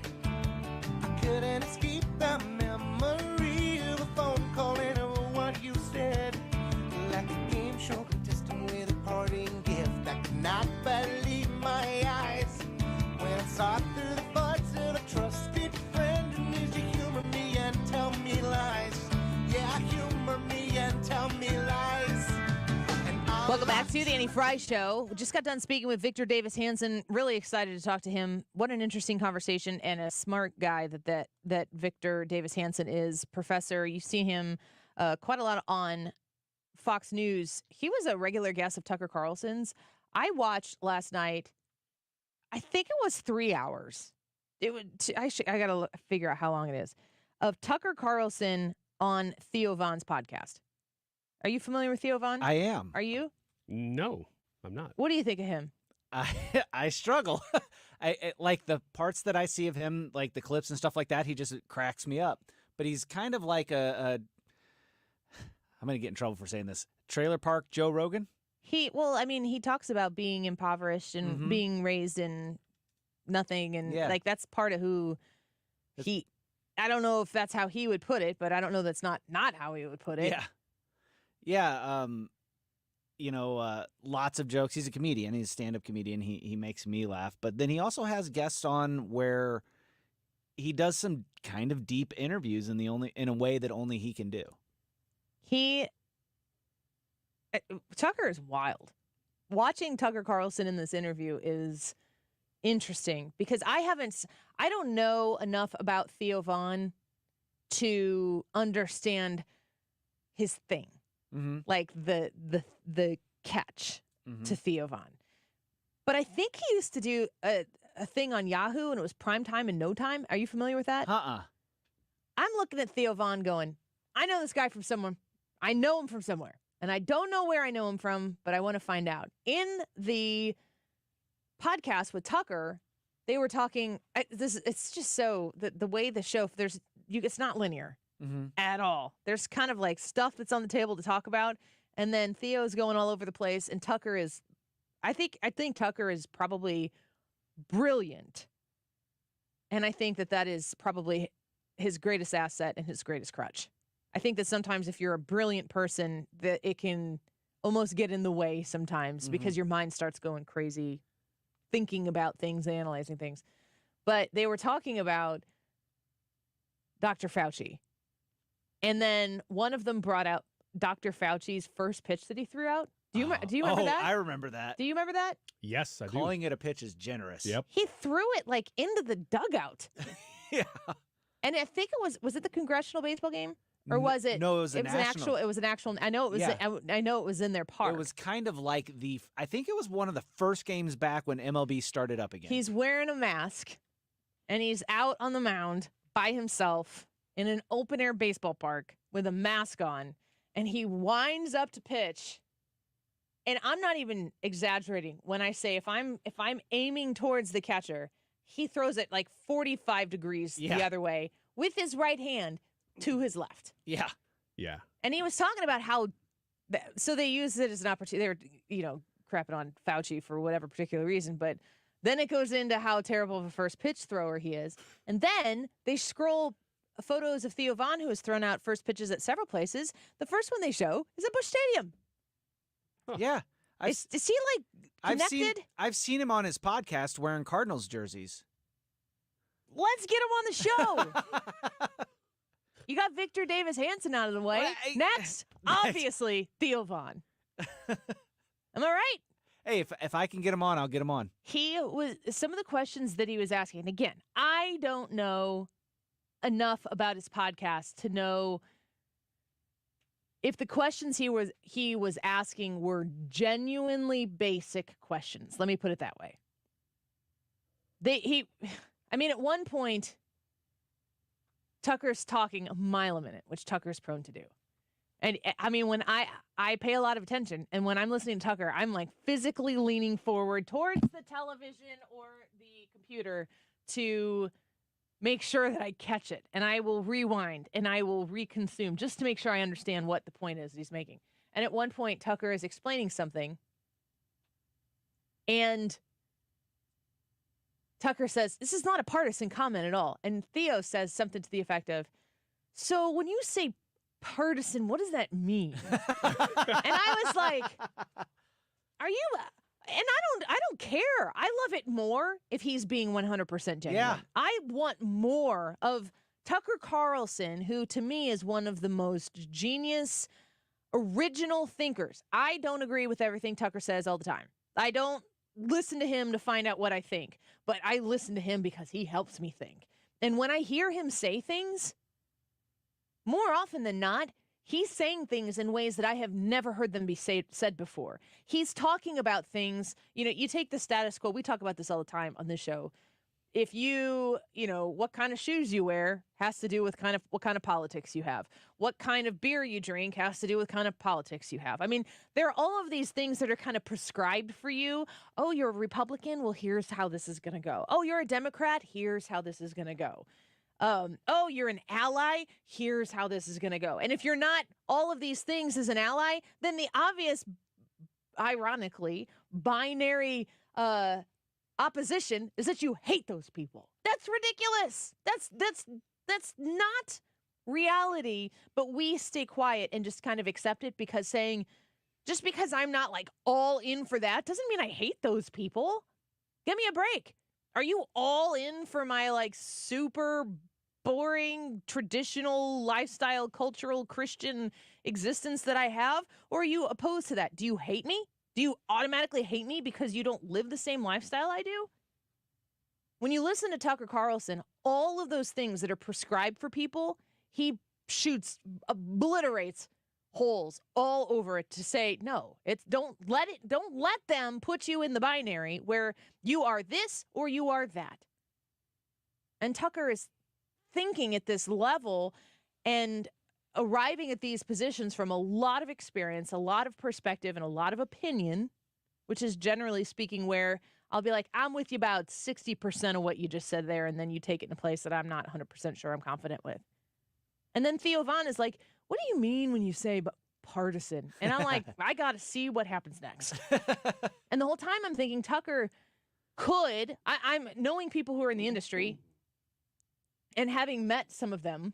I couldn't escape the memory of a phone call and of what you said. Like a game show contestant with a parting gift. I could not believe my eyes when I saw through the buds of a trusted friend who needs to humor me and tell me lies. Yeah, humor me and tell me lies. Welcome back to the Annie Frey Show. We just got done speaking with Victor Davis Hanson. Really excited to talk to him. What an interesting conversation and a smart guy that Victor Davis Hanson is. Professor, you see him quite a lot on Fox News. He was a regular guest of Tucker Carlson's. I watched last night, I think it was 3 hours. I got to figure out how long it is, of Tucker Carlson on Theo Von's podcast. Are you familiar with Theo Von? I am. Are you? No, I'm not. What do you think of him? I struggle. I like the parts that I see of him, like the clips and stuff like that. He just cracks me up. But he's kind of like I'm going to get in trouble for saying this. Trailer Park Joe Rogan? He talks about being impoverished and being raised in nothing. And Yeah. like, that's part of who I don't know if that's how he would put it, but I don't know that's not how he would put it. Yeah. Yeah. Lots of jokes. He's a comedian. He's a stand-up comedian. He makes me laugh. But then he also has guests on where he does some kind of deep interviews in a way that only he can do. Tucker is wild. Watching Tucker Carlson in this interview is interesting because I don't know enough about Theo Von to understand his thing. Mm-hmm. Like the catch to Theo Von. But I think he used to do a thing on Yahoo, and it was Prime Time and No Time. Are you familiar with that? I'm looking at Theo Von going, I know this guy from somewhere. I know him from somewhere. And I don't know where I know him from, but I want to find out. In the podcast with Tucker, they were talking, it's just so, the way the show, it's not linear. At all. There's kind of like stuff that's on the table to talk about, and then Theo's going all over the place, and Tucker is, I think Tucker is probably brilliant, and I think that is probably his greatest asset and his greatest crutch. I think that sometimes if you're a brilliant person, that it can almost get in the way sometimes because your mind starts going crazy, thinking about things, analyzing things. But they were talking about Dr. Fauci. And then one of them brought out Dr. Fauci's first pitch that he threw out. Do you remember that? I remember that. Do you remember that? Yes, I do. Calling it a pitch is generous. Yep. He threw it like into the dugout. Yeah. And I think was it the congressional baseball game? Or was it? No, it was an actual. I know it was. Yeah. I know it was in their park. It was kind of like I think it was one of the first games back when MLB started up again. He's wearing a mask, and he's out on the mound by himself in an open air baseball park with a mask on, and he winds up to pitch. And I'm not even exaggerating when I say if I'm aiming towards the catcher, he throws it like 45 degrees the other way with his right hand to his left. Yeah. Yeah. And he was talking about how so they used it as an opportunity. They were, crapping on Fauci for whatever particular reason, but then it goes into how terrible of a first pitch thrower he is. And then they scroll photos of Theo Von, who has thrown out first pitches at several places. The first one they show is at Busch Stadium. Huh. Yeah. Is he like connected? I've seen him on his podcast wearing Cardinals jerseys. Let's get him on the show. You got Victor Davis Hanson out of the way. Next, obviously, Theo Von. Am I right? Hey, if I can get him on, I'll get him on. Some of the questions that he was asking, and again, I don't know enough about his podcast to know if the questions he was asking were genuinely basic questions. Let me put it that way. At one point, Tucker's talking a mile a minute, which Tucker's prone to do. And I mean, when I pay a lot of attention, and when I'm listening to Tucker, I'm like physically leaning forward towards the television or the computer to make sure that I catch it. And I will rewind and I will reconsume just to make sure I understand what the point is that he's making. And at one point, Tucker is explaining something, and Tucker says, this is not a partisan comment at all. And Theo says something to the effect of, so when you say partisan, what does that mean? And I was like, are you? And I don't care. I love it more if he's being 100% genuine. Yeah. I want more of Tucker Carlson, who to me is one of the most genius, original thinkers. I don't agree with everything Tucker says all the time. I don't listen to him to find out what I think, but I listen to him because he helps me think. And when I hear him say things, more often than not, he's saying things in ways that I have never heard them be said before. He's talking about things, you take the status quo. We talk about this all the time on this show. If what kind of shoes you wear has to do with what kind of politics you have. What kind of beer you drink has to do with kind of politics you have. I mean, there are all of these things that are kind of prescribed for you. Oh, you're a Republican? Well, here's how this is going to go. Oh, you're a Democrat? Here's how this is going to go. Oh, you're an ally? Here's how this is going to go. And if you're not all of these things as an ally, then the obvious, ironically, binary opposition is that you hate those people. That's ridiculous. That's not reality, but we stay quiet and just kind of accept it because just because I'm not like all in for that doesn't mean I hate those people. Give me a break. Are you all in for my like super boring, traditional lifestyle, cultural, Christian existence that I have? Or are you opposed to that? Do you hate me? Do you automatically hate me because you don't live the same lifestyle I do? When you listen to Tucker Carlson, all of those things that are prescribed for people, he obliterates holes all over it to say, no, don't let them put you in the binary where you are this or you are that. And Tucker is thinking at this level and arriving at these positions from a lot of experience, a lot of perspective, and a lot of opinion, which is generally speaking where I'll be like, I'm with you about 60% of what you just said there, and then you take it in a place that I'm not 100% sure I'm confident with. And then Theo Von is like, what do you mean when you say partisan? And I'm like, I got to see what happens next. And the whole time I'm thinking Tucker could, I'm knowing people who are in the industry and having met some of them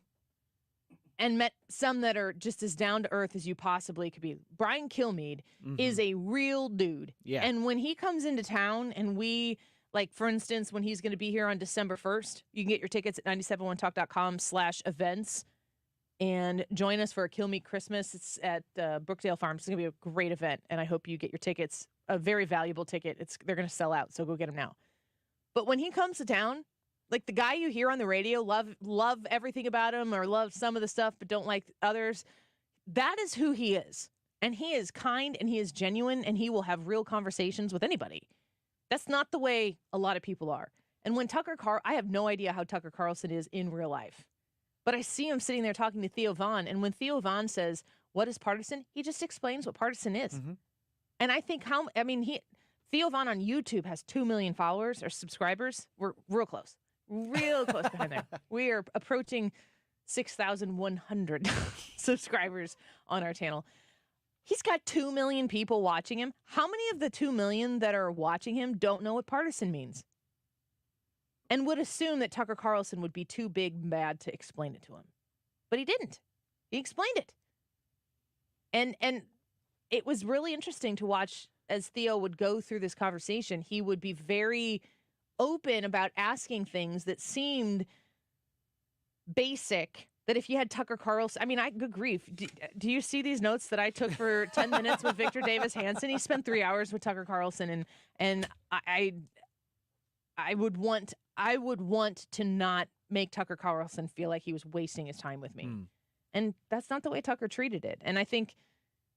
and met some that are just as down to earth as you possibly could be. Brian Kilmeade is a real dude. Yeah. And when he comes into town and we, like, for instance, when he's going to be here on December 1st, you can get your tickets at 971talk.com/events and join us for a Kilmeade Christmas. It's at Brookdale Farms. It's going to be a great event, and I hope you get your tickets. A very valuable ticket. They're going to sell out, so go get them now. But when he comes to town, like the guy you hear on the radio, love everything about him or love some of the stuff but don't like others, that is who he is. And he is kind and he is genuine and he will have real conversations with anybody. That's not the way a lot of people are. And when I have no idea how Tucker Carlson is in real life. But I see him sitting there talking to Theo Von, and when Theo Von says, what is partisan? He just explains what partisan is. Mm-hmm. And I think Theo Von on YouTube has 2 million followers or subscribers. We're real close. Real close behind there. We are approaching 6,100 subscribers on our channel. He's got 2 million people watching him. How many of the 2 million that are watching him don't know what partisan means? And would assume that Tucker Carlson would be too big and bad to explain it to him. But he didn't. He explained it. And it was really interesting to watch as Theo would go through this conversation. He would be very open about asking things that seemed basic, that if you had Tucker Carlson, good grief. Do you see these notes that I took for 10 minutes with Victor Davis Hanson? He spent 3 hours with Tucker Carlson, and I would want to not make Tucker Carlson feel like he was wasting his time with me. And that's not the way Tucker treated it. And I think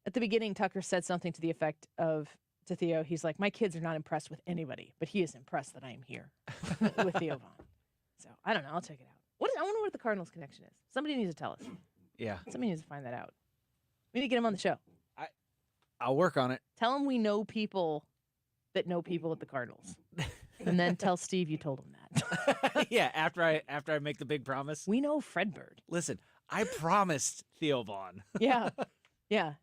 at the beginning, Tucker said something to the effect of, to Theo, he's like, my kids are not impressed with anybody, but he is impressed that I am here with Theo Von. So I don't know. I'll check it out. I wonder what the Cardinals connection is. Somebody needs to tell us. Yeah. Somebody needs to find that out. We need to get him on the show. I'll work on it. Tell him we know people that know people at the Cardinals. And then tell Steve you told him that. Yeah, after I make the big promise. We know Fred Bird. Listen, I promised Theo Von. Yeah. Yeah.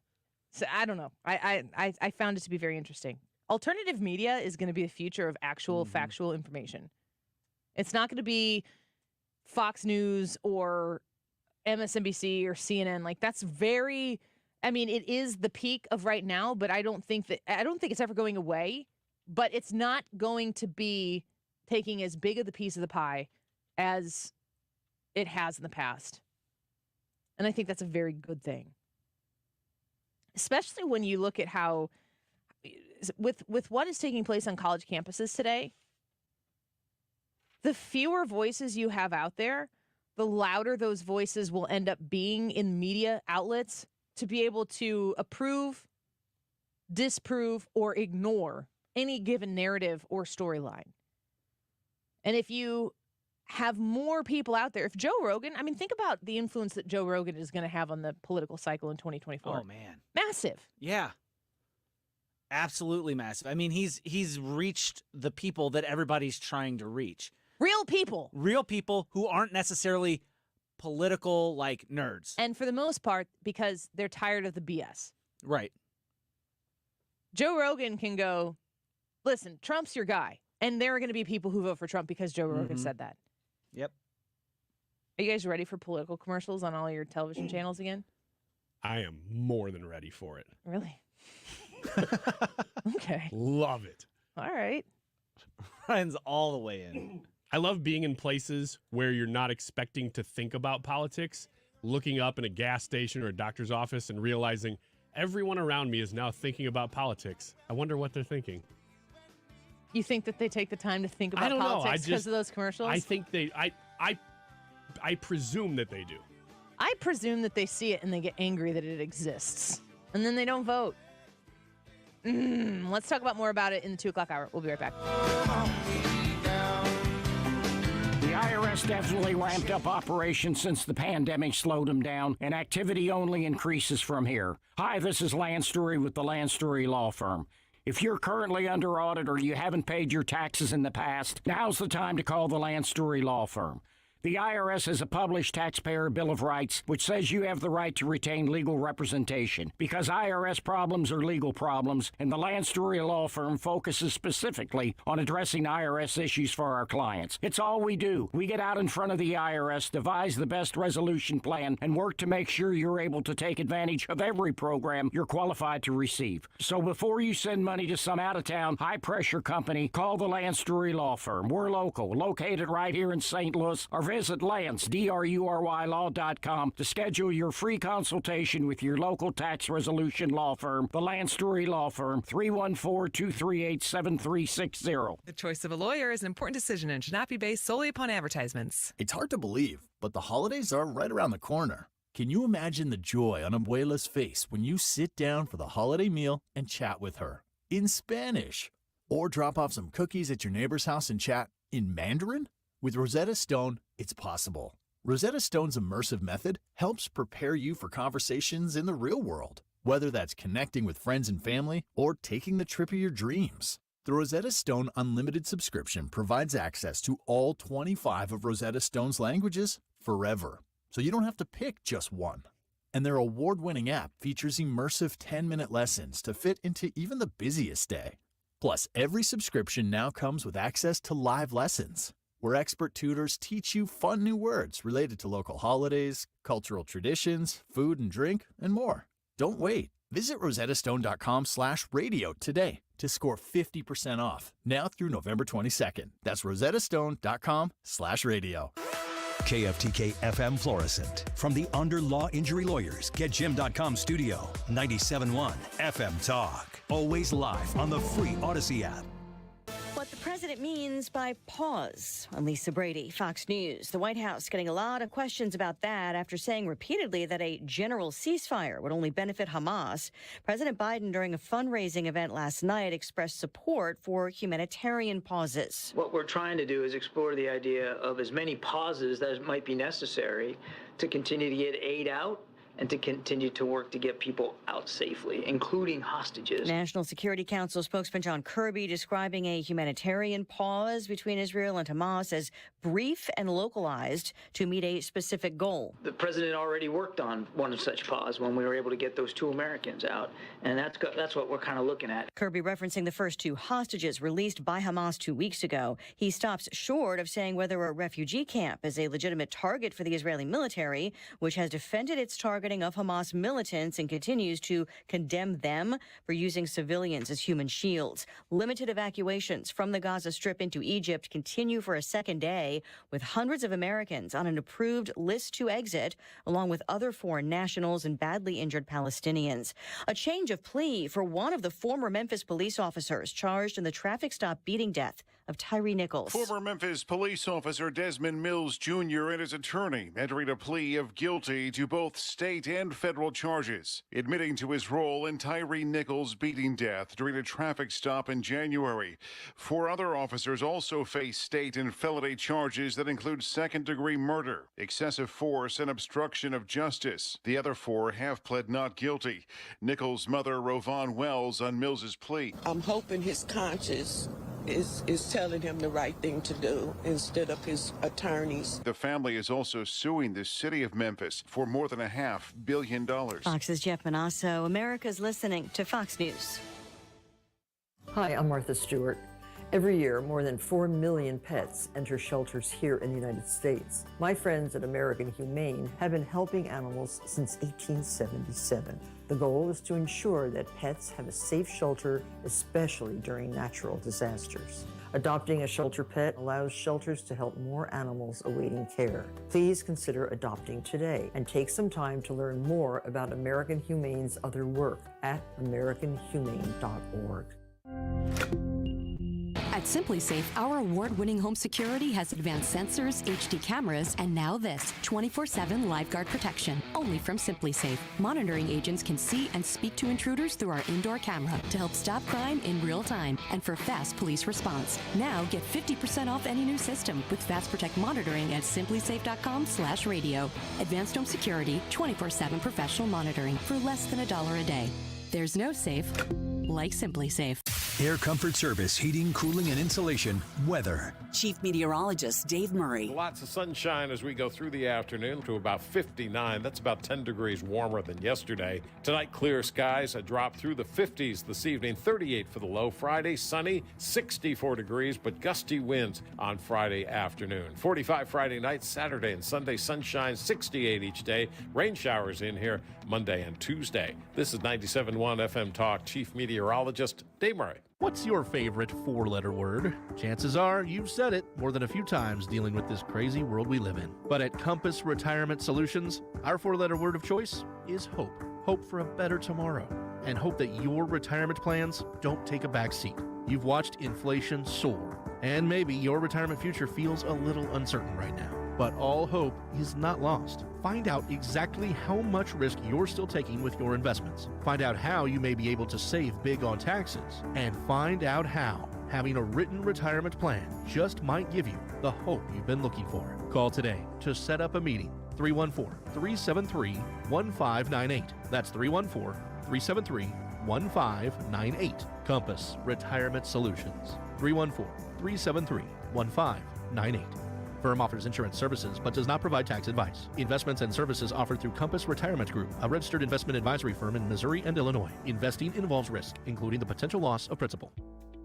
So I don't know. I found it to be very interesting. Alternative media is going to be the future of actual factual information. It's not going to be Fox News or MSNBC or CNN. Like, that's very, it is the peak of right now, but I don't think it's ever going away. But it's not going to be taking as big of the piece of the pie as it has in the past. And I think that's a very good thing. Especially when you look at how, with what is taking place on college campuses today, the fewer voices you have out there, the louder those voices will end up being in media outlets to be able to approve, disprove, or ignore any given narrative or storyline. And if you have more people out there, if Joe Rogan, think about the influence that Joe Rogan is going to have on the political cycle in 2024. Oh, man. Massive. Yeah. Absolutely massive. He's reached the people that everybody's trying to reach. Real people. Real people who aren't necessarily political, like, nerds. And for the most part, because they're tired of the BS. Right. Joe Rogan can go, listen, Trump's your guy. And there are going to be people who vote for Trump because Joe Rogan said that. Yep. Are you guys ready for political commercials on all your television channels again? I am more than ready for it. Really? Okay. Love it. All right. Ryan's all the way in. I love being in places where you're not expecting to think about politics, looking up in a gas station or a doctor's office and realizing everyone around me is now thinking about politics. I wonder what they're thinking. You think that they take the time to think about I don't know. politics because of those commercials? I think I presume that they do. I presume that they see it and they get angry that it exists. And then they don't vote. Let's talk about more about it in the 2 o'clock hour. We'll be right back. The IRS definitely ramped up operations since the pandemic slowed them down, and activity only increases from here. Hi, this is Lance Story with the Lance Story Law Firm. If you're currently under audit or you haven't paid your taxes in the past, now's the time to call the Lance Story Law Firm. The IRS has a published taxpayer bill of rights which says you have the right to retain legal representation because IRS problems are legal problems, and the Lance Story Law Firm focuses specifically on addressing IRS issues for our clients. It's all we do. We get out in front of the IRS, devise the best resolution plan, and work to make sure you're able to take advantage of every program you're qualified to receive. So before you send money to some out-of-town, high-pressure company, call the Lance Story Law Firm. We're local, located right here in St. Louis, or visit Lance, DRURYlaw.com to schedule your free consultation with your local tax resolution law firm, the Lance Story Law Firm, 314-238-7360. The choice of a lawyer is an important decision and should not be based solely upon advertisements. It's hard to believe, but the holidays are right around the corner. Can you imagine the joy on Abuela's face when you sit down for the holiday meal and chat with her in Spanish? Or drop off some cookies at your neighbor's house and chat in Mandarin? With Rosetta Stone, it's possible. Rosetta Stone's immersive method helps prepare you for conversations in the real world, whether that's connecting with friends and family or taking the trip of your dreams. The Rosetta Stone Unlimited subscription provides access to all 25 of Rosetta Stone's languages forever, so you don't have to pick just one. And their award-winning app features immersive 10-minute lessons to fit into even the busiest day. Plus, every subscription now comes with access to live lessons, where expert tutors teach you fun new words related to local holidays, cultural traditions, food and drink, and more. Don't wait. Visit rosettastone.com/radio today to score 50% off, now through November 22nd. That's rosettastone.com/radio. KFTK FM Florissant. From the Under Law Injury Lawyers, GetJim.com studio. 97.1 FM Talk. Always live on the free Odyssey app. What the president means by pause. I'm Lisa Brady, Fox News. The White House getting a lot of questions about that after saying repeatedly that a general ceasefire would only benefit Hamas. President Biden, during a fundraising event last night, expressed support for humanitarian pauses. What we're trying to do is explore the idea of as many pauses as might be necessary to continue to get aid out and to continue to work to get people out safely, including hostages. National Security Council spokesman John Kirby describing a humanitarian pause between Israel and Hamas as brief and localized to meet a specific goal. The president already worked on one such pause when we were able to get those 2 Americans out, and that's what we're kind of looking at. Kirby referencing the first 2 hostages released by Hamas 2 weeks ago. He stops short of saying whether a refugee camp is a legitimate target for the Israeli military, which has defended its targeting of Hamas militants and continues to condemn them for using civilians as human shields. Limited evacuations from the Gaza Strip into Egypt continue for a second day, with hundreds of Americans on an approved list to exit, along with other foreign nationals and badly injured Palestinians. A change of plea for one of the former Memphis police officers charged in the traffic stop beating death of Tyree Nichols. Former Memphis police officer Desmond Mills Jr. and his attorney entering a plea of guilty to both state and federal charges, admitting to his role in Tyree Nichols' beating death during a traffic stop in January. 4 other officers also face state and felony charges that include second-degree murder, excessive force, and obstruction of justice. The other 4 have pled not guilty. Nichols' mother, Rovon Wells, on Mills's plea. I'm hoping his conscience is telling him the right thing to do instead of his attorneys. The family is also suing the city of Memphis for more than $500 million. Fox's Jeff Manasso. America's listening to Fox News. Hi, I'm Martha Stewart. Every year, more than 4 million pets enter shelters here in the United States. My friends at American Humane have been helping animals since 1877. The goal is to ensure that pets have a safe shelter, especially during natural disasters. Adopting a shelter pet allows shelters to help more animals awaiting care. Please consider adopting today and take some time to learn more about American Humane's other work at americanhumane.org. At SimpliSafe, our award-winning home security has advanced sensors, HD cameras, and now this 24/7 LiveGuard protection, only from SimpliSafe. Monitoring agents can see and speak to intruders through our indoor camera to help stop crime in real time and for fast police response. Now get 50% off any new system with Fast Protect monitoring at simplisafe.com/radio. Advanced home security, 24/7 professional monitoring for less than $1 a day. There's no safe like SimpliSafe. Air Comfort Service, heating, cooling, and insulation, weather. Chief Meteorologist Dave Murray. Lots of sunshine as we go through the afternoon to about 59. That's about 10 degrees warmer than yesterday. Tonight, clear skies, a drop through the 50s this evening, 38 for the low. Friday, sunny, 64 degrees, but gusty winds on Friday afternoon. 45 Friday night, Saturday and Sunday, sunshine, 68 each day. Rain showers in here Monday and Tuesday. This is 97.1 FM Talk, Chief Meteorologist Dave Murray. What's your favorite four-letter word? Chances are you've said it more than a few times dealing with this crazy world we live in. But at Compass Retirement Solutions, our four-letter word of choice is hope. Hope for a better tomorrow. And hope that your retirement plans don't take a back seat. You've watched inflation soar, and maybe your retirement future feels a little uncertain right now. But all hope is not lost. Find out exactly how much risk you're still taking with your investments. Find out how you may be able to save big on taxes. And find out how having a written retirement plan just might give you the hope you've been looking for. Call today to set up a meeting. 314-373-1598. That's 314-373-1598. Compass Retirement Solutions. 314-373-1598. Firm offers insurance services but does not provide tax advice. Investments and services offered through Compass Retirement Group, a registered investment advisory firm in Missouri and Illinois. Investing involves risk, including the potential loss of principal.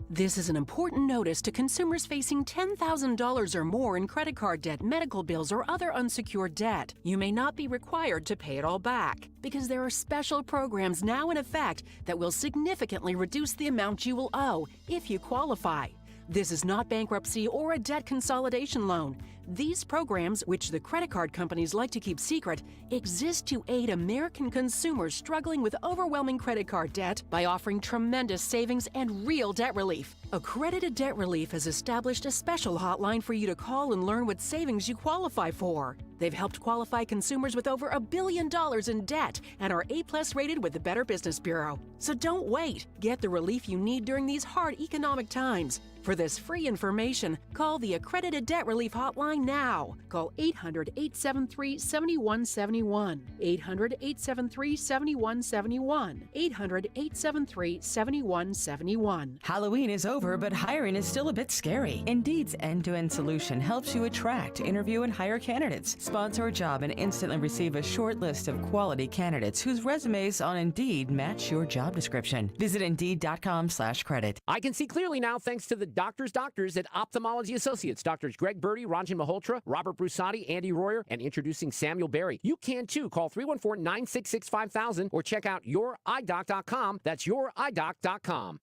This is an important notice to consumers facing $10,000 or more in credit card debt, medical bills, or other unsecured debt. You may not be required to pay it all back because there are special programs now in effect that will significantly reduce the amount you will owe if you qualify. This is not bankruptcy or a debt consolidation loan. These programs, which the credit card companies like to keep secret, exist to aid American consumers struggling with overwhelming credit card debt by offering tremendous savings and real debt relief. Accredited Debt Relief has established a special hotline for you to call and learn what savings you qualify for. They've helped qualify consumers with over $1 billion in debt and are A+ rated with the Better Business Bureau. So don't wait. Get the relief you need during these hard economic times. For this free information, call the Accredited Debt Relief Hotline now. Call 800-873-7171. 800-873-7171. 800-873-7171. Halloween is over, but hiring is still a bit scary. Indeed's end-to-end solution helps you attract, interview, and hire candidates. Sponsor a job and instantly receive a short list of quality candidates whose resumes on Indeed match your job description. Visit Indeed.com/credit. I can see clearly now thanks to the doctors at Ophthalmology Associates. Doctors Greg Birdie, Ranjan Malhotra, Robert Brusati, Andy Royer, and introducing Samuel Berry. You can too. Call 314-966-5000 or check out youridoc.com. That's youridoc.com.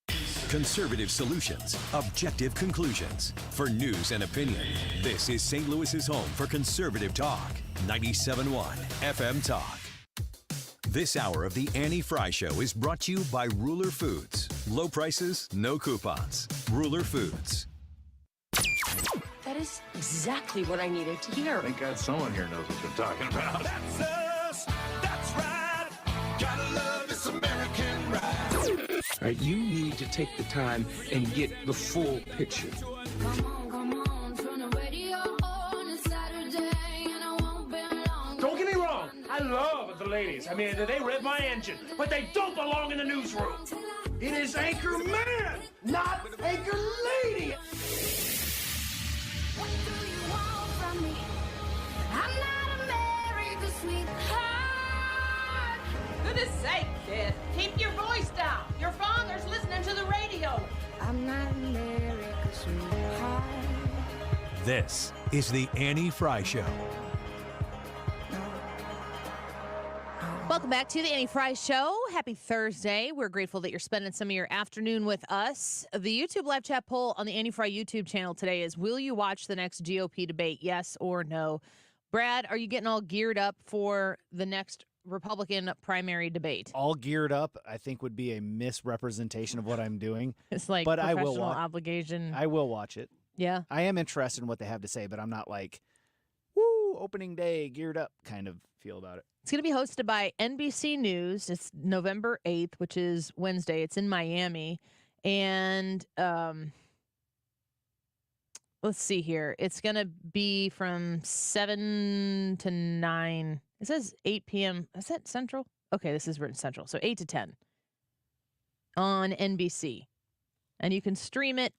Conservative solutions, objective conclusions. For news and opinion, this is St. Louis's home for conservative talk. 97.1 FM Talk. This hour of the Annie Frey Show is brought to you by Ruler Foods. Low prices, no coupons. Ruler Foods. That is exactly what I needed to hear. Thank God someone here knows what you're talking about. That's us. That's right. Gotta love this American ride. All right, you need to take the time and get the full picture. Don't get me wrong, I love the ladies. I mean, they rev my engine, but they don't belong in the newsroom. It is Anchor Man, not Anchor Lady. What do you want from me? I'm not America's sweetheart. Goodness sake, kid. Keep your voice down. Your father's listening to the radio. I'm not America's This is the Annie Frey Show. Welcome back to the Annie Frey Show. Happy Thursday. We're grateful that you're spending some of your afternoon with us. The YouTube live chat poll on the Annie Frey YouTube channel today is, will you watch the next GOP debate, yes or no? Brad, are you getting all geared up for the next Republican primary debate? All geared up, I think, would be a misrepresentation of what I'm doing. It's like but professional obligation. I will watch it. Yeah. I am interested in what they have to say, but I'm not like, woo, opening day, geared up kind of feel about it. It's going to be hosted by NBC News. It's November 8th, which is Wednesday. It's in Miami. And let's see here. It's going to be from 7 to 9. It says 8 p.m. Is that Central? Okay, this is written Central. So 8 to 10 on NBC. And you can stream it,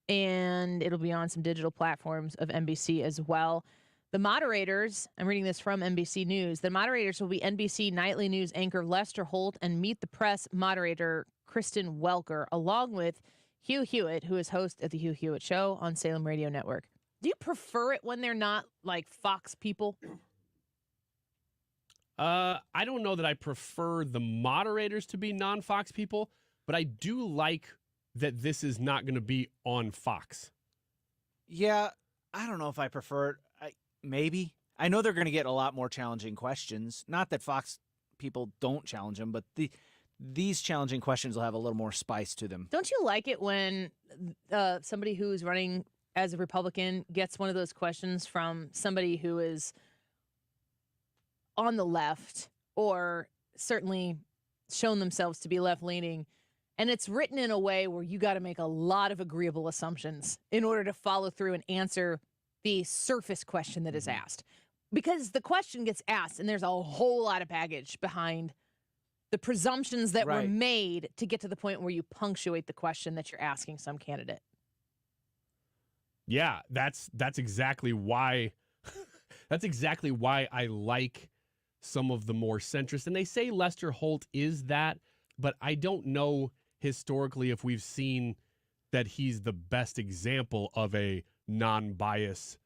and it'll be on some digital platforms of NBC as well. The moderators, I'm reading this from NBC News, the moderators will be NBC Nightly News anchor Lester Holt and Meet the Press moderator Kristen Welker, along with Hugh Hewitt, who is host at the Hugh Hewitt Show on Salem Radio Network. Do you prefer it when they're not like Fox people? I don't know that I prefer the moderators to be non-Fox people, but I do like that this is not going to be on Fox. Yeah, I don't know if I prefer it. Maybe. I know they're going to get a lot more challenging questions. Not that Fox people don't challenge them, but these challenging questions will have a little more spice to them. Don't you like it when somebody who's running as a Republican gets one of those questions from somebody who is on the left or certainly shown themselves to be left-leaning, and it's written in a way where you got to make a lot of agreeable assumptions in order to follow through and answer the surface question that is asked? Because the question gets asked, and there's a whole lot of baggage behind the presumptions that were made to get to the point where you punctuate the question that you're asking some candidate. Yeah, that's exactly why that's exactly why I like some of the more centrist. And they say Lester Holt is that, but I don't know historically if we've seen that he's the best example of a non-bias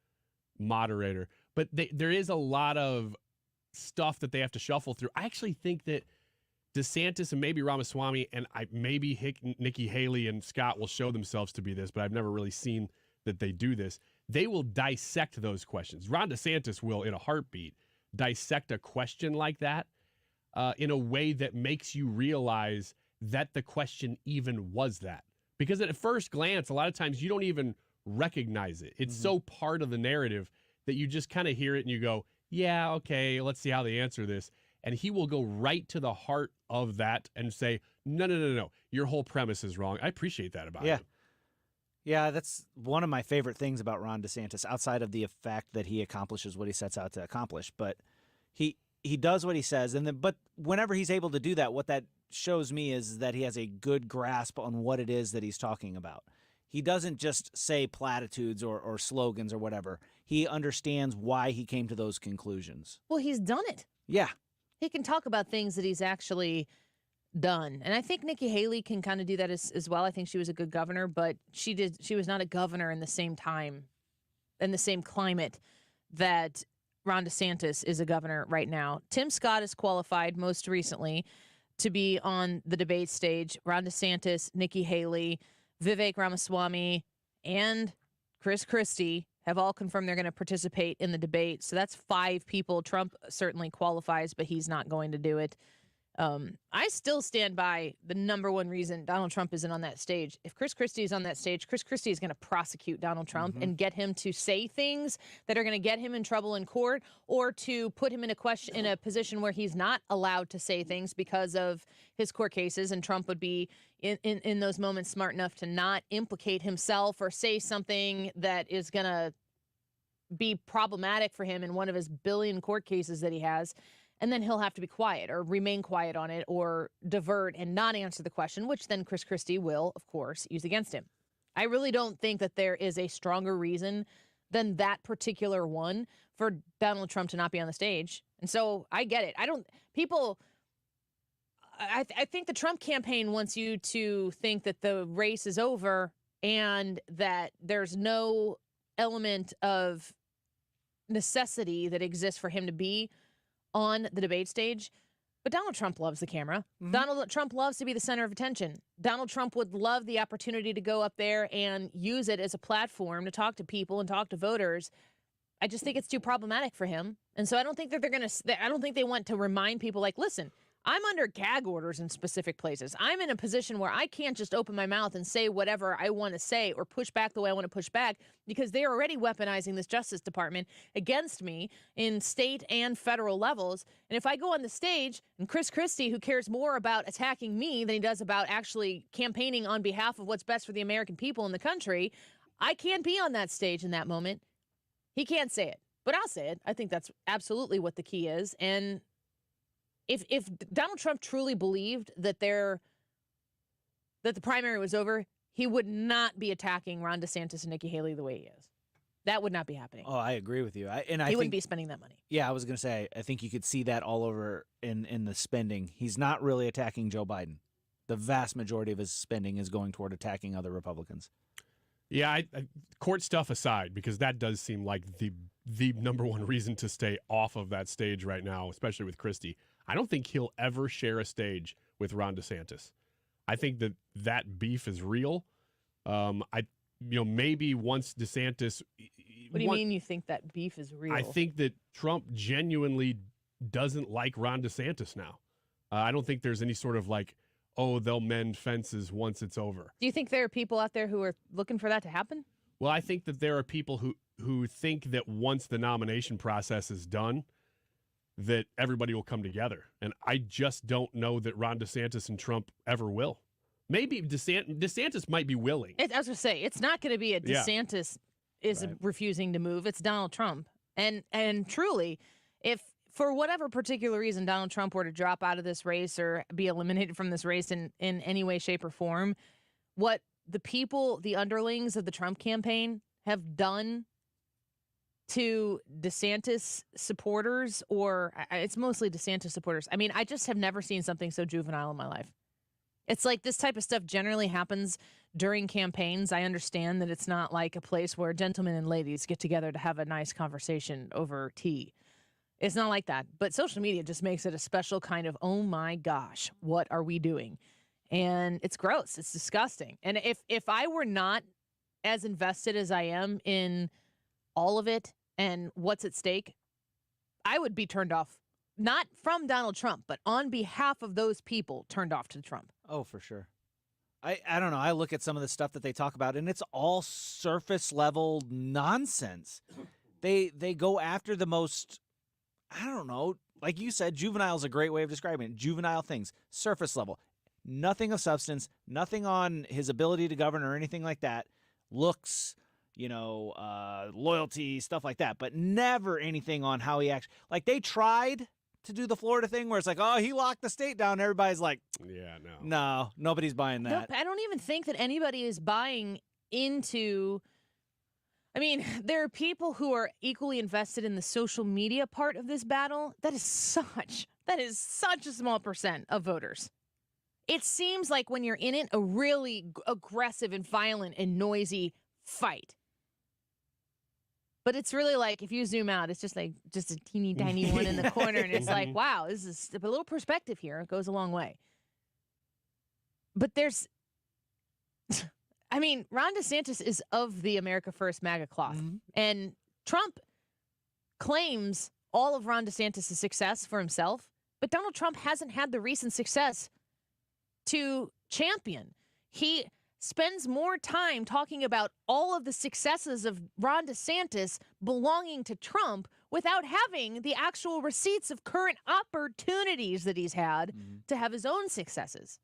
moderator. But there is a lot of stuff that they have to shuffle through. I actually think that DeSantis and maybe Ramaswamy and maybe Nikki Haley and Scott will show themselves to be this, but I've never really seen that they do this. They will dissect those questions. Ron DeSantis will, in a heartbeat, dissect a question like that in a way that makes you realize that the question even was that. Because at first glance, a lot of times you don't even recognize it. It's so part of the narrative that you just kind of hear it and you go, yeah, okay, let's see how they answer this. And he will go right to the heart of that and say, no, your whole premise is wrong. I appreciate that about him. Yeah, that's one of my favorite things about Ron DeSantis, outside of the fact that he accomplishes what he sets out to accomplish. But he does what he says, but whenever he's able to do that, what that shows me is that he has a good grasp on what it is that he's talking about. He doesn't just say platitudes or slogans or whatever. He understands why he came to those conclusions. Well, he's done it. Yeah. He can talk about things that he's actually done. And I think Nikki Haley can kind of do that as well. I think she was a good governor, but she was not a governor in the same time, in the same climate that Ron DeSantis is a governor right now. Tim Scott is qualified most recently to be on the debate stage. Ron DeSantis, Nikki Haley, Vivek Ramaswamy, and Chris Christie have all confirmed they're going to participate in the debate. So that's 5 people. Trump certainly qualifies, but he's not going to do it. I still stand by the number one reason Donald Trump isn't on that stage. If Chris Christie is on that stage, Chris Christie is going to prosecute Donald Trump and get him to say things that are going to get him in trouble in court, or to put him in a position where he's not allowed to say things because of his court cases. And Trump would be in those moments smart enough to not implicate himself or say something that is going to be problematic for him in one of his billion court cases that he has. And then he'll have to be quiet or remain quiet on it or divert and not answer the question, which then Chris Christie will, of course, use against him. I really don't think that there is a stronger reason than that particular one for Donald Trump to not be on the stage. And so I get it. I think the Trump campaign wants you to think that the race is over and that there's no element of necessity that exists for him to be on the debate stage. But Donald Trump loves the camera. Mm-hmm. Donald Trump loves to be the center of attention. Donald Trump would love the opportunity to go up there and use it as a platform to talk to people and talk to voters. I just think it's too problematic for him. And so I don't think that I don't think they want to remind people like, listen, I'm under gag orders in specific places. I'm in a position where I can't just open my mouth and say whatever I want to say or push back the way I want to push back because they're already weaponizing this Justice Department against me in state and federal levels. And if I go on the stage and Chris Christie, who cares more about attacking me than he does about actually campaigning on behalf of what's best for the American people in the country, I can't be on that stage in that moment. He can't say it, but I'll say it. I think that's absolutely what the key is. And if Donald Trump truly believed that the primary was over, he would not be attacking Ron DeSantis and Nikki Haley the way he is. That would not be happening. Oh, I agree with you. He wouldn't be spending that money. Yeah, I was going to say, I think you could see that all over in the spending. He's not really attacking Joe Biden. The vast majority of his spending is going toward attacking other Republicans. Yeah, I court stuff aside, because that does seem like the number one reason to stay off of that stage right now, especially with Christie. I don't think he'll ever share a stage with Ron DeSantis. I think that beef is real. Maybe once DeSantis. What do you mean you think that beef is real? I think that Trump genuinely doesn't like Ron DeSantis now. I don't think there's any sort of like, oh, they'll mend fences once it's over. Do you think there are people out there who are looking for that to happen? Well, I think that there are people who think that once the nomination process is done, that everybody will come together. And I just don't know that Ron DeSantis and Trump ever will. Maybe DeSantis might be willing. I was going to say, it's not going to be a DeSantis is refusing to move. It's Donald Trump. And truly, if for whatever particular reason Donald Trump were to drop out of this race or be eliminated from this race in any way, shape, or form, what the people, the underlings of the Trump campaign have done to DeSantis supporters, or it's mostly DeSantis supporters. I mean, I just have never seen something so juvenile in my life. It's like this type of stuff generally happens during campaigns. I understand that it's not like a place where gentlemen and ladies get together to have a nice conversation over tea. It's not like that. But social media just makes it a special kind of, oh my gosh, what are we doing? And it's gross. It's disgusting. And if I were not as invested as I am in all of it and what's at stake, I would be turned off, not from Donald Trump, but on behalf of those people turned off to Trump. Oh, for sure. I don't know. I look at some of the stuff that they talk about, and it's all surface level nonsense. They go after the most, I don't know, like you said, juvenile is a great way of describing it. Juvenile things, surface level. Nothing of substance, nothing on his ability to govern or anything like that. Looks, loyalty, stuff like that, but never anything on how he actually, like they tried to do the Florida thing where it's like, oh, he locked the state down. Everybody's like, yeah, no, nobody's buying that. Nope, I don't even think that anybody is buying into, I mean, there are people who are equally invested in the social media part of this battle. That is such a small percent of voters. It seems like when you're in it, a really aggressive and violent and noisy fight. But it's really like, if you zoom out, it's just a teeny tiny one in the corner. And it's like, wow, this is a little perspective here. It goes a long way. But Ron DeSantis is of the America First MAGA cloth. Mm-hmm. And Trump claims all of Ron DeSantis' success for himself. But Donald Trump hasn't had the recent success to champion. He spends more time talking about all of the successes of Ron DeSantis belonging to Trump without having the actual receipts of current opportunities that he's had to have his own successes.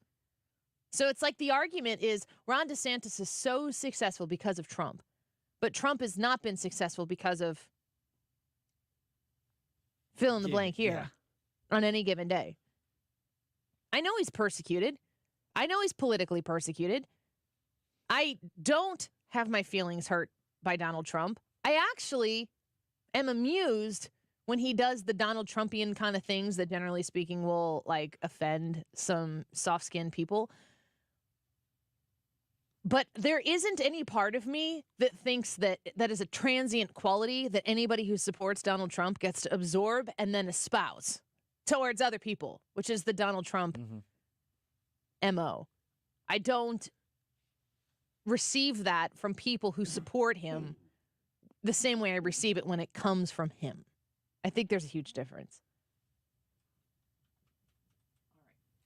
So it's like the argument is Ron DeSantis is so successful because of Trump, but Trump has not been successful because of fill in the blank here on any given day. I know he's persecuted. I know he's politically persecuted. I don't have my feelings hurt by Donald Trump. I actually am amused when he does the Donald Trumpian kind of things that, generally speaking, will offend some soft-skinned people. But there isn't any part of me that thinks that that is a transient quality that anybody who supports Donald Trump gets to absorb and then espouse towards other people, which is the Donald Trump MO. I don't receive that from people who support him the same way I receive it when it comes from him. I think there's a huge difference.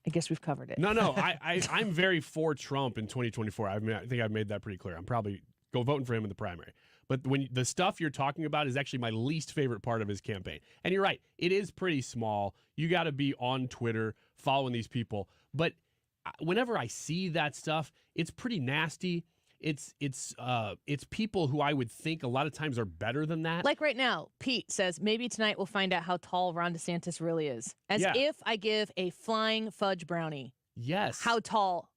I guess we've covered it. No, I'm very for Trump in 2024. I think I've made that pretty clear. I'm probably voting for him in the primary. But when the stuff you're talking about is actually my least favorite part of his campaign. And you're right, it is pretty small. You got to be on Twitter following these people. But whenever I see that stuff, it's pretty nasty. It's people who I would think a lot of times are better than that. Like right now, Pete says, maybe tonight we'll find out how tall Ron DeSantis really is. As if I give a flying fudge brownie. Yes. How tall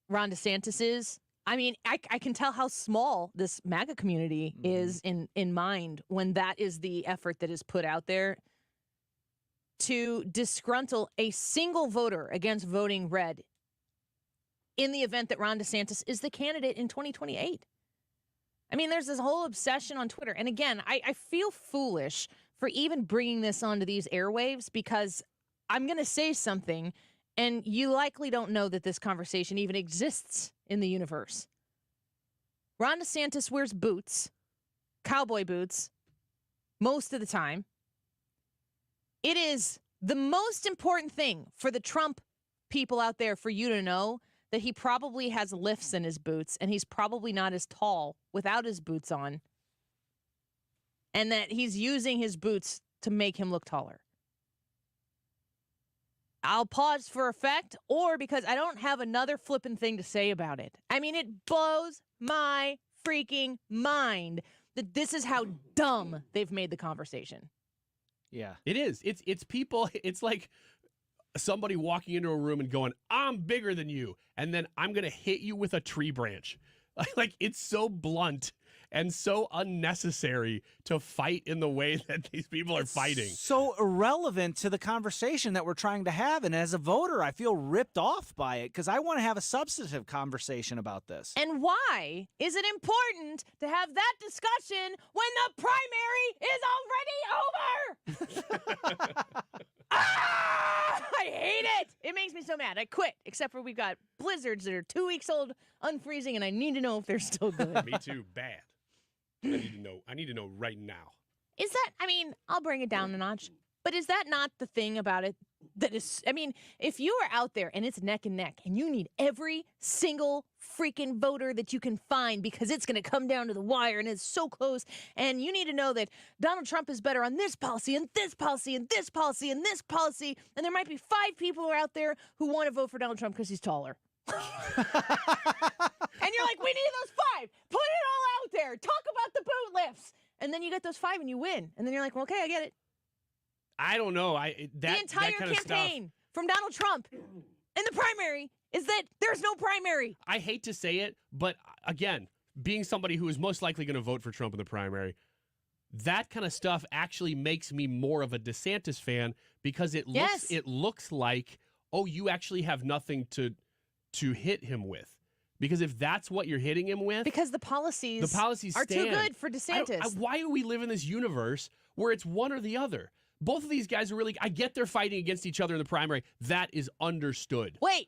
Ron DeSantis is. I mean, I can tell how small this MAGA community is in mind when that is the effort that is put out there to disgruntle a single voter against voting red in the event that Ron DeSantis is the candidate in 2028. I mean, there's this whole obsession on Twitter. And again, I feel foolish for even bringing this onto these airwaves because I'm going to say something and you likely don't know that this conversation even exists in the universe. Ron DeSantis wears boots, cowboy boots, most of the time. It is the most important thing for the Trump people out there for you to know that he probably has lifts in his boots and he's probably not as tall without his boots on, and that he's using his boots to make him look taller. I'll pause for effect or because I don't have another flippin' thing to say about it. I mean, it blows my freaking mind that this is how dumb they've made the conversation. Yeah. It is. It's people, it's like somebody walking into a room and going, I'm bigger than you, and then I'm going to hit you with a tree branch. Like, it's so blunt and so unnecessary to fight in the way that these people are fighting. So irrelevant to the conversation that we're trying to have. And as a voter, I feel ripped off by it because I want to have a substantive conversation about this. And why is it important to have that discussion when the primary is already over? I hate it. It makes me so mad. I quit, except for we've got blizzards that are 2 weeks old, unfreezing, and I need to know if they're still good. Me too. Bad. I need to know right now. Is that, I mean, I'll bring it down a notch, but is that not the thing about it that is, I mean, if you are out there and it's neck and neck and you need every single freaking voter that you can find because it's going to come down to the wire and it's so close, and you need to know that Donald Trump is better on this policy and this policy and this policy and this policy, and there might be 5 people who are out there who want to vote for Donald Trump because he's taller. And you're like, we need those 5. Put it all out there. Talk about the boot lifts. And then you get those 5 and you win. And then you're like, well, okay, I get it. I don't know. The entire campaign from Donald Trump in the primary is that there's no primary. I hate to say it, but again, being somebody who is most likely going to vote for Trump in the primary, that kind of stuff actually makes me more of a DeSantis fan because it looks like, oh, you actually have nothing to hit him with. Because if that's what you're hitting him with, because the policies are stand. too good for DeSantis. Why do we live in this universe where it's one or the other? Both of these guys are really, I get they're fighting against each other in the primary. That is understood. Wait.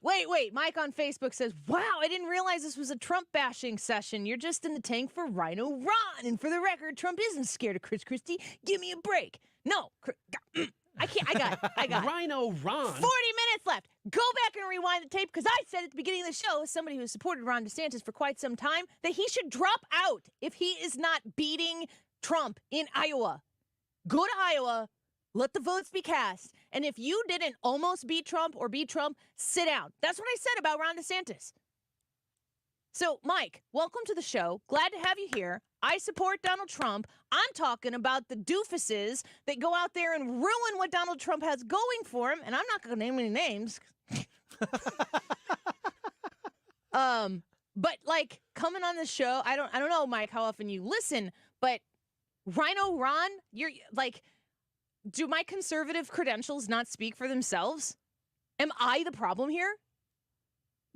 Mike on Facebook says, wow, I didn't realize this was a Trump bashing session. You're just in the tank for Rhino Ron. And for the record, Trump isn't scared of Chris Christie. Give me a break. No, I can't. I got Rhino Ron. 40 minutes left. Go back and rewind the tape because I said at the beginning of the show, as somebody who supported Ron DeSantis for quite some time, that he should drop out if he is not beating Trump in Iowa. Go to Iowa. Let the votes be cast. And if you didn't almost beat Trump or beat Trump, sit down. That's what I said about Ron DeSantis. So, Mike, welcome to the show. Glad to have you here. I support Donald Trump. I'm talking about the doofuses that go out there and ruin what Donald Trump has going for him. And I'm not going to name any names. But like coming on the show, I don't know, Mike, how often you listen, but Rhino Ron, you're like, do my conservative credentials not speak for themselves? Am I the problem here?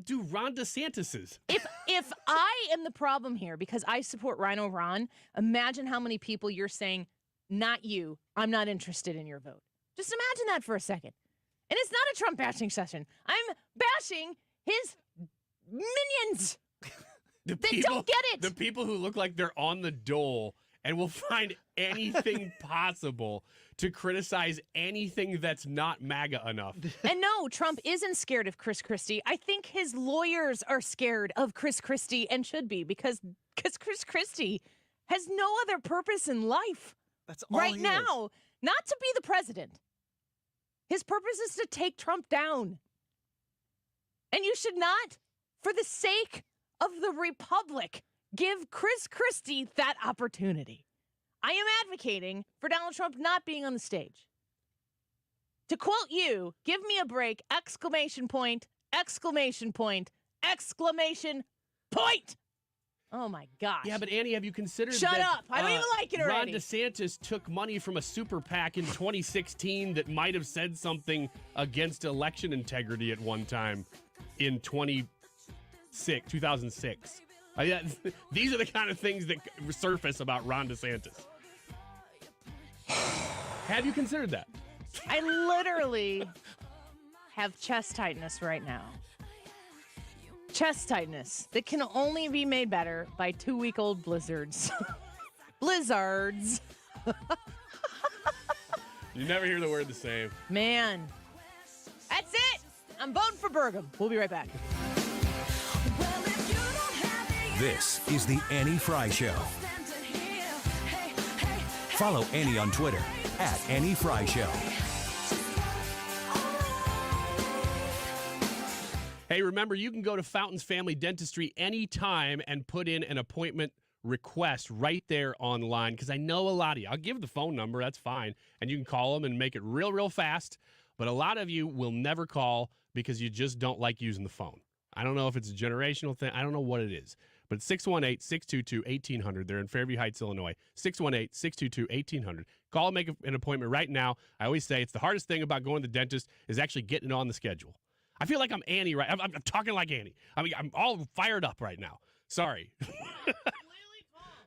do Ron DeSantis's. If I am the problem here because I support Rhino Ron, imagine how many people you're saying, not you, I'm not interested in your vote. Just imagine that for a second. And it's not a Trump bashing session. I'm bashing his minions that don't get it. The people who look like they're on the dole and will find anything possible to criticize anything that's not MAGA enough. And no, Trump isn't scared of Chris Christie. I think his lawyers are scared of Chris Christie and should be because Chris Christie has no other purpose in life. That's all right he now, is. not to be the president. His purpose is to take Trump down. And you should not, for the sake of the Republic, give Chris Christie that opportunity. I am advocating for Donald Trump not being on the stage. To quote you, give me a break, exclamation point, exclamation point, exclamation point. Oh, my gosh. Yeah, but Annie, have you considered Shut that, up. I don't even like it already. Ron DeSantis took money from a super PAC in 2016 that might have said something against election integrity at one time in 2006. These are the kind of things that surface about Ron DeSantis. Have you considered that? I literally have chest tightness right now. Chest tightness that can only be made better by 2-week-old blizzards. Blizzards. You never hear the word the same. Man. That's it. I'm voting for Burgum. We'll be right back. This is the Annie Frey Show. Follow Annie on Twitter @Annie Frey Show. Hey, remember, you can go to Fountains Family Dentistry anytime and put in an appointment request right there online, because I know a lot of you, I'll give the phone number, that's fine, and you can call them and make it real, real fast, but a lot of you will never call because you just don't like using the phone. I don't know if it's a generational thing. I don't know what it is, but 618-622-1800. They're in Fairview Heights, Illinois. 618-622-1800. Call and make an appointment right now. I always say it's the hardest thing about going to the dentist is actually getting it on the schedule. I feel like I'm Annie, right? I'm talking like Annie. I mean, I'm all fired up right now. Sorry.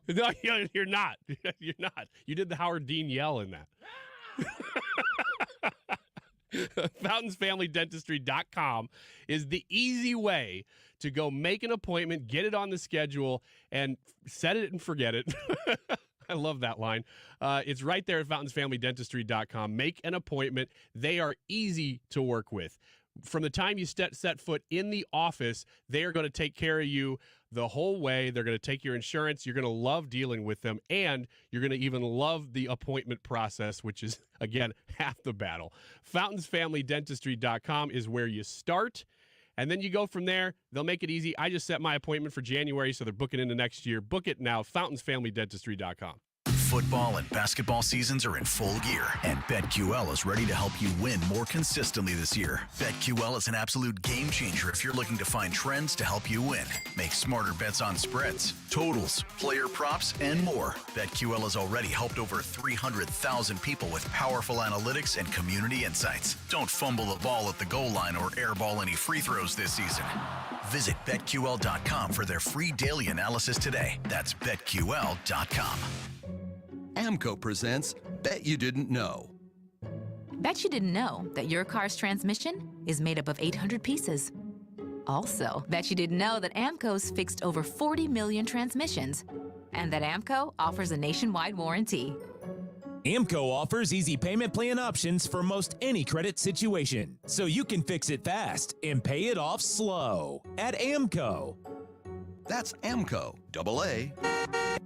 No, you're not. You're not. You did the Howard Dean yell in that. FountainsFamilyDentistry.com is the easy way to go make an appointment, get it on the schedule, and set it and forget it. I love that line. It's right there at FountainsFamilyDentistry.com. Make an appointment. They are easy to work with. From the time you set foot in the office, they are going to take care of you the whole way. They're going to take your insurance. You're going to love dealing with them, and you're going to even love the appointment process, which is, again, half the battle. FountainsFamilyDentistry.com is where you start, and then you go from there. They'll make it easy. I just set my appointment for January, so they're booking into next year. Book it now, FountainsFamilyDentistry.com. Football and basketball seasons are in full gear, and BetQL is ready to help you win more consistently this year. BetQL is an absolute game changer if you're looking to find trends to help you win. Make smarter bets on spreads, totals, player props, and more. BetQL has already helped over 300,000 people with powerful analytics and community insights. Don't fumble the ball at the goal line or airball any free throws this season. Visit BetQL.com for their free daily analysis today. That's BetQL.com. AMCO presents Bet You Didn't Know. Bet you didn't know that your car's transmission is made up of 800 pieces. Also, bet you didn't know that AMCO's fixed over 40 million transmissions, and that AMCO offers a nationwide warranty. AMCO offers easy payment plan options for most any credit situation, so you can fix it fast and pay it off slow at AMCO. That's AMCO, AA,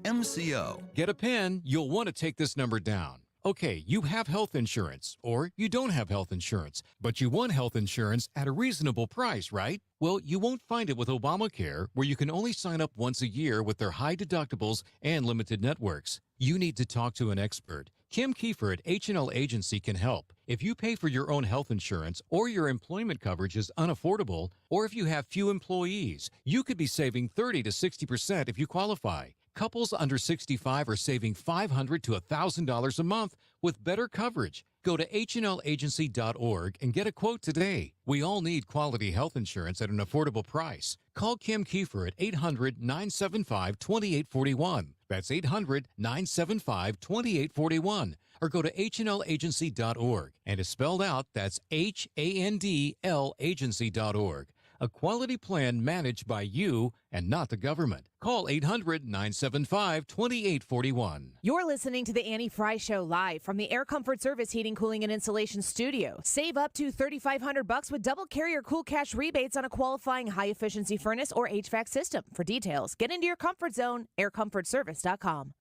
MCO. Get a pen. You'll want to take this number down. Okay, you have health insurance, or you don't have health insurance, but you want health insurance at a reasonable price, right? Well, you won't find it with Obamacare, where you can only sign up once a year with their high deductibles and limited networks. You need to talk to an expert. Kim Kiefer at H&L Agency can help. If you pay for your own health insurance, or your employment coverage is unaffordable, or if you have few employees, you could be saving 30 to 60% if you qualify. Couples under 65 are saving $500 to $1,000 a month with better coverage. Go to hnlagency.org and get a quote today. We all need quality health insurance at an affordable price. Call Kim Kiefer at 800-975-2841. That's 800-975-2841. Or go to hnlagency.org. And it's spelled out, that's HANDL agency.org. A quality plan managed by you and not the government. Call 800-975-2841. You're listening to the Annie Frey Show live from the Air Comfort Service Heating, Cooling, and Insulation Studio. Save up to $3,500 with double carrier cool cash rebates on a qualifying high-efficiency furnace or HVAC system. For details, get into your comfort zone, aircomfortservice.com.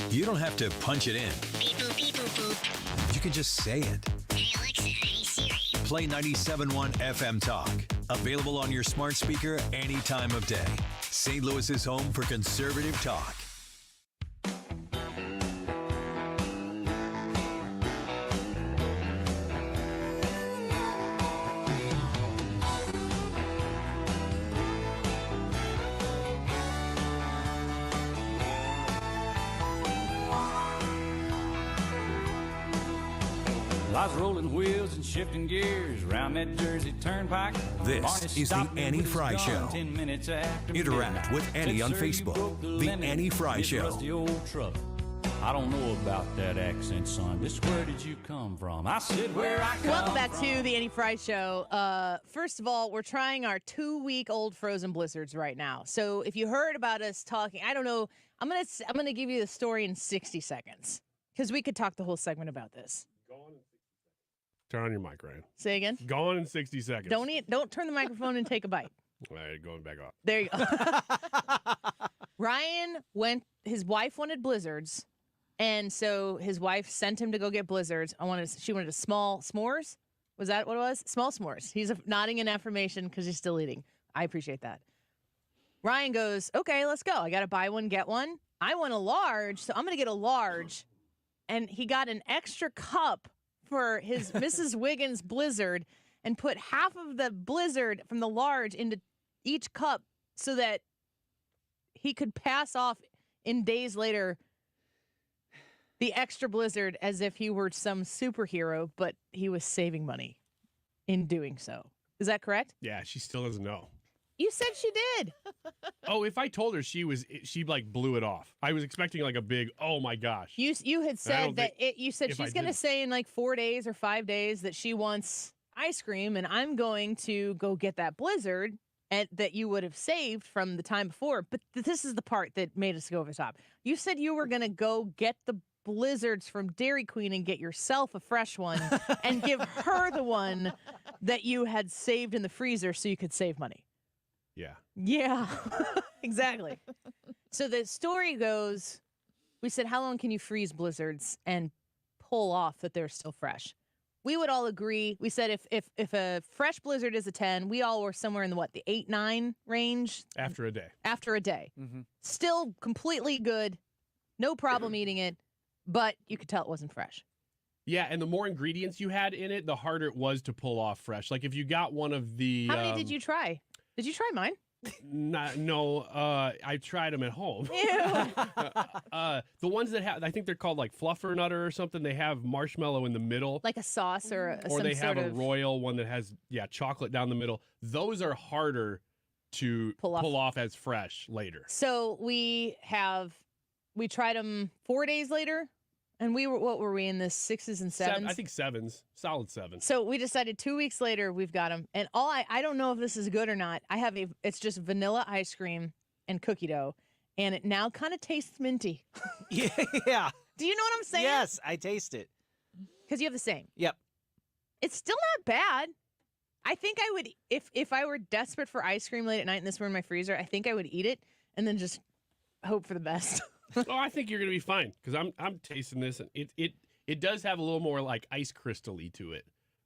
You don't have to punch it in. Beep, boop, beep, boop, boop. You can just say it. Hey, Alexa, hey, Siri. Play 97.1 FM Talk. Available on your smart speaker any time of day. St. Louis's home for conservative talk. Lots of rolling wheels and shifting gears around that Jersey Turnpike. This is the Annie Frey Show. Interact with Annie on Facebook. The Annie Frey Show. Old truck. I don't know about that accent, son. Just where did you come from? I said where I come Welcome back to the Annie Frey Show. First of all, we're trying our 2-week-old frozen blizzards right now. So if you heard about us talking, I don't know. I'm gonna give you the story in 60 seconds because we could talk the whole segment about this. Turn on your mic, Ryan. Say again. Gone in 60 seconds. Don't turn the microphone and take a bite. All right, going back off. There you go. Ryan his wife wanted blizzards, and so his wife sent him to go get blizzards. She wanted a small s'mores. Was that what it was? Small s'mores. He's nodding in affirmation because he's still eating. I appreciate that. Ryan goes, okay, let's go. I got to buy one, get one. I want a large, so I'm going to get a large. And he got an extra cup for his Mrs. Wiggins blizzard and put half of the blizzard from the large into each cup so that he could pass off in days later the extra blizzard as if he were some superhero, but he was saving money in doing so. Is that correct? Yeah, she still doesn't know. You said she did. Oh, if I told her she like blew it off. I was expecting like a big, oh my gosh. You had said that you said if she's I going to did- say in like 4 days or 5 days that she wants ice cream, and I'm going to go get that blizzard and that you would have saved from the time before. But this is the part that made us go over the top. You said you were going to go get the blizzards from Dairy Queen and get yourself a fresh one and give her the one that you had saved in the freezer so you could save money. Yeah. Yeah, exactly. So the story goes, we said, how long can you freeze blizzards and pull off that they're still fresh? We would all agree. We said if a fresh blizzard is a 10, we all were somewhere in the 8, 9 range. After a day. After a day. Mm-hmm. Still completely good. No problem eating it, but you could tell it wasn't fresh. Yeah, and the more ingredients you had in it, the harder it was to pull off fresh. Like if you got one of the... How many did you try? Did you try mine? No, I tried them at home. The ones that have, I think they're called like Fluffernutter or something. They have marshmallow in the middle. Like a sauce or or they have sort a of... royal one that has, chocolate down the middle. Those are harder to pull off as fresh later. So we tried them 4 days later, and what were we in the 6s and 7s? I think 7s, solid 7s. So we decided 2 weeks later we've got them, and I don't know if this is good or not. It's just vanilla ice cream and cookie dough, and it now kind of tastes minty. Yeah. Do you know what I'm saying? Yes, I taste it. Because you have the same. Yep. It's still not bad. I think I would, if I were desperate for ice cream late at night and this were in my freezer, I think I would eat it and then just hope for the best. Oh, I think you're gonna be fine because I'm tasting this and it does have a little more like ice crystal-y to it,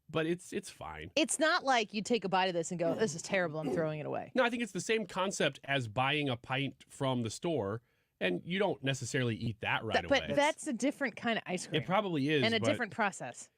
but it's fine. It's not like you take a bite of this and go, "This is terrible. I'm throwing it away." No, I think it's the same concept as buying a pint from the store, and you don't necessarily eat that right away. But that's a different kind of ice cream. It probably is, and a but- different process.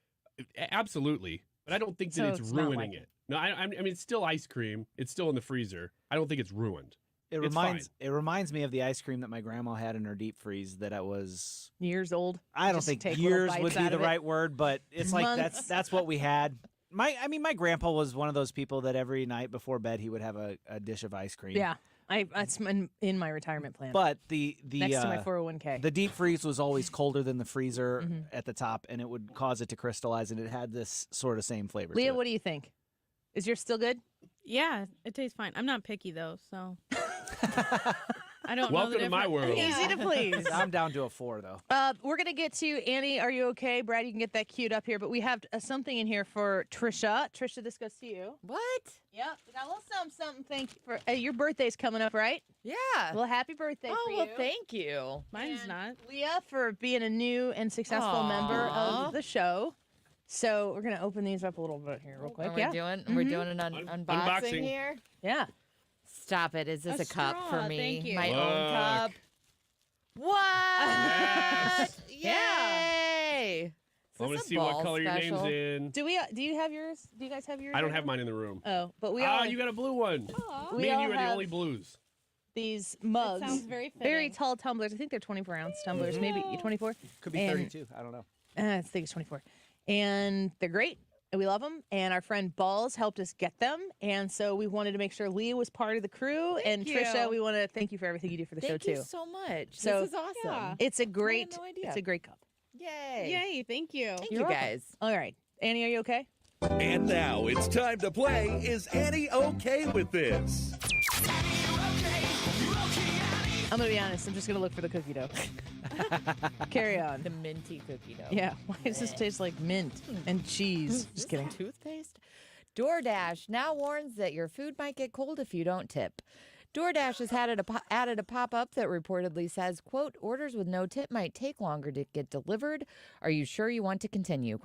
Absolutely, but I don't think that So it's it's not ruining like it. No, I mean it's still ice cream. It's still in the freezer. I don't think it's ruined. It It's reminds me of the ice cream that my grandma had in her deep freeze that I was Years old. I don't Just think take little years bites would be out the of it. right word, but it's like Months. that's what we had. My grandpa was one of those people that every night before bed he would have a dish of ice cream. Yeah, that's in my retirement plan. But the next to my 401k. the deep freeze was always colder than the freezer Mhm. at the top, and it would cause it to crystallize, and it had this sort of same flavor. Leah, to it. what do you think? Is yours still good? Yeah, it tastes fine. I'm not picky though, so I don't. Welcome know the to my difference. world. Easy to please. I'm down to a 4 though. We're gonna get to Annie. Are you okay, Brad? You can get that queued up here, but we have something in here for Trisha. Trisha, this goes to you. What? Yep, we got a little something. Thank you for your birthday's coming up, right? Yeah. Well, happy birthday Oh, for you. well, thank you. Mine's And not. Leah for being a new and successful member Aw. of the show. So we're gonna open these up a little bit here, real quick. Are we yeah. we're doing an unboxing Unboxing. here? Yeah. Stop it. Is this A a cup straw, for me? thank you. My Look. own cup. What? Yes. Yay! Is I'm this gonna a see what ball color your special? name's in. Do you have yours? Do you guys have yours? I don't right have now? mine in the room. Oh, but we all You got a blue one. We Me and all you are the have only blues. these mugs. sounds very Very fitting. tall tumblers. I think they're 24-ounce tumblers, maybe 24. Could be And- 32. I don't know. I think it's 24. And they're great. And we love them. And our friend Balls helped us get them. And so we wanted to make sure Leah was part of the crew. And Thank Trisha, you. we want to thank you for everything you do for the show, Thank you too. so much. So- This is awesome. Yeah. It's a great, no idea. it's a great cup. Yay. Yay! Thank you. Thank You're you welcome. guys. All right. Annie, are you okay? And now it's time to play Is Annie Okay with This? I'm going to be honest. I'm just going to look for the cookie dough. Carry on. The minty cookie dough. Yeah. Why does this taste like mint and cheese? Just kidding. Toothpaste? DoorDash now warns that your food might get cold if you don't tip. DoorDash has added a pop-up that reportedly says, quote, orders with no tip might take longer to get delivered. Are you sure you want to continue? ?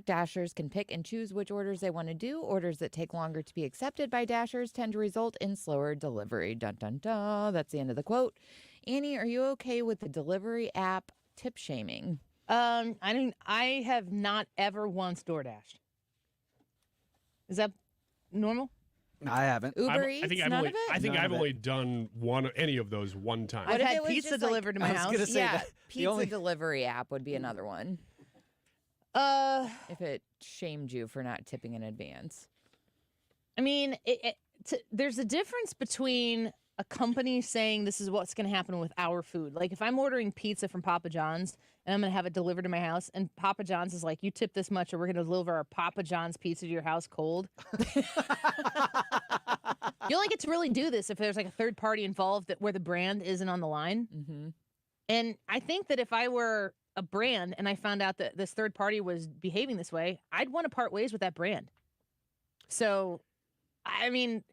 Dashers can pick and choose which orders they want to do. Orders that take longer to be accepted by Dashers tend to result in slower delivery. Dun, dun, dun. That's the end of the quote. Annie, are you okay with the delivery app tip shaming? I have not ever once DoorDashed. Is that normal? I haven't. Uber Eats, I think I've none only, of it? I think None I've of it. only done any of those one time. I've if had it was pizza just like- delivered to my I was house. gonna say Yeah, that the pizza only- delivery app would be another one If if it shamed you for not tipping in advance. I mean, there's a difference between a company saying this is what's going to happen with our food. Like if I'm ordering pizza from Papa John's and I'm going to have it delivered to my house, and Papa John's is like, you tip this much or we're going to deliver our Papa John's pizza to your house cold. You only get to really do this if there's like a third party involved where the brand isn't on the line. Mm-hmm. And I think that if I were a brand and I found out that this third party was behaving this way, I'd want to part ways with that brand. So, I mean,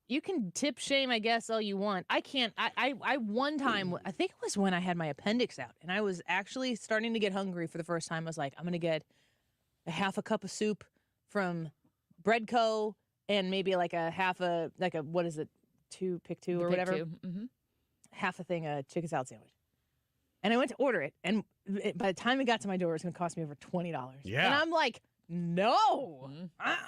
you can tip shame, I guess, all you want. I can't. I one time, I think it was when I had my appendix out and I was actually starting to get hungry for the first time. I was like, I'm going to get a half a cup of soup from Bread Co. and maybe like what is it? Pick two or whatever. Mm-hmm. Half a thing of chicken salad sandwich. And I went to order it. And by the time it got to my door, it was going to cost me over $20. Yeah. And I'm like, no.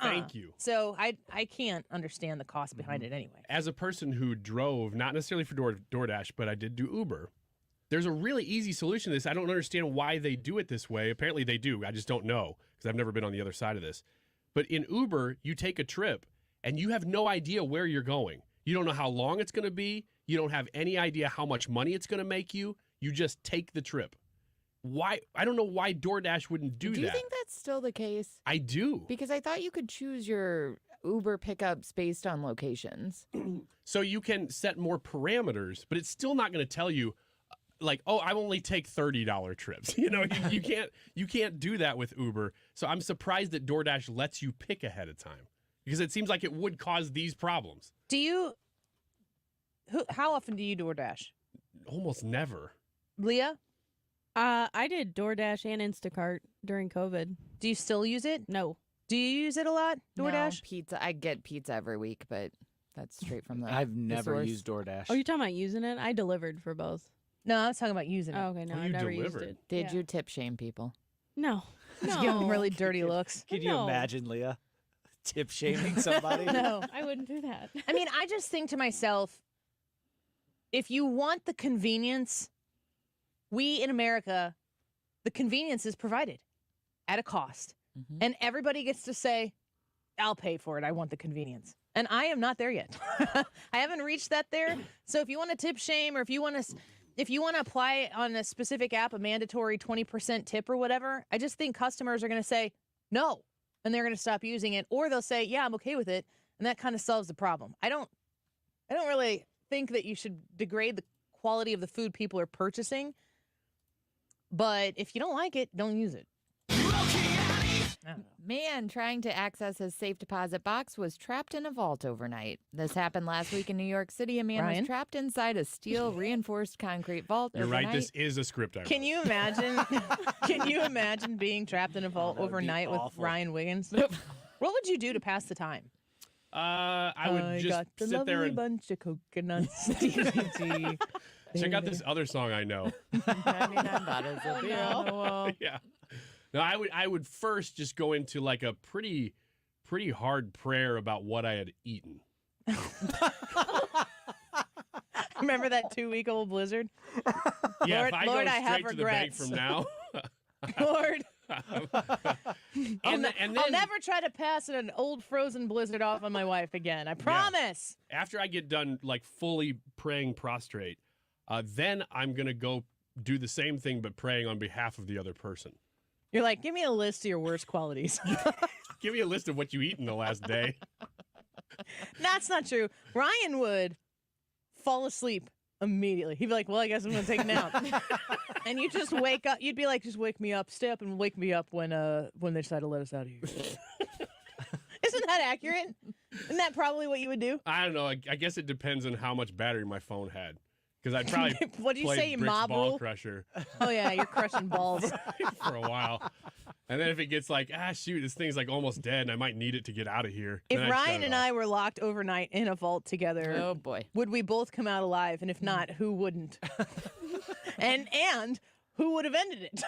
Thank you. So I can't understand the cost behind it anyway. As a person who drove, not necessarily for DoorDash, but I did do Uber, there's a really easy solution to this. I don't understand why they do it this way. Apparently they do. I just don't know because I've never been on the other side of this. But in Uber, you take a trip and you have no idea where you're going. You don't know how long it's going to be. You don't have any idea how much money it's going to make you. You just take the trip. Why? I don't know why DoorDash wouldn't do that. Do you think that's still the case? I do. Because I thought you could choose your Uber pickups based on locations. So you can set more parameters, but it's still not going to tell you, like, oh, I only take $30 trips. You know, you can't do that with Uber. So I'm surprised that DoorDash lets you pick ahead of time because it seems like it would cause these problems. How often do you DoorDash? Almost never. Leah? I did DoorDash and Instacart during COVID. Do you still use it? No. Do you use it a lot, DoorDash? No, pizza. I get pizza every week, but that's straight from the I've the never source. used DoorDash. Oh, you're talking about using it? I delivered for both. No, I was talking about using it. Oh, okay, no, I've never used it. Did Yeah. you tip shame people? No. Just give them really dirty looks. Can you No. imagine, Leah, tip shaming somebody? No. I wouldn't do that. I mean, I just think to myself, if you want the convenience, we in America, the convenience is provided at a cost. And everybody gets to say, I'll pay for it. I want the convenience. And I am not there yet. I haven't reached that there. So if you want to tip shame, or if you want to apply on a specific app a mandatory 20% tip or whatever, I just think customers are going to say no, and they're going to stop using it, or they'll say, yeah, I'm okay with it, and that kind of solves the problem. I don't really think that you should degrade the quality of the food people are purchasing, but if you don't like it, don't use it. Man trying to access his safe deposit box was trapped in a vault overnight. This happened last week in New York City. A man was trapped inside a steel reinforced concrete vault You're overnight. right. This is a script. I Can you imagine? Can you imagine being trapped in a vault overnight with Ryan Wiggins? What would you do to pass the time? I would just got the sit there lovely and bunch of coconuts. check out this other song I know. 99 bottles of beer on the wall. Yeah. No, I would first just go into like a pretty hard prayer about what I had eaten. Remember that 2-week-old blizzard? Yeah, Lord, if I Lord, go I have straight to the bank regrets. from now. Lord, and then I'll never try to pass an old frozen blizzard off on my wife again. I promise. after I get done like fully praying prostrate, then I'm gonna go do the same thing but praying on behalf of the other person. You're like, give me a list of your worst qualities. Give me a list of what you eat in the last day. That's not true. Ryan would fall asleep immediately. He'd be like, well, I guess I'm going to take a nap. And you just wake up. You'd be like, just wake me up. Stay up and wake me up when they decide to let us out of here. Isn't that accurate? Isn't that probably what you would do? I don't know. I guess it depends on how much battery my phone had. Because I'd probably What do you play say, Brick's mob Ball rule? Crusher Oh, yeah, you're crushing balls. for a while. And then if it gets like, shoot, this thing's like almost dead and I might need it to get out of here. If then I'd shut Ryan it and off. I were locked overnight in a vault together, Oh, boy. would we both come out alive? And if not, who wouldn't? and who would have ended it?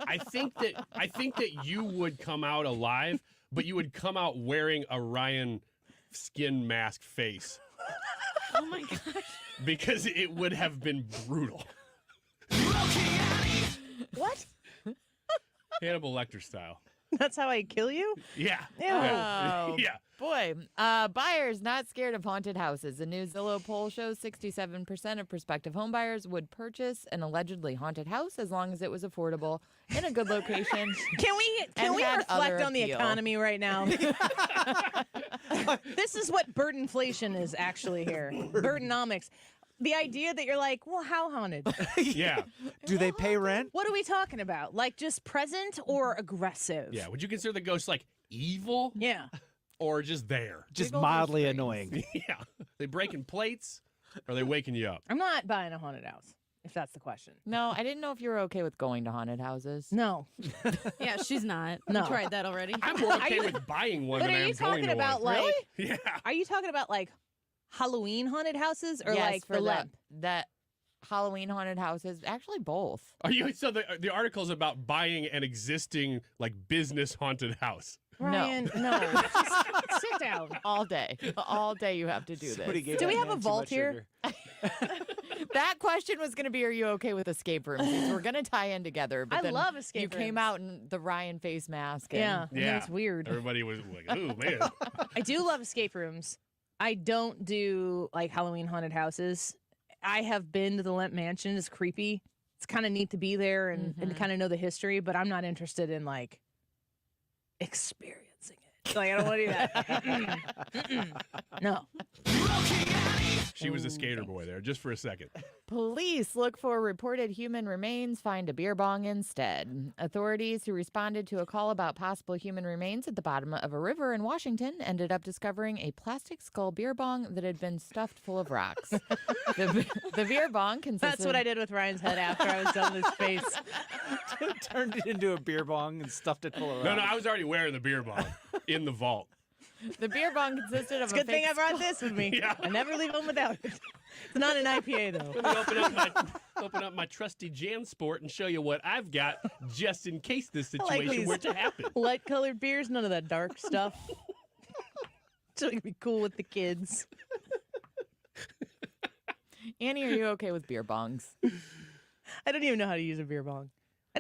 I think that you would come out alive, but you would come out wearing a Ryan skin mask face. Oh my gosh. Because it would have been brutal. What? Hannibal Lecter style. That's how I kill you? Yeah. Ew. Oh, Yeah. boy. Buyers not scared of haunted houses. A new Zillow poll shows 67% of prospective homebuyers would purchase an allegedly haunted house as long as it was affordable in a good location. Can we had reflect other on the appeal. economy right now? This is what birdinflation is actually here. Birdonomics. The idea that you're like, well, how haunted? Yeah. Do they pay rent? What are we talking about? Like just present or aggressive? Yeah. Would you consider the ghosts like evil Yeah. or just there? Just Giggle mildly for annoying. Yeah. They breaking plates or are they waking you up? I'm not buying a haunted house, if that's the question. No, I didn't know if you were okay with going to haunted houses. No. Yeah, she's not. No. We tried that already. I'm more okay with buying one But than are I you am going talking to about one. like Yeah. Are you talking about like Halloween haunted houses or Yes, like for the lamp? that Halloween haunted houses. Actually, both. Are you so the article's about buying an existing like business haunted house? Ryan, no. Just sit down. All day. All day you have to do Somebody this. gave Do we that have a man too vault much here? sugar. That question was going to be, are you okay with escape rooms? These were going to tie in together. But I then love escape You came rooms. out in the Ryan face mask. And Yeah. And Yeah. it's weird. Everybody was like, "Ooh, man." I do love escape rooms. I don't do like Halloween haunted houses. I have been to the Lemp Mansion. It's creepy. It's kind of neat to be there and kind of know the history, but I'm not interested in like experiencing it. Like I don't want to do that. Mm-mm. No. She was a skater boy there, just for a second. Police look for reported human remains, find a beer bong instead. Authorities who responded to a call about possible human remains at the bottom of a river in Washington ended up discovering a plastic skull beer bong that had been stuffed full of rocks. The beer bong consisted... That's what I did with Ryan's head after I was done with his face. Turned it into a beer bong and stuffed it full of No, rocks. I was already wearing the beer bong in the vault. The beer bong consisted of It's a a good thing fake I brought this with me. Yeah. I never leave home without it. It's not an IPA though. Let me open up my trusty JanSport and show you what I've got just in case this I like situation these were to happen. light colored beers, none of that dark stuff. So it can be cool with the kids. Annie, are you okay with beer bongs? I don't even know how to use a beer bong.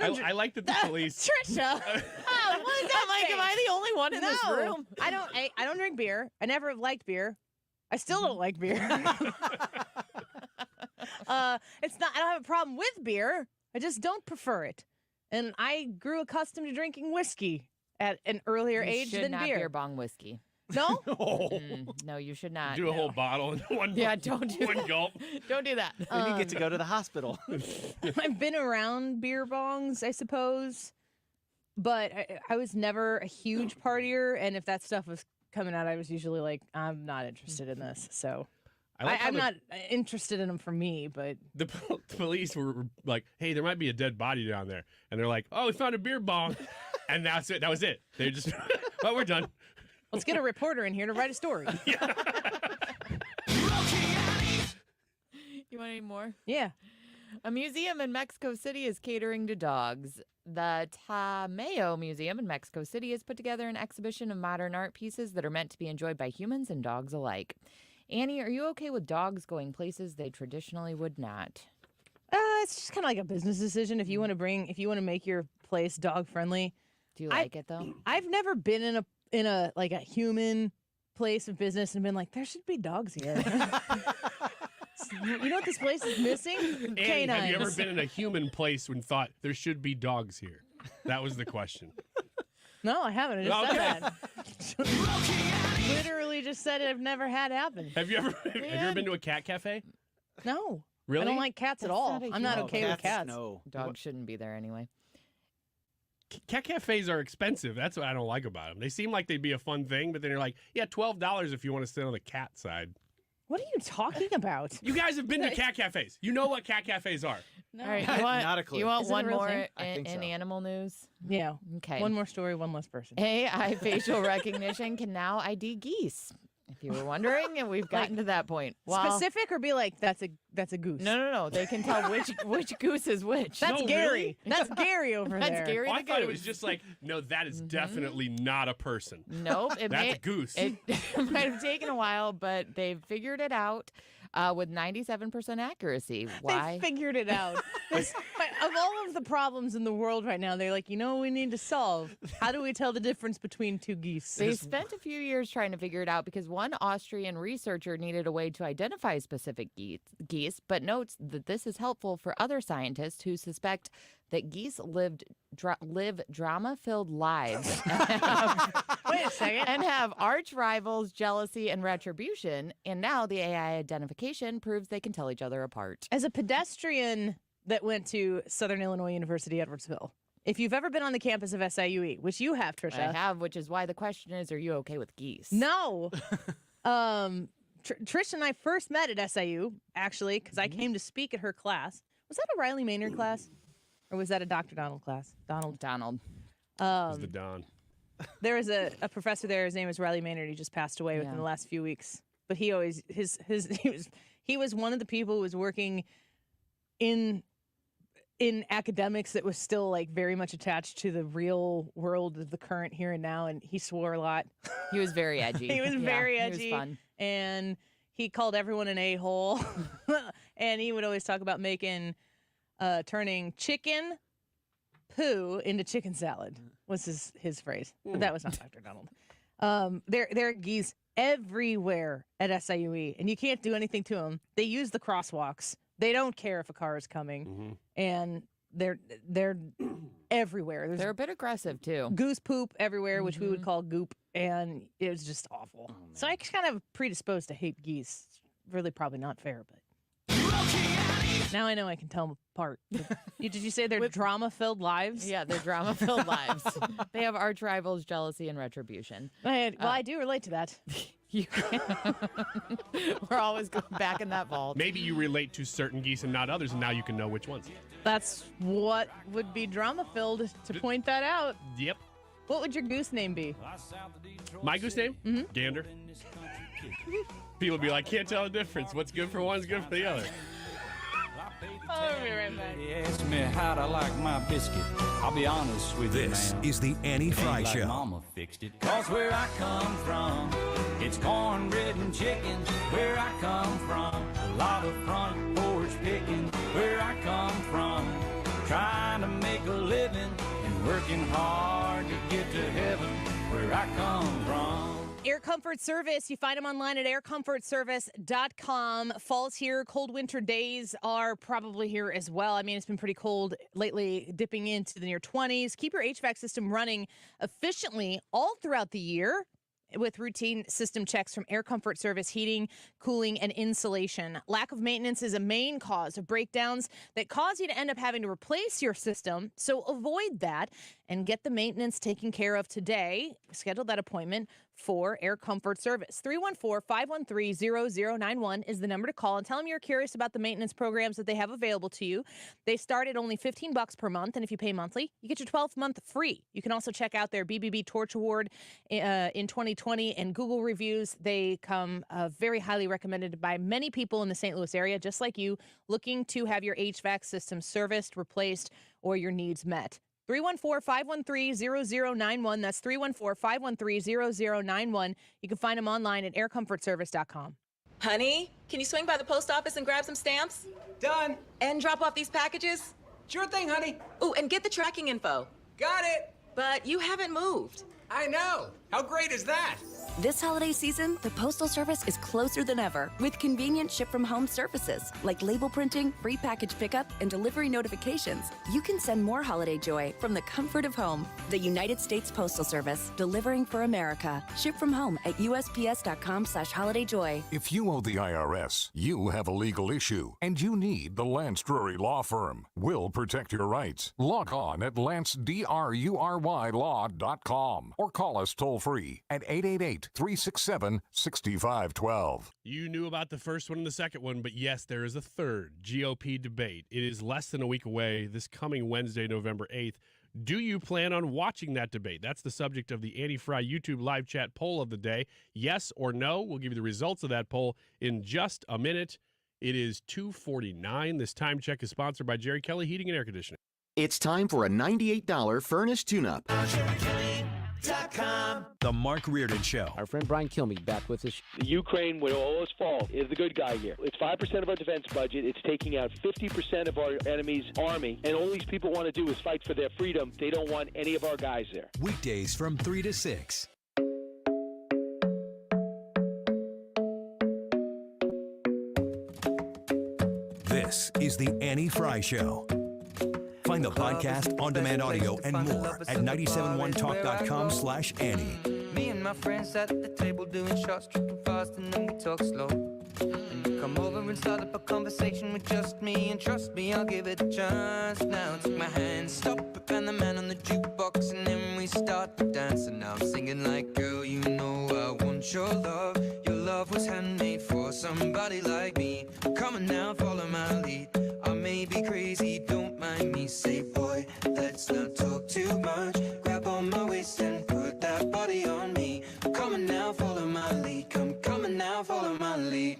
I like that the police. Trisha. What is that like? Am I the only one in this room? I don't drink beer. I never have liked beer. I still don't like beer. It's not. I don't have a problem with beer. I just don't prefer it. And I grew accustomed to drinking whiskey at an earlier age should than not beer. beer bong whiskey. No? No, you should not. Do a whole bottle in one. Don't do one that. gulp. Don't do that. Then you get to go to the hospital. I've been around beer bongs, I suppose, but I was never a huge partier. And if that stuff was coming out, I was usually like, I'm not interested in this. So I'm not interested in them for me, but The police were like, hey, there might be a dead body down there. And they're like, oh, we found a beer bong. And that's it. That was it. They just, well, we're done. let's get a reporter in here to write a story. You want any more? Yeah. A museum in Mexico City is catering to dogs. The Tamayo Museum in Mexico City has put together an exhibition of modern art pieces that are meant to be enjoyed by humans and dogs alike. Annie, are you okay with dogs going places they traditionally would not? It's just kind of like a business decision. If you want to make your place dog friendly. Do you like it though? I've never been in a like a human place of business and been like, there should be dogs here. You know what this place is missing? Annie, Canines. have you ever been in a human place and thought there should be dogs here? That was the question. No, I haven't. I just said that. Literally just said it. I've never had happen. Have you ever been to a cat cafe? No. Really? I don't like cats at all. I'm not okay with cats. No. Dogs shouldn't be there anyway. Cat cafes are expensive. That's what I don't like about them. They seem like they'd be a fun thing, but then you're like, yeah, $12 if you want to sit on the cat side. What are you talking about? You guys have been to cat cafes. You know what cat cafes are. No. All right, Not a clue. you want Is it a one real more thing? in animal news? Yeah. Okay. One more story, one less person. AI facial recognition can now ID geese. If you were wondering, and we've gotten to that point. Specific or be like, that's a goose. No. They can tell which goose is which. That's No, Gary. really? That's Gary over there. That's Gary Oh, the I thought it goose. was just like, no, that is definitely not a person. Nope. That's a goose. It might have taken a while, but they've figured it out with 97% accuracy. Why? They figured it out. Of all of the problems in the world right now, they're like, you know what we need to solve? How do we tell the difference between two geese? They spent a few years trying to figure it out because one Austrian researcher needed a way to identify specific geese, but notes that this is helpful for other scientists who suspect that geese live drama-filled lives Wait a second. and have arch rivals, jealousy, and retribution. And now the AI identification proves they can tell each other apart. As a pedestrian that went to Southern Illinois University, Edwardsville, if you've ever been on the campus of SIUE, which you have, Trisha. I have, which is why the question is, are you okay with geese? No. Trish and I first met at SIU, actually, because I came to speak at her class. Was that a Riley Maynard class? Or was that a Dr. Donald class? Donald. Donald. It was the Don. There was a professor there. His name was Riley Maynard. He just passed away within the last few weeks. But he always he was one of the people who was working in academics that was still like very much attached to the real world of the current here and now. And he swore a lot. He was very edgy. He was very edgy. He was fun. And he called everyone an a-hole. And he would always talk about turning chicken poo into chicken salad was his phrase. But that was not Dr. Donald. There are geese everywhere at SIUE, and you can't do anything to them. They use the crosswalks. They don't care if a car is coming, and they're everywhere. There's They're a bit aggressive too. goose poop everywhere, which we would call goop, and it was just awful. So I kind of predisposed to hate geese. Really, probably not fair, but. Now I know I can tell them apart. Did you say they're drama-filled lives? Yeah, they're drama-filled lives. They have arch rivals, jealousy, and retribution. I do relate to that. We're always going back in that vault. Maybe you relate to certain geese and not others, and now you can know which ones. That's what would be drama-filled to point that out. Yep. What would your goose name be? My goose name? Gander. People be like, can't tell the difference. What's good for one is good for the other. I'll be right back. He asked me how'd I like my biscuit. I'll be honest with you, This man. is the Annie Frey Ain't like Show. Mama fixed it. 'Cause where I come from, it's cornbread and chicken. Where I come from, a lot of front porch picking. Where I come from, trying to make a living and working hard to get to heaven. Where I come from. Air Comfort Service. You find them online at aircomfortservice.com. Fall's here. Cold winter days are probably here as well. I mean, it's been pretty cold lately, dipping into the near 20s. Keep your HVAC system running efficiently all throughout the year with routine system checks from Air Comfort Service Heating, Cooling, and Insulation. Lack of maintenance is a main cause of breakdowns that cause you to end up having to replace your system. So avoid that and get the maintenance taken care of today. Schedule that appointment for Air Comfort Service. 314-513-0091 is the number to call, and tell them you're curious about the maintenance programs that they have available to you. They start at only $15 per month, and if you pay monthly, you get your 12th month free. You can also check out their BBB Torch Award in 2020 and Google reviews. They come very highly recommended by many people in the St. Louis area, just like you, looking to have your HVAC system serviced, replaced, or your needs met. 314-513-0091. That's 314-513-0091. You can find them online at aircomfortservice.com. Honey, can you swing by the post office and grab some stamps? Done. And drop off these packages? Sure thing, honey. Ooh, and get the tracking info. Got it. But you haven't moved. I know. How great is that? This holiday season, the Postal Service is closer than ever with convenient ship-from-home services like label printing, free package pickup, and delivery notifications. You can send more holiday joy from the comfort of home. The United States Postal Service, delivering for America. Ship from home at USPS.com/holidayjoy. If you owe the IRS, you have a legal issue, and you need the Lance Drury Law Firm. We'll protect your rights. Log on at lancedrurylaw.com or call us toll-free at 888-367-6512. You knew about the first one and the second one, but yes, there is a third GOP debate. It is less than a week away, this coming Wednesday, November 8th. Do you plan on watching that debate? That's the subject of the Annie Frey YouTube live chat poll of the day. Yes or no? We'll give you the results of that poll in just a minute. It is 2:49. This time check is sponsored by Jerry Kelly Heating and Air Conditioning. It's time for a $98 furnace tune-up. The Mark Reardon Show. Our friend Brian Kilmeade back with us. Ukraine, with all its fault, is the good guy here. It's 5% of our defense budget. It's taking out 50% of our enemy's army. And all these people want to do is fight for their freedom. They don't want any of our guys there. Weekdays from 3 to 6. This is the Annie Frey Show. Find the podcast, on-demand audio, and more at 971talk.com/Annie. Me and my friends at the table doing shots, tripping fast, and then we talk slow. And you come over and start up a conversation with just me, and trust me, I'll give it a chance. Now take my hand, stop it, and the man on the jukebox, and then we start to dance. And now I'm singing like, girl, you know I want your love. Your love was handmade for somebody like me. Come on now, follow my lead. I may be crazy, don't mind me. Say, boy, let's not talk too much. Grab on my waist and put that body on me. Come on now, follow my lead. Come on now, follow my lead.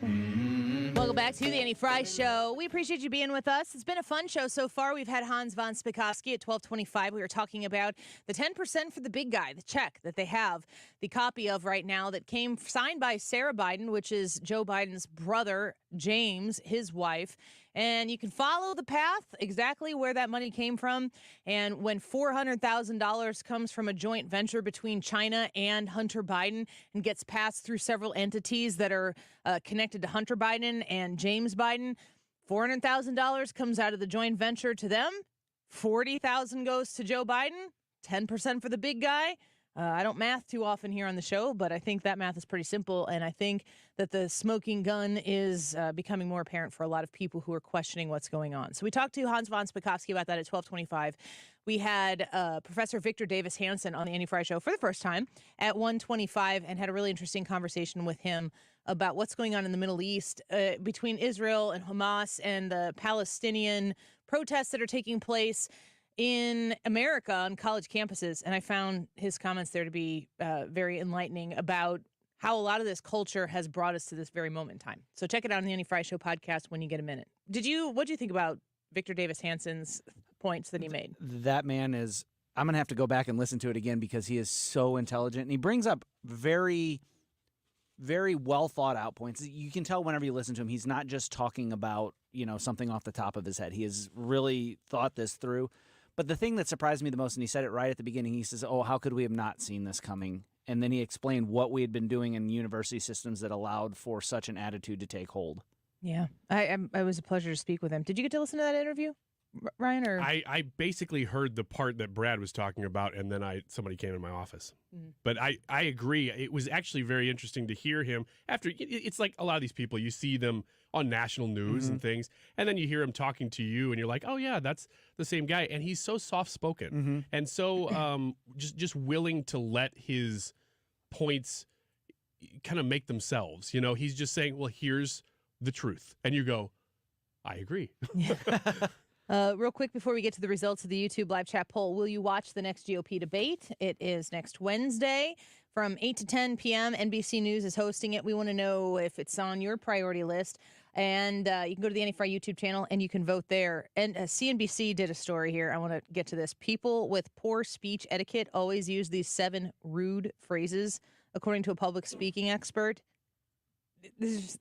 Welcome back to the Annie Frey Show. We appreciate you being with us. It's been a fun show so far. We've had Hans von Spakovsky at 12:25. We were talking about the 10% for the big guy, the check that they have the copy of right now that came signed by Sarah Biden, which is Joe Biden's brother, James, his wife. And you can follow the path exactly where that money came from. And when $400,000 comes from a joint venture between China and Hunter Biden and gets passed through several entities that are connected to Hunter Biden and James Biden, $400,000 comes out of the joint venture to them. $40,000 goes to Joe Biden. 10% for the big guy. I don't math too often here on the show, but I think that math is pretty simple. And I think that the smoking gun is becoming more apparent for a lot of people who are questioning what's going on. So we talked to Hans von Spakovsky about that at 12:25. We had Professor Victor Davis Hanson on the Annie Frey Show for the first time at 1:25 and had a really interesting conversation with him about what's going on in the Middle East between Israel and Hamas and the Palestinian protests that are taking place in America on college campuses. And I found his comments there to be very enlightening about how a lot of this culture has brought us to this very moment in time. So check it out on the Annie Frey Show podcast when you get a minute. What did you think about Victor Davis Hanson's points that he made. That man is. I'm gonna have to go back and listen to it again because he is so intelligent, and he brings up very, very well thought out points. You can tell whenever you listen to him, he's not just talking about something off the top of his head. He has really thought this through. But the thing that surprised me the most, and he said it right at the beginning, he says, "Oh, how could we have not seen this coming?" And then he explained what we had been doing in university systems that allowed for such an attitude to take hold. Yeah, it was a pleasure to speak with him. Did you get to listen to that interview, Ryan? Or I basically heard the part that Brad was talking about, and then somebody came in my office. Mm-hmm. But I agree. It was actually very interesting to hear him after. It's like a lot of these people, you see them on national news and things, and then you hear him talking to you, and you're like, oh yeah, that's the same guy. And he's so soft spoken and so just willing to let his points kind of make themselves. He's just saying, well, here's the truth, and you go, I agree. Real quick before we get to the results of the YouTube live chat poll, will you watch the next GOP debate? It is next Wednesday from 8 to 10 p.m. NBC News is hosting it. We want to know if it's on your priority list. And you can go to the Annie Frey YouTube channel and you can vote there. And CNBC did a story here. I want to get to this. People with poor speech etiquette always use these 7 rude phrases, according to a public speaking expert.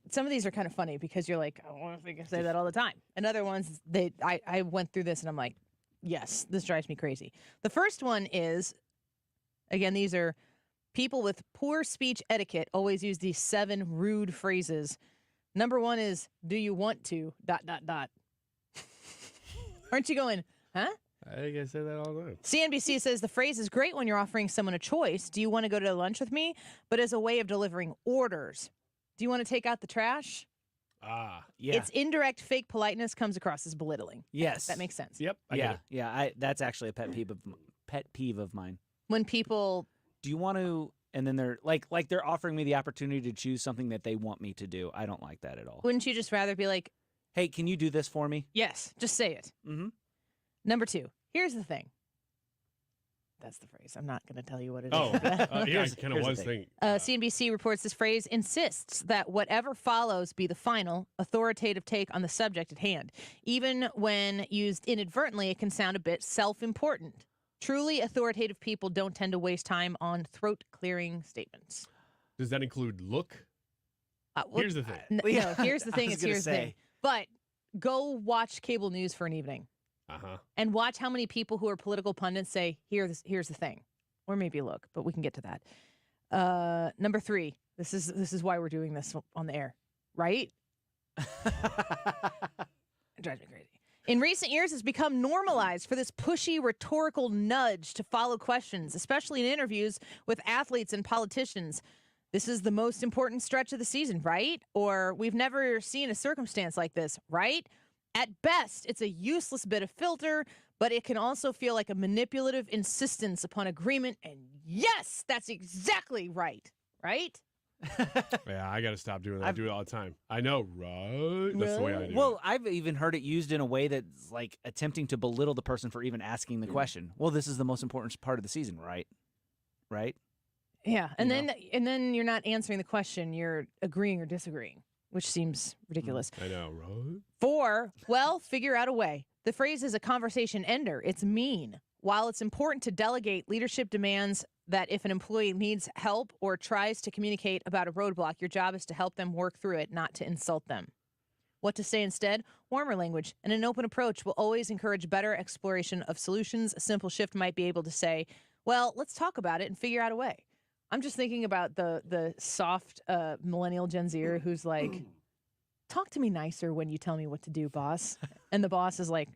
Some of these are kind of funny because you're like, I don't think I say that all the time. And other ones, I went through this and I'm like, yes, this drives me crazy. The first one is, again, these are people with poor speech etiquette always use these 7 rude phrases. Number 1 is, do you want to, ... Aren't you going, huh? I think I say that all the time. CNBC says the phrase is great when you're offering someone a choice. Do you want to go to lunch with me? But as a way of delivering orders. Do you want to take out the trash? Yeah. Its indirect fake politeness comes across as belittling. Yes. That makes sense. Yep. I get it. Yeah. That's actually a pet peeve of mine. When people, do you want to? And then they're like they're offering me the opportunity to choose something that they want me to do. I don't like that at all. Wouldn't you just rather be like, hey, can you do this for me? Yes, just say it. Mm-hmm. Number 2, here's the thing. That's the phrase. I'm not going to tell you what it is. Oh, yeah, I kind of was thinking. CNBC reports this phrase insists that whatever follows be the final, authoritative take on the subject at hand. Even when used inadvertently, it can sound a bit self-important. Truly authoritative people don't tend to waste time on throat-clearing statements. Does that include look? Here's the thing. No, here's the thing. Here's the thing. But go watch cable news for an evening. And watch how many people who are political pundits say, here's the thing. Or maybe look, but we can get to that. Number 3, this is why we're doing this on the air, right? It drives me crazy. In recent years, it's become normalized for this pushy rhetorical nudge to follow questions, especially in interviews with athletes and politicians. This is the most important stretch of the season, right? Or we've never seen a circumstance like this, right? At best, it's a useless bit of filter, but it can also feel like a manipulative insistence upon agreement. And yes, that's exactly right. Right? Yeah, I got to stop doing that. I do it all the time. I know, right? That's the way I do it. Well, I've even heard it used in a way that's like attempting to belittle the person for even asking the question. Well, this is the most important part of the season, right? Right? Yeah, and then you're not answering the question. You're agreeing or disagreeing, which seems ridiculous. I know, right? 4, well, figure out a way. The phrase is a conversation ender. It's mean. While it's important to delegate, leadership demands that if an employee needs help or tries to communicate about a roadblock, your job is to help them work through it, not to insult them. What to say instead? Warmer language and an open approach will always encourage better exploration of solutions. A simple shift might be able to say, well, let's talk about it and figure out a way. I'm just thinking about the soft millennial Gen Zer who's like, talk to me nicer when you tell me what to do, boss. And the boss is like,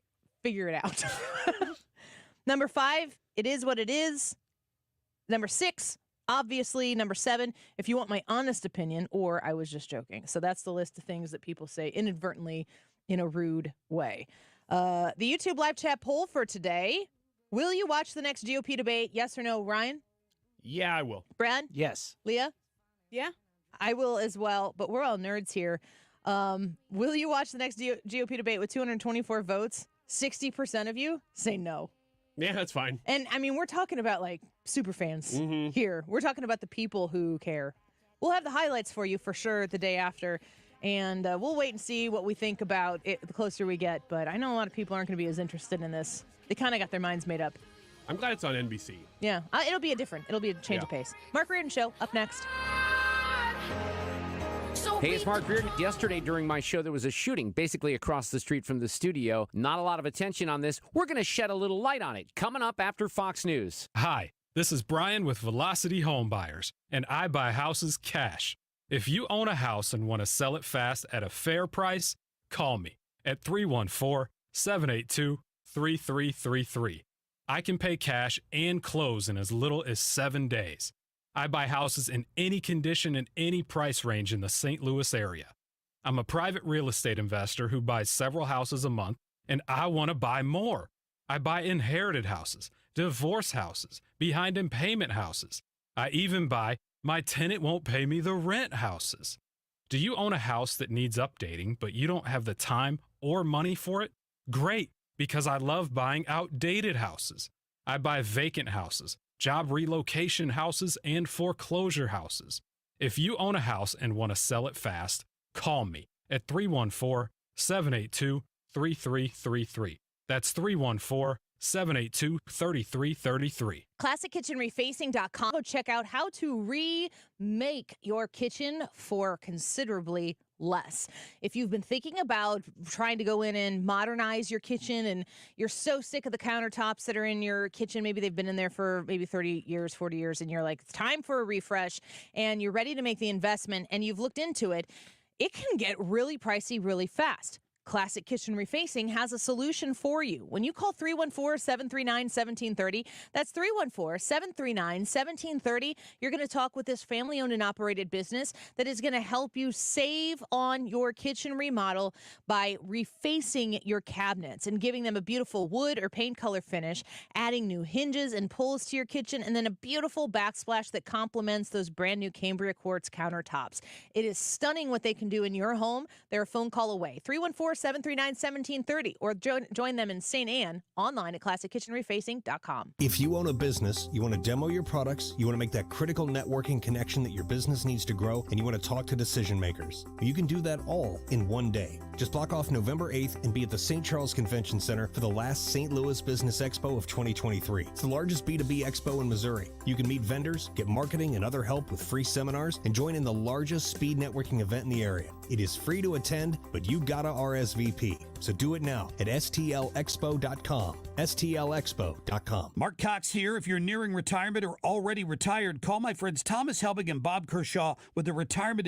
figure it out. Number 5, it is what it is. Number 6, obviously. Number 7, if you want my honest opinion, or I was just joking. So that's the list of things that people say inadvertently in a rude way. The YouTube live chat poll for today. Will you watch the next GOP debate? Yes or no, Ryan? Yeah, I will. Brad? Yes. Leah? Yeah. I will as well, but we're all nerds here. Will you watch the next GOP debate with 224 votes? 60% of you say no. Yeah, that's fine. And, I mean, we're talking about, like, super fans here. We're talking about the people who care. We'll have the highlights for you for sure the day after. And we'll wait and see what we think about it the closer we get. But I know a lot of people aren't going to be as interested in this. They kind of got their minds made up. I'm glad it's on NBC. Yeah, it'll be a change of pace. Mark Reardon Show, up next. Hey, it's Mark Reardon. Yesterday during my show, there was a shooting basically across the street from the studio. Not a lot of attention on this. We're going to shed a little light on it coming up after Fox News. Hi, this is Brian with Velocity Home Buyers, and I buy houses cash. If you own a house and want to sell it fast at a fair price, call me at 314-782-3333. I can pay cash and close in as little as 7 days. I buy houses in any condition and any price range in the St. Louis area. I'm a private real estate investor who buys several houses a month, and I want to buy more. I buy inherited houses, divorce houses, behind in payment houses. I even buy my tenant won't pay me the rent houses. Do you own a house that needs updating, but you don't have the time or money for it? Great, because I love buying outdated houses. I buy vacant houses, job relocation houses, and foreclosure houses. If you own a house and want to sell it fast, call me at 314-782-3333. That's 314-782-3333. ClassicKitchenRefacing.com. Go check out how to remake your kitchen for considerably less. If you've been thinking about trying to go in and modernize your kitchen and you're so sick of the countertops that are in your kitchen, maybe they've been in there for maybe 30 years, 40 years, and you're like, it's time for a refresh, and you're ready to make the investment, and you've looked into it, it can get really pricey really fast. Classic Kitchen Refacing has a solution for you. When you call 314-739-1730, that's 314-739-1730, you're going to talk with this family-owned and operated business that is going to help you save on your kitchen remodel by refacing your cabinets and giving them a beautiful wood or paint color finish, adding new hinges and pulls to your kitchen, and then a beautiful backsplash that complements those brand new Cambria quartz countertops. It is stunning what they can do in your home. They're a phone call away. 314-739-1730, or join them in St. Anne online at ClassicKitchenRefacing.com. If you own a business, you want to demo your products, you want to make that critical networking connection that your business needs to grow, and you want to talk to decision makers, you can do that all in one day. Just block off November 8th and be at the St. Charles Convention Center for the last St. Louis Business Expo of 2023. It's the largest B2B expo in Missouri. You can meet vendors, get marketing and other help with free seminars, and join in the largest speed networking event in the area. It is free to attend, but you gotta RSVP. So do it now at stlexpo.com. stlexpo.com. Mark Cox here. If you're nearing retirement or already retired, call my friends Thomas Helbig and Bob Kershaw with the Retirement